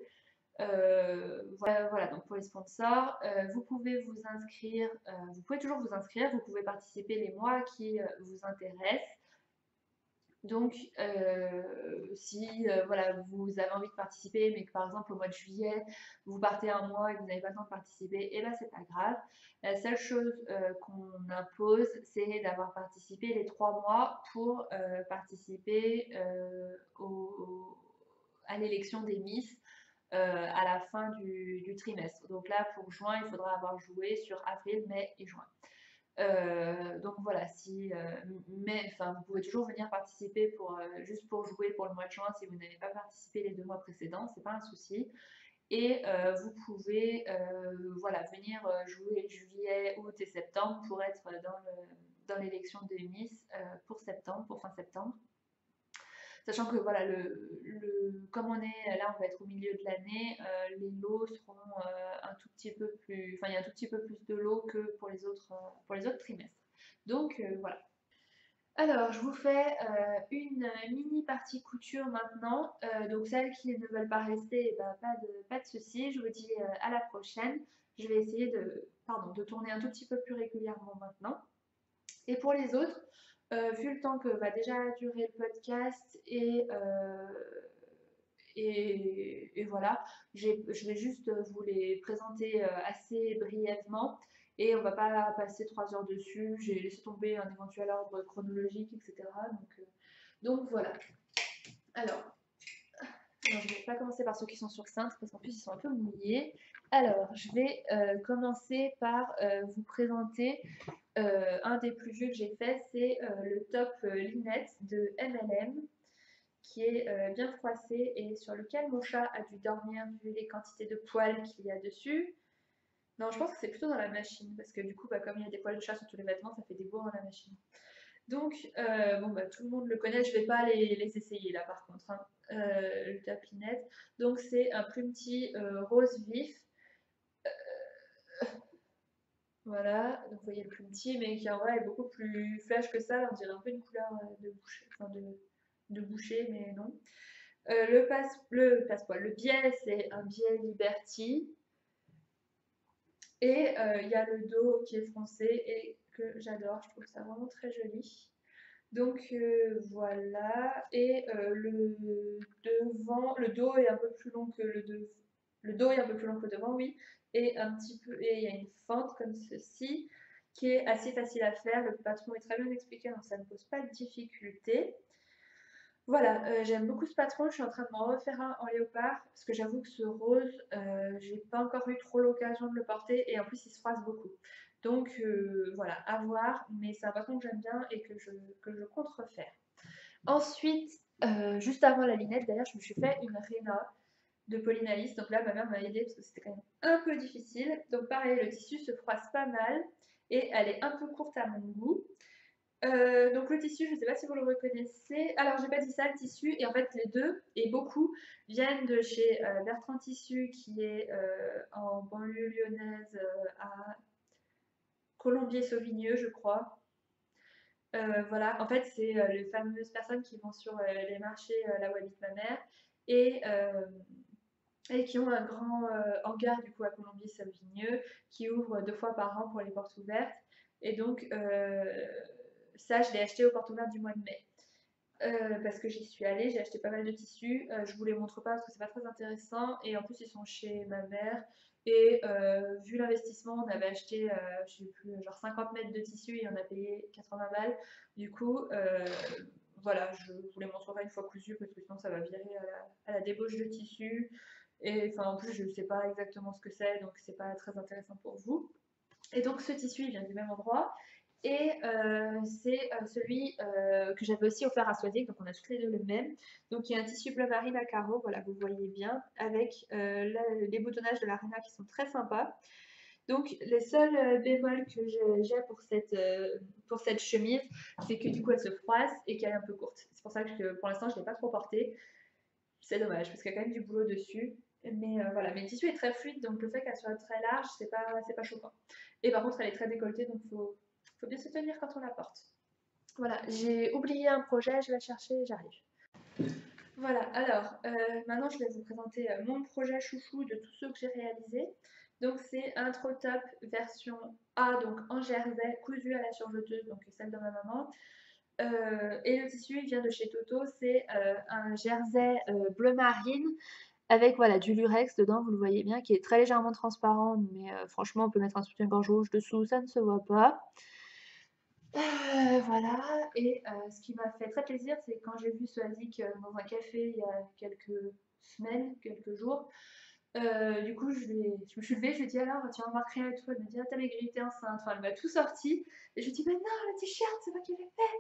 Voilà, donc pour les sponsors, vous pouvez vous inscrire, vous pouvez toujours vous inscrire, vous pouvez participer les mois qui vous intéressent. Donc, si voilà, vous avez envie de participer, mais que par exemple au mois de juillet, vous partez un mois et que vous n'avez pas le temps de participer, et eh ben c'est pas grave. La seule chose qu'on impose, c'est d'avoir participé les 3 mois pour participer à l'élection des Miss à la fin du trimestre. Donc là, pour juin, il faudra avoir joué sur avril, mai et juin. Donc voilà, mais enfin, vous pouvez toujours venir participer juste pour jouer pour le mois de juin si vous n'avez pas participé les 2 mois précédents, c'est pas un souci. Et vous pouvez voilà, venir jouer juillet, août et septembre pour être dans l'élection de Miss pour septembre, pour fin septembre. Sachant que voilà, comme on est là, on va être au milieu de l'année, les lots seront un tout petit peu plus, enfin il y a un tout petit peu plus de lots que pour les autres trimestres. Donc voilà. Alors, je vous fais une mini partie couture maintenant. Donc, celles qui ne veulent pas rester, eh ben, pas de souci. Je vous dis à la prochaine. Je vais essayer de tourner un tout petit peu plus régulièrement maintenant. Et pour les autres, vu le temps que va déjà durer le podcast et voilà, je vais juste vous les présenter assez brièvement et on va pas passer 3 heures dessus. J'ai laissé tomber un éventuel ordre chronologique, etc. Donc voilà. Alors, non, je ne vais pas commencer par ceux qui sont sur cintre parce qu'en plus ils sont un peu mouillés. Alors, je vais commencer par vous présenter un des plus vieux que j'ai fait, c'est le top Linette de MLM qui est bien froissé et sur lequel mon chat a dû dormir vu les quantités de poils qu'il y a dessus. Non, je pense que c'est plutôt dans la machine parce que du coup, bah, comme il y a des poils de chat sur tous les vêtements, ça fait des bourres dans la machine. Donc, bon, bah, tout le monde le connaît, je vais pas les essayer là par contre, hein. Le top Linette. Donc, c'est un plumpetit rose vif. Voilà, donc vous voyez le plus petit, mais qui en vrai est beaucoup plus flash que ça. On dirait un peu une couleur de boucher, enfin de boucher, mais non. Le biais, c'est un biais Liberty. Et il y a le dos qui est froncé et que j'adore, je trouve ça vraiment très joli. Donc voilà, et le dos est un peu plus long que le dos est un peu plus long que le devant, oui, et il y a une fente comme ceci qui est assez facile à faire. Le patron est très bien expliqué, donc ça ne pose pas de difficulté. Voilà, j'aime beaucoup ce patron, je suis en train de m'en refaire un en léopard, parce que j'avoue que ce rose, j'ai pas encore eu trop l'occasion de le porter, et en plus il se froisse beaucoup. Donc voilà, à voir, mais c'est un patron que j'aime bien et que je compte refaire. Ensuite, juste avant la linette, d'ailleurs, je me suis fait une Réna de Pauline Alice, donc là ma mère m'a aidée parce que c'était quand même un peu difficile. Donc pareil, le tissu se froisse pas mal, et elle est un peu courte à mon goût. Donc le tissu, je ne sais pas si vous le reconnaissez. Alors j'ai pas dit ça, le tissu, et en fait les deux, et beaucoup, viennent de chez Bertrand Tissu, qui est en banlieue lyonnaise à Colombier-Sauvigneux, je crois. Voilà, en fait c'est les fameuses personnes qui vont sur les marchés là où habite ma mère, et, euh, et qui ont un grand hangar du coup à Colombier-Sauvigneux, qui ouvre 2 fois par an pour les portes ouvertes. Et donc ça, je l'ai acheté aux portes ouvertes du mois de mai. Parce que j'y suis allée, j'ai acheté pas mal de tissus. Je vous les montre pas parce que c'est pas très intéressant. Et en plus, ils sont chez ma mère. Et vu l'investissement, on avait acheté, je sais plus, genre 50 mètres de tissu et on a payé 80 balles. Du coup, voilà, je vous les montrerai une fois cousu parce que sinon ça va virer à la débauche de tissu. Et enfin, en plus, je ne sais pas exactement ce que c'est, donc c'est pas très intéressant pour vous. Et donc, ce tissu, il vient du même endroit. Et c'est celui que j'avais aussi offert à Swazik, donc on a tous les deux le même. Donc il y a un tissu bleu marine à carreaux, voilà, vous voyez bien, avec les boutonnages de la Rena qui sont très sympas. Donc les seuls bémols que j'ai pour cette chemise, c'est que du coup elle se froisse et qu'elle est un peu courte. C'est pour ça que pour l'instant je ne l'ai pas trop portée. C'est dommage parce qu'il y a quand même du boulot dessus. Mais voilà, mais le tissu est très fluide, donc le fait qu'elle soit très large, c'est pas choquant. Et par contre, elle est très décolletée, donc faut bien se tenir quand on la porte. Voilà, j'ai oublié un projet, je vais le chercher et j'arrive. Voilà, alors maintenant je vais vous présenter mon projet chouchou de tous ceux que j'ai réalisés. Donc c'est un Intro Top version A, donc en jersey, cousu à la surjeteuse, donc celle de ma maman. Et le tissu il vient de chez Toto, c'est un jersey bleu marine avec voilà, du lurex dedans, vous le voyez bien, qui est très légèrement transparent, mais franchement on peut mettre un soutien-gorge rouge dessous, ça ne se voit pas. Voilà, et ce qui m'a fait très plaisir, c'est quand j'ai vu Swazik dans un café il y a quelques semaines, quelques jours, Du coup, je me suis levée, je lui ai dit alors, tu remarques rien et tout. Elle m'a dit, ah, t'as maigri, t'es enceinte. Enfin, elle m'a tout sorti. Et je lui ai dit, mais non, le t-shirt, c'est moi qui l'ai fait.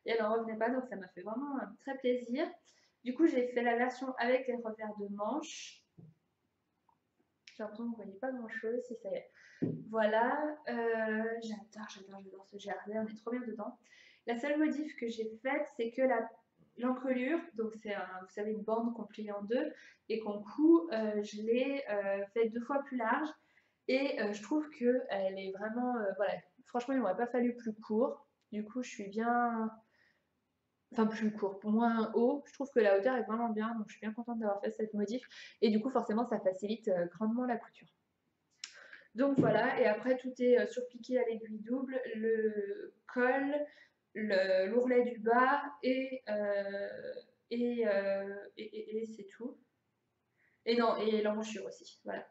Et elle n'en revenait pas, donc ça m'a fait vraiment très plaisir. Du coup, j'ai fait la version avec les revers de manches. J'ai l'impression que vous ne voyez pas grand chose, si ça y est. Voilà, j'adore ce jersey, on est trop bien dedans. La seule modif que j'ai faite, c'est que l'encolure, donc c'est vous savez, une bande qu'on plie en deux et qu'on coud, je l'ai fait 2 fois plus large et je trouve qu'elle est vraiment, voilà, franchement, il m'aurait pas fallu plus court. Du coup, je suis bien, enfin plus court, pour moins haut. Je trouve que la hauteur est vraiment bien, donc je suis bien contente d'avoir fait cette modif. Et du coup, forcément, ça facilite grandement la couture. Donc voilà, et après tout est surpiqué à l'aiguille double, le col, l'ourlet du bas et c'est tout. Et non, et l'embouchure aussi, voilà.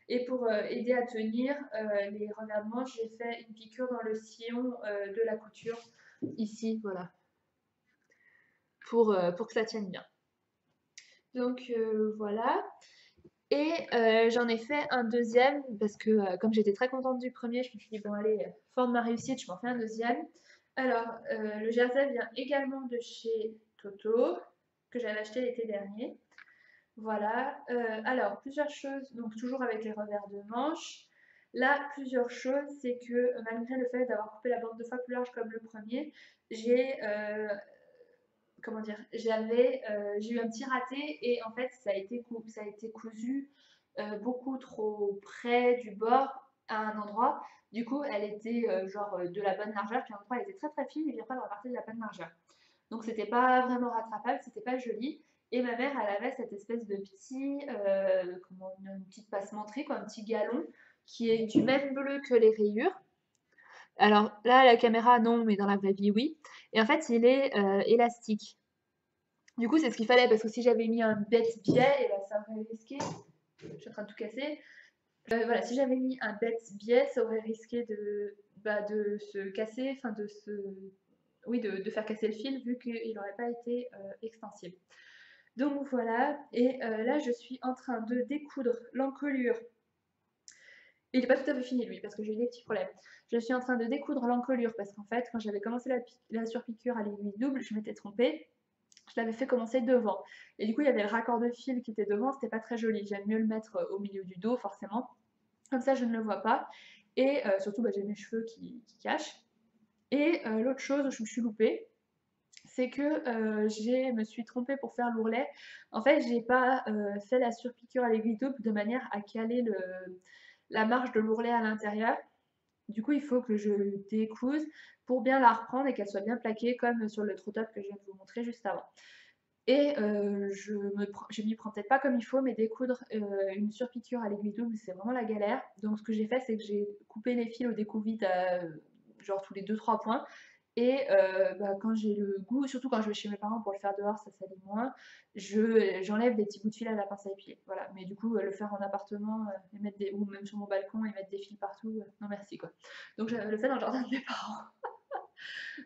Et pour aider à tenir les revers de manche, j'ai fait une piqûre dans le sillon de la couture, ici, voilà, pour que ça tienne bien. Donc voilà. Et j'en ai fait un deuxième parce que comme j'étais très contente du premier, je me suis dit bon allez, fort de ma réussite, je m'en fais un deuxième. Alors le jersey vient également de chez Toto, que j'avais acheté l'été dernier. Voilà. Alors plusieurs choses, donc toujours avec les revers de manche. Là, plusieurs choses, c'est que malgré le fait d'avoir coupé la bande 2 fois plus large comme le premier, j'ai comment dire, j'ai eu un petit raté et en fait ça a été cousu beaucoup trop près du bord à un endroit. Du coup, elle était genre de la bonne largeur, puis à un endroit elle était très très fine et puis après elle repartait de la bonne largeur. Donc c'était pas vraiment rattrapable, c'était pas joli. Et ma mère, elle avait cette espèce de petit, une petite passementerie, quoi, un petit galon qui est du même bleu que les rayures. Alors là, à la caméra, non, mais dans la vraie vie, oui. Et en fait, il est élastique. Du coup, c'est ce qu'il fallait parce que si j'avais mis un bête biais, et là ça aurait risqué, je suis en train de tout casser. Voilà, si j'avais mis un bête biais, ça aurait risqué de se casser, enfin oui, de faire casser le fil vu qu'il n'aurait pas été extensible. Donc voilà, et là je suis en train de découdre l'encolure. Il n'est pas tout à fait fini lui parce que j'ai eu des petits problèmes. Je suis en train de découdre l'encolure parce qu'en fait, quand j'avais commencé la surpiqûre à l'aiguille double, je m'étais trompée. Je l'avais fait commencer devant. Et du coup, il y avait le raccord de fil qui était devant, c'était pas très joli. J'aime mieux le mettre au milieu du dos, forcément. Comme ça, je ne le vois pas. Et surtout, j'ai mes cheveux qui cachent. Et l'autre chose où je me suis loupée, c'est que je me suis trompée pour faire l'ourlet. En fait, j'ai pas fait la surpiqûre à l'aiguille double de manière à caler la marge de l'ourlet à l'intérieur. Du coup, il faut que je découse pour bien la reprendre et qu'elle soit bien plaquée comme sur le trou top que je viens de vous montrer juste avant. Et je m'y prends peut-être pas comme il faut, mais découdre une surpiqûre à l'aiguille double, c'est vraiment la galère. Donc ce que j'ai fait, c'est que j'ai coupé les fils au découvite à genre tous les 2-3 points. Et quand j'ai le goût, surtout quand je vais chez mes parents pour le faire dehors, ça salit moins, j'enlève des petits bouts de fil à la pince à épiler. Voilà. Mais du coup, le faire en appartement ou même sur mon balcon et mettre des fils partout, non merci quoi. Donc je le fais dans le jardin de mes parents.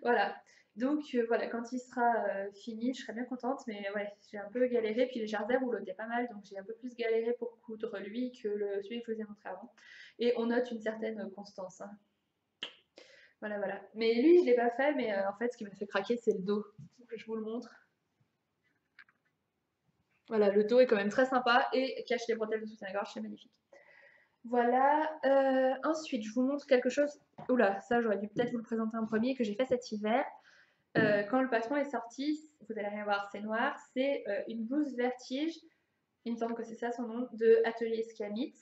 Voilà. Donc voilà, quand il sera fini, je serai bien contente, mais ouais, j'ai un peu galéré. Puis le jardin roulotait pas mal, donc j'ai un peu plus galéré pour coudre lui que celui que je vous ai montré avant. Et on note une certaine constance, hein. Voilà, voilà. Mais lui, je l'ai pas fait, mais en fait, ce qui m'a fait craquer, c'est le dos. Donc, je vous le montre. Voilà, le dos est quand même très sympa et cache les bretelles de soutien-gorge, c'est magnifique. Voilà. Ensuite, je vous montre quelque chose. Oula, ça, j'aurais dû peut-être vous le présenter en premier, que j'ai fait cet hiver. Quand le patron est sorti, vous allez rien voir, c'est noir, c'est une blouse vertige, il me semble que c'est ça son nom, de Atelier Scamit,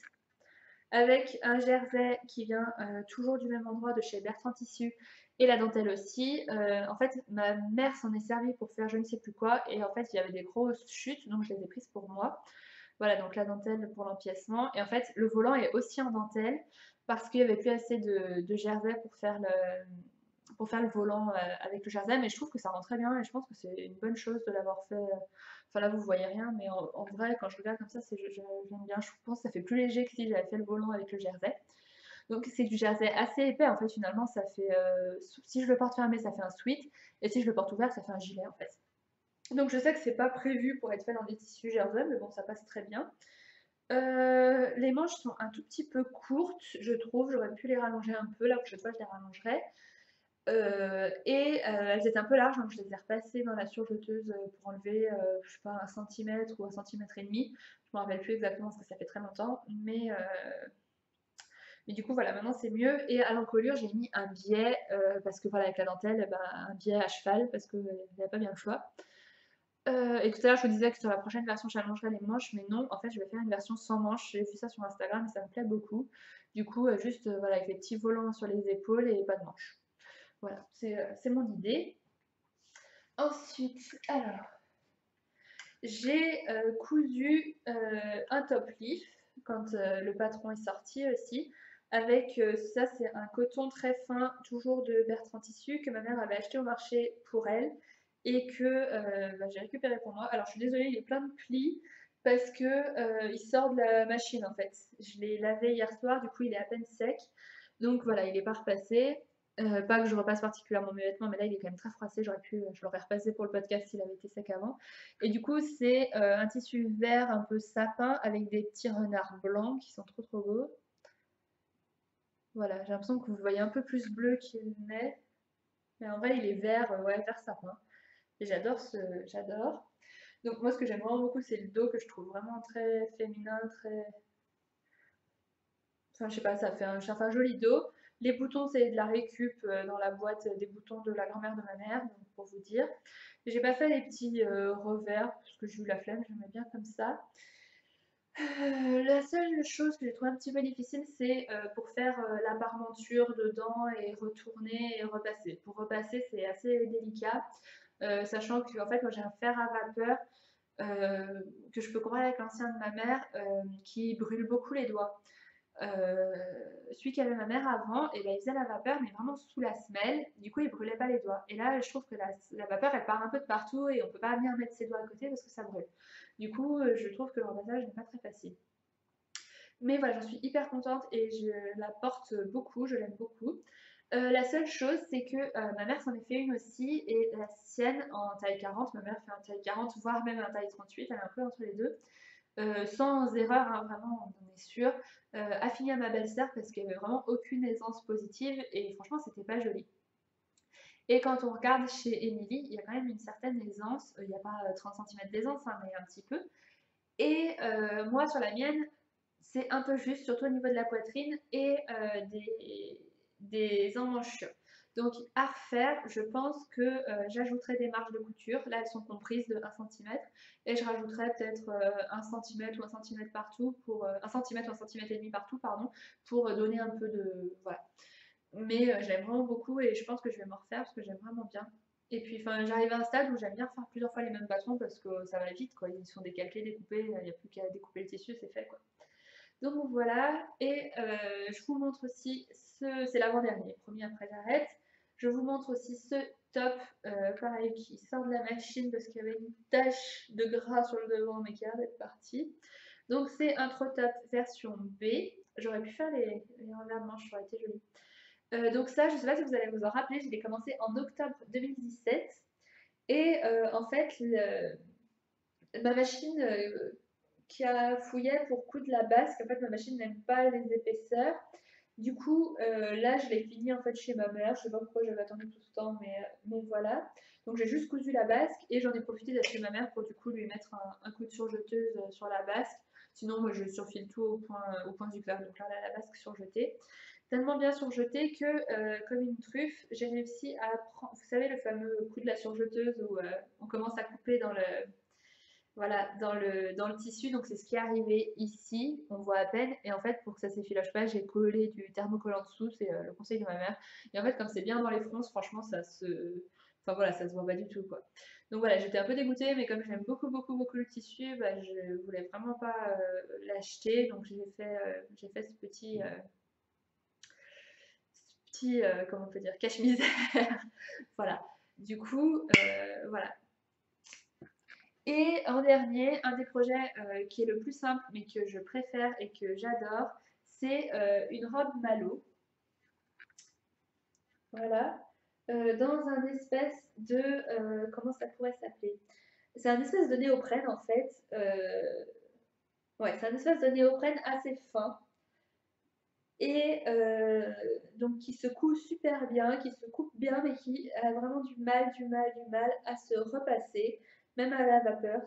avec un jersey qui vient toujours du même endroit de chez Bertrand Tissu et la dentelle aussi. En fait, ma mère s'en est servie pour faire je ne sais plus quoi et en fait, il y avait des grosses chutes, donc je les ai prises pour moi. Voilà, donc la dentelle pour l'empiècement. Et en fait, le volant est aussi en dentelle parce qu'il n'y avait plus assez de jersey pour faire le volant avec le jersey, mais je trouve que ça rend très bien et je pense que c'est une bonne chose de l'avoir fait. Enfin là, vous voyez rien, mais en vrai, quand je regarde comme ça, j'aime bien. Je pense que ça fait plus léger que si j'avais fait le volant avec le jersey. Donc c'est du jersey assez épais en fait. Finalement, ça fait si je le porte fermé, ça fait un sweat, et si je le porte ouvert, ça fait un gilet en fait. Donc je sais que c'est pas prévu pour être fait dans des tissus jersey, mais bon, ça passe très bien. Les manches sont un tout petit peu courtes, je trouve. J'aurais pu les rallonger un peu. La prochaine fois, je les rallongerai. Elles étaient un peu larges, donc je les ai repassées dans la surjeteuse pour enlever, je sais pas, 1 cm ou 1,5 cm. Je me rappelle plus exactement parce que ça fait très longtemps. Mais du coup, voilà, maintenant c'est mieux. Et à l'encolure, j'ai mis un biais parce que voilà, avec la dentelle, bah, un biais à cheval parce qu'il n'y a pas bien le choix. Et tout à l'heure, je vous disais que sur la prochaine version, j'allongerai les manches, mais non, en fait, je vais faire une version sans manches. J'ai vu ça sur Instagram et ça me plaît beaucoup. Du coup, juste voilà, avec les petits volants sur les épaules et pas de manches. Voilà, c'est mon idée. Ensuite, alors, j'ai cousu un top leaf quand le patron est sorti aussi. Avec ça, c'est un coton très fin, toujours de Bertrand Tissu, que ma mère avait acheté au marché pour elle et que bah, j'ai récupéré pour moi. Alors, je suis désolée, il est plein de plis parce que il sort de la machine en fait. Je l'ai lavé hier soir, du coup, il est à peine sec. Donc voilà, il est pas repassé. Pas que je repasse particulièrement mes vêtements, mais là il est quand même très froissé. Je l'aurais repassé pour le podcast s'il avait été sec avant. Et du coup, c'est un tissu vert un peu sapin avec des petits renards blancs qui sont trop trop beaux. Voilà, j'ai l'impression que vous voyez un peu plus bleu qu'il n'est. Mais en vrai, il est vert, ouais, vert sapin. Et j'adore. Donc moi, ce que j'aime vraiment beaucoup, c'est le dos que je trouve vraiment très féminin, très... Enfin, je sais pas, ça fait un joli dos. Les boutons, c'est de la récup dans la boîte des boutons de la grand-mère de ma mère, donc pour vous dire. J'ai pas fait les petits revers, parce que j'ai eu la flemme, j'aimais bien comme ça. La seule chose que j'ai trouvé un petit peu difficile, c'est pour faire la parmenture dedans et retourner et repasser. Pour repasser, c'est assez délicat, sachant que en fait, moi j'ai un fer à vapeur que je peux comparer avec l'ancien de ma mère qui brûle beaucoup les doigts. Celui qu'avait ma mère avant, et ben, il faisait la vapeur, mais vraiment sous la semelle. Du coup, il brûlait pas les doigts. Et là, je trouve que la vapeur, elle part un peu de partout et on peut pas bien mettre ses doigts à côté parce que ça brûle. Du coup, je trouve que le repassage n'est pas très facile. Mais voilà, j'en suis hyper contente et je la porte beaucoup, je l'aime beaucoup. La seule chose, c'est que ma mère s'en est fait une aussi et la sienne en taille 40, ma mère fait un taille 40, voire même un taille 38, elle est un peu entre les deux. Sans erreur, hein, vraiment, on en est sûr, affiliée à ma belle-sœur parce qu'il n'y avait vraiment aucune aisance positive et franchement, c'était pas joli. Et quand on regarde chez Émilie, il y a quand même une certaine aisance, il n'y a pas 30 cm d'aisance, hein, mais un petit peu. Et moi, sur la mienne, c'est un peu juste, surtout au niveau de la poitrine et des emmanchures. Donc à refaire, je pense que j'ajouterai des marges de couture. Là, elles sont comprises de 1 cm. Et je rajouterai peut-être 1 cm ou 1 cm partout, pour 1 cm ou 1 cm et demi partout, pardon, pour donner un peu de... Voilà. Mais je l'aime vraiment beaucoup et je pense que je vais m'en refaire parce que j'aime vraiment bien. Et puis enfin, j'arrive à un stade où j'aime bien faire plusieurs fois les mêmes bâtons parce que ça va vite, quoi. Ils sont décalqués, découpés, il n'y a plus qu'à découper le tissu, c'est fait, quoi. Donc voilà, et je vous montre aussi c'est l'avant-dernier, promis après j'arrête. Je vous montre aussi ce top, pareil, qui sort de la machine parce qu'il y avait une tache de gras sur le devant, mais qui a l'air d'être partie. Donc c'est un trop top version B. J'aurais pu faire les revers de manche, ça aurait été joli. Donc ça, je ne sais pas si vous allez vous en rappeler, je l'ai commencé en octobre 2017. Et en fait, ma machine qui a fouillé pour coudre la basque, en fait, ma machine n'aime pas les épaisseurs. Du coup, là, je l'ai fini en fait chez ma mère. Je sais pas pourquoi j'avais attendu tout ce temps, mais voilà. Donc j'ai juste cousu la basque et j'en ai profité d'être chez ma mère pour du coup lui mettre un coup de surjeteuse sur la basque. Sinon, moi, je surfile tout au point zigzag. Donc là, la basque surjetée. Tellement bien surjetée que, comme une truffe, j'ai réussi à prendre, vous savez, le fameux coup de la surjeteuse où on commence à couper dans le, voilà, dans le tissu. Donc c'est ce qui est arrivé ici, on voit à peine. Et en fait, pour que ça s'effiloche pas, j'ai collé du thermocollant dessous, c'est le conseil de ma mère. Et en fait, comme c'est bien dans les fronces, franchement, enfin voilà, ça se voit pas du tout, quoi. Donc voilà, j'étais un peu dégoûtée, mais comme j'aime beaucoup, beaucoup, beaucoup le tissu, bah, je voulais vraiment pas l'acheter. Donc j'ai fait comment on peut dire, cache-misère. Voilà. Du coup, voilà. Et en dernier, un des projets qui est le plus simple, mais que je préfère et que j'adore, c'est une robe Malo. Voilà. Dans un espèce de... comment ça pourrait s'appeler? C'est un espèce de néoprène, en fait. Ouais, c'est un espace de néoprène assez fin et donc qui se coud super bien, qui se coupe bien, mais qui a vraiment du mal à se repasser, même à la vapeur.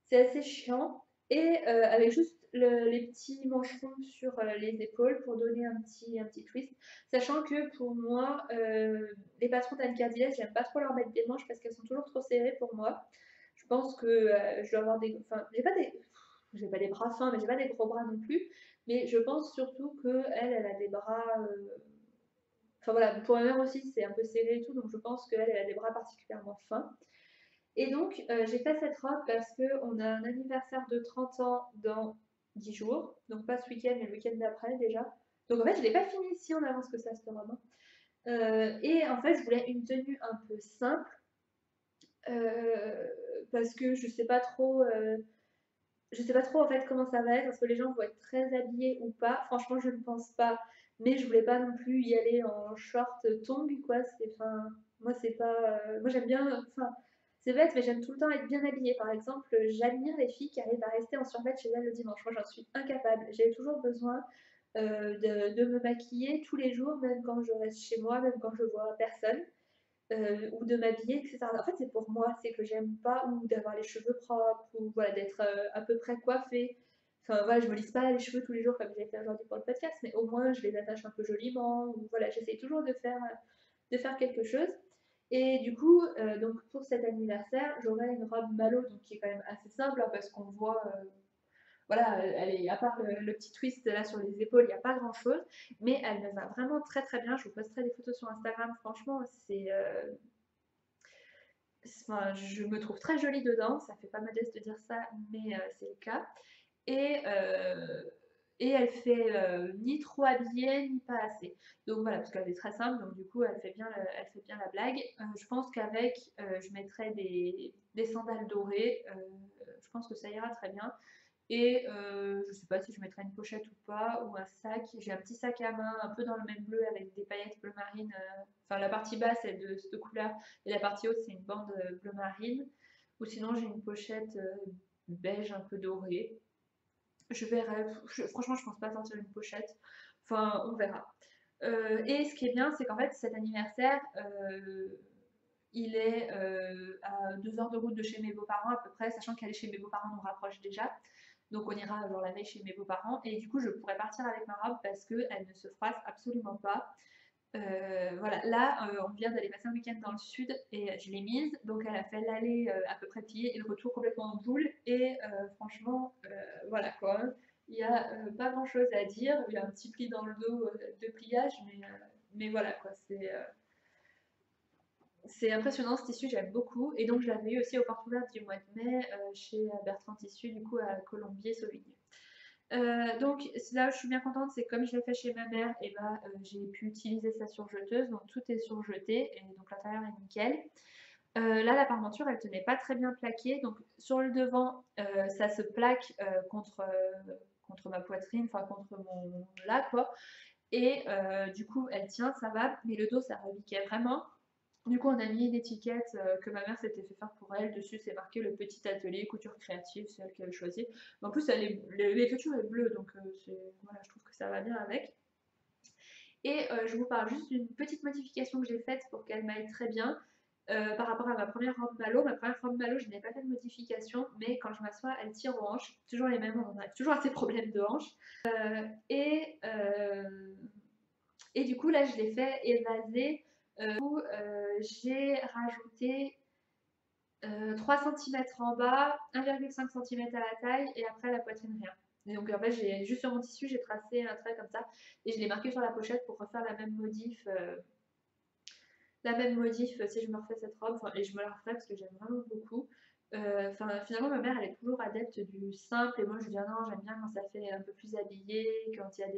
C'est assez chiant et avec juste les petits mancherons sur les épaules pour donner un petit twist. Sachant que pour moi, les patrons d'Anne j'aime pas trop leur mettre des manches parce qu'elles sont toujours trop serrées pour moi. Je pense que je dois avoir des. Enfin, j'ai pas des bras fins, mais j'ai pas des gros bras non plus. Mais je pense surtout qu'elle a des bras. Enfin voilà, pour ma mère aussi, c'est un peu serré et tout, donc je pense qu'elle a des bras particulièrement fins. Et donc, j'ai fait cette robe parce qu'on a un anniversaire de 30 ans dans 10 jours. Donc, pas ce week-end, mais le week-end d'après déjà. Donc, en fait, je ne l'ai pas fini si en avance que ça, cette robe, hein. Et en fait, je voulais une tenue un peu simple euh, parce que je sais pas trop en fait comment ça va être. Est-ce que les gens vont être très habillés ou pas? Franchement, je ne pense pas. Mais je voulais pas non plus y aller en short tongs, quoi. Enfin, moi, c'est pas. Moi, j'aime bien. Enfin, c'est bête, mais j'aime tout le temps être bien habillée. Par exemple, j'admire les filles qui arrivent à rester en survêt chez elles le dimanche. Moi, j'en suis incapable. J'ai toujours besoin de me maquiller tous les jours, même quand je reste chez moi, même quand je vois personne ou de m'habiller, etc. En fait, c'est pour moi, c'est que j'aime pas ou d'avoir les cheveux propres ou voilà, d'être à peu près coiffée. Enfin voilà, je me lisse pas les cheveux tous les jours comme j'ai fait aujourd'hui pour le podcast, mais au moins je les attache un peu joliment ou voilà, j'essaie toujours de faire quelque chose. Et du coup, donc pour cet anniversaire, j'aurai une robe Malo, donc qui est quand même assez simple hein, parce qu'on voit voilà, elle est, à part le petit twist là sur les épaules, il n'y a pas grand chose, mais elle me va vraiment très très bien. Je vous posterai des photos sur Instagram, franchement, enfin, je me trouve très jolie dedans, ça fait pas modeste de dire ça, mais c'est le cas. Et, euh, et elle fait ni trop habillée, ni pas assez. Donc voilà, parce qu'elle est très simple, donc du coup, elle fait bien la blague. Je pense qu'avec, je mettrai des sandales dorées, je pense que ça ira très bien. Et je sais pas si je mettrai une pochette ou pas, ou un sac. J'ai un petit sac à main, un peu dans le même bleu, avec des paillettes bleu marine. Enfin, la partie basse est de couleur, et la partie haute, c'est une bande bleu marine. Ou sinon, j'ai une pochette beige un peu dorée. Je verrai. Franchement, je pense pas sortir une pochette. Enfin, on verra. Et ce qui est bien, c'est qu'en fait, cet anniversaire, il est à 2 heures de route de chez mes beaux-parents à peu près, sachant qu'aller chez mes beaux-parents nous rapproche déjà. Donc on ira genre la veille chez mes beaux-parents et du coup je pourrais partir avec ma robe parce qu'elle ne se froisse absolument pas. Voilà, là on vient d'aller passer un week-end dans le sud et je l'ai mise, donc elle a fait l'aller à peu près pliée et le retour complètement en boule et franchement voilà quoi. Il n'y a pas grand chose à dire, il y a un petit pli dans le dos de pliage, mais voilà quoi, c'est impressionnant ce tissu, j'aime beaucoup. Et donc je l'avais eu aussi aux portes ouvertes du mois de mai chez Bertrand Tissu, du coup à Colombier-Sauvigny. Donc là où je suis bien contente, c'est comme je l'ai fait chez ma mère, et ben, j'ai pu utiliser sa surjeteuse, donc tout est surjeté, et donc l'intérieur est nickel. Là, la parmenture, elle tenait pas très bien plaquée, donc sur le devant, ça se plaque contre ma poitrine, enfin contre mon là quoi, et du coup, elle tient, ça va, mais le dos, ça rebiquait vraiment. Du coup, on a mis une étiquette que ma mère s'était fait faire pour elle. Dessus, c'est marqué le petit atelier couture créative, c'est elle qui avait choisi. Mais en plus, l'écriture est bleue, donc voilà, je trouve que ça va bien avec. Et je vous parle juste d'une petite modification que j'ai faite pour qu'elle m'aille très bien. Par rapport à ma première robe Malo. Ma première robe Malo, je n'ai pas fait de modification, mais quand je m'assois, elle tire aux hanches. Toujours les mêmes, on a toujours à ces problèmes de hanches. Et, euh, et du coup, là, je l'ai fait évaser. J'ai rajouté 3 cm en bas, 1,5 cm à la taille et après la poitrine rien. Et donc en fait, juste sur mon tissu, j'ai tracé un trait comme ça et je l'ai marqué sur la pochette pour refaire la même modif si je me refais cette robe. Enfin, et je me la referai parce que j'aime vraiment beaucoup. Enfin, finalement, ma mère, elle est toujours adepte du simple et moi, je dis ah non, j'aime bien quand ça fait un peu plus habillé, quand il y a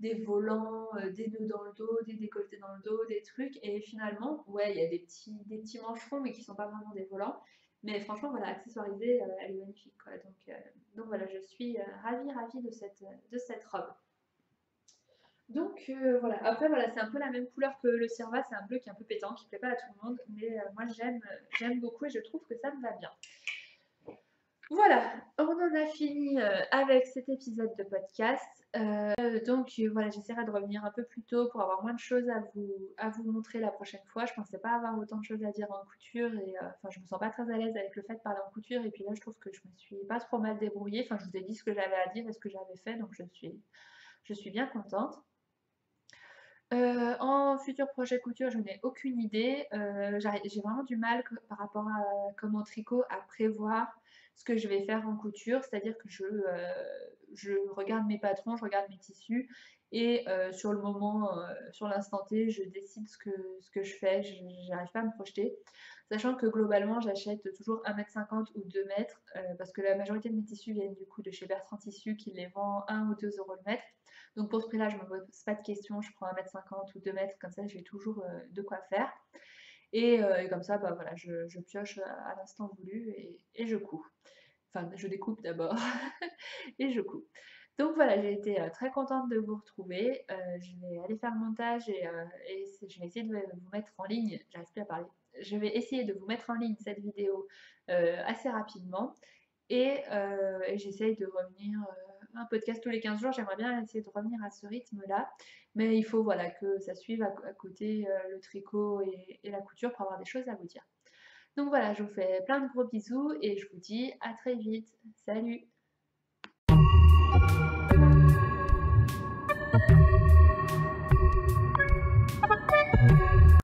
des volants, des nœuds dans le dos, des décolletés dans le dos, des trucs. Et finalement, ouais, il y a des petits mancherons, mais qui sont pas vraiment des volants. Mais franchement, voilà, accessoirisée, elle est magnifique, quoi. Donc voilà, je suis ravie de cette robe. Donc voilà, après voilà, c'est un peu la même couleur que le Sirva, c'est un bleu qui est un peu pétant, qui plaît pas à tout le monde, mais moi j'aime beaucoup et je trouve que ça me va bien. Voilà, on en a fini avec cet épisode de podcast. Donc voilà, j'essaierai de revenir un peu plus tôt pour avoir moins de choses à vous montrer la prochaine fois. Je pensais pas avoir autant de choses à dire en couture et enfin je me sens pas très à l'aise avec le fait de parler en couture et puis là je trouve que je me suis pas trop mal débrouillée. Enfin je vous ai dit ce que j'avais à dire et ce que j'avais fait donc je suis bien contente. En futur projet couture, je n'ai aucune idée. J'ai vraiment du mal par rapport à comme en tricot à prévoir ce que je vais faire en couture. C'est-à-dire que je regarde mes patrons, je regarde mes tissus et sur le moment, sur l'instant T, je décide ce que je fais. J'arrive pas à me projeter. Sachant que globalement, j'achète toujours 1,50 m ou 2 m parce que la majorité de mes tissus viennent du coup de chez Bertrand Tissus qui les vend 1 ou 2 euros le mètre. Donc pour ce prix-là, je ne me pose pas de questions, je prends 1,50 m ou 2 m, comme ça j'ai toujours de quoi faire. Et comme ça, bah, voilà, je pioche à l'instant voulu et je couds. Enfin, je découpe d'abord et je couds. Donc voilà, j'ai été très contente de vous retrouver. Je vais aller faire le montage et je vais essayer de vous mettre en ligne. J'arrive plus à parler. Je vais essayer de vous mettre en ligne cette vidéo assez rapidement. Et j'essaye de revenir un podcast tous les 15 jours. J'aimerais bien essayer de revenir à ce rythme-là. Mais il faut voilà, que ça suive à côté le tricot et la couture pour avoir des choses à vous dire. Donc voilà, je vous fais plein de gros bisous et je vous dis à très vite. Salut!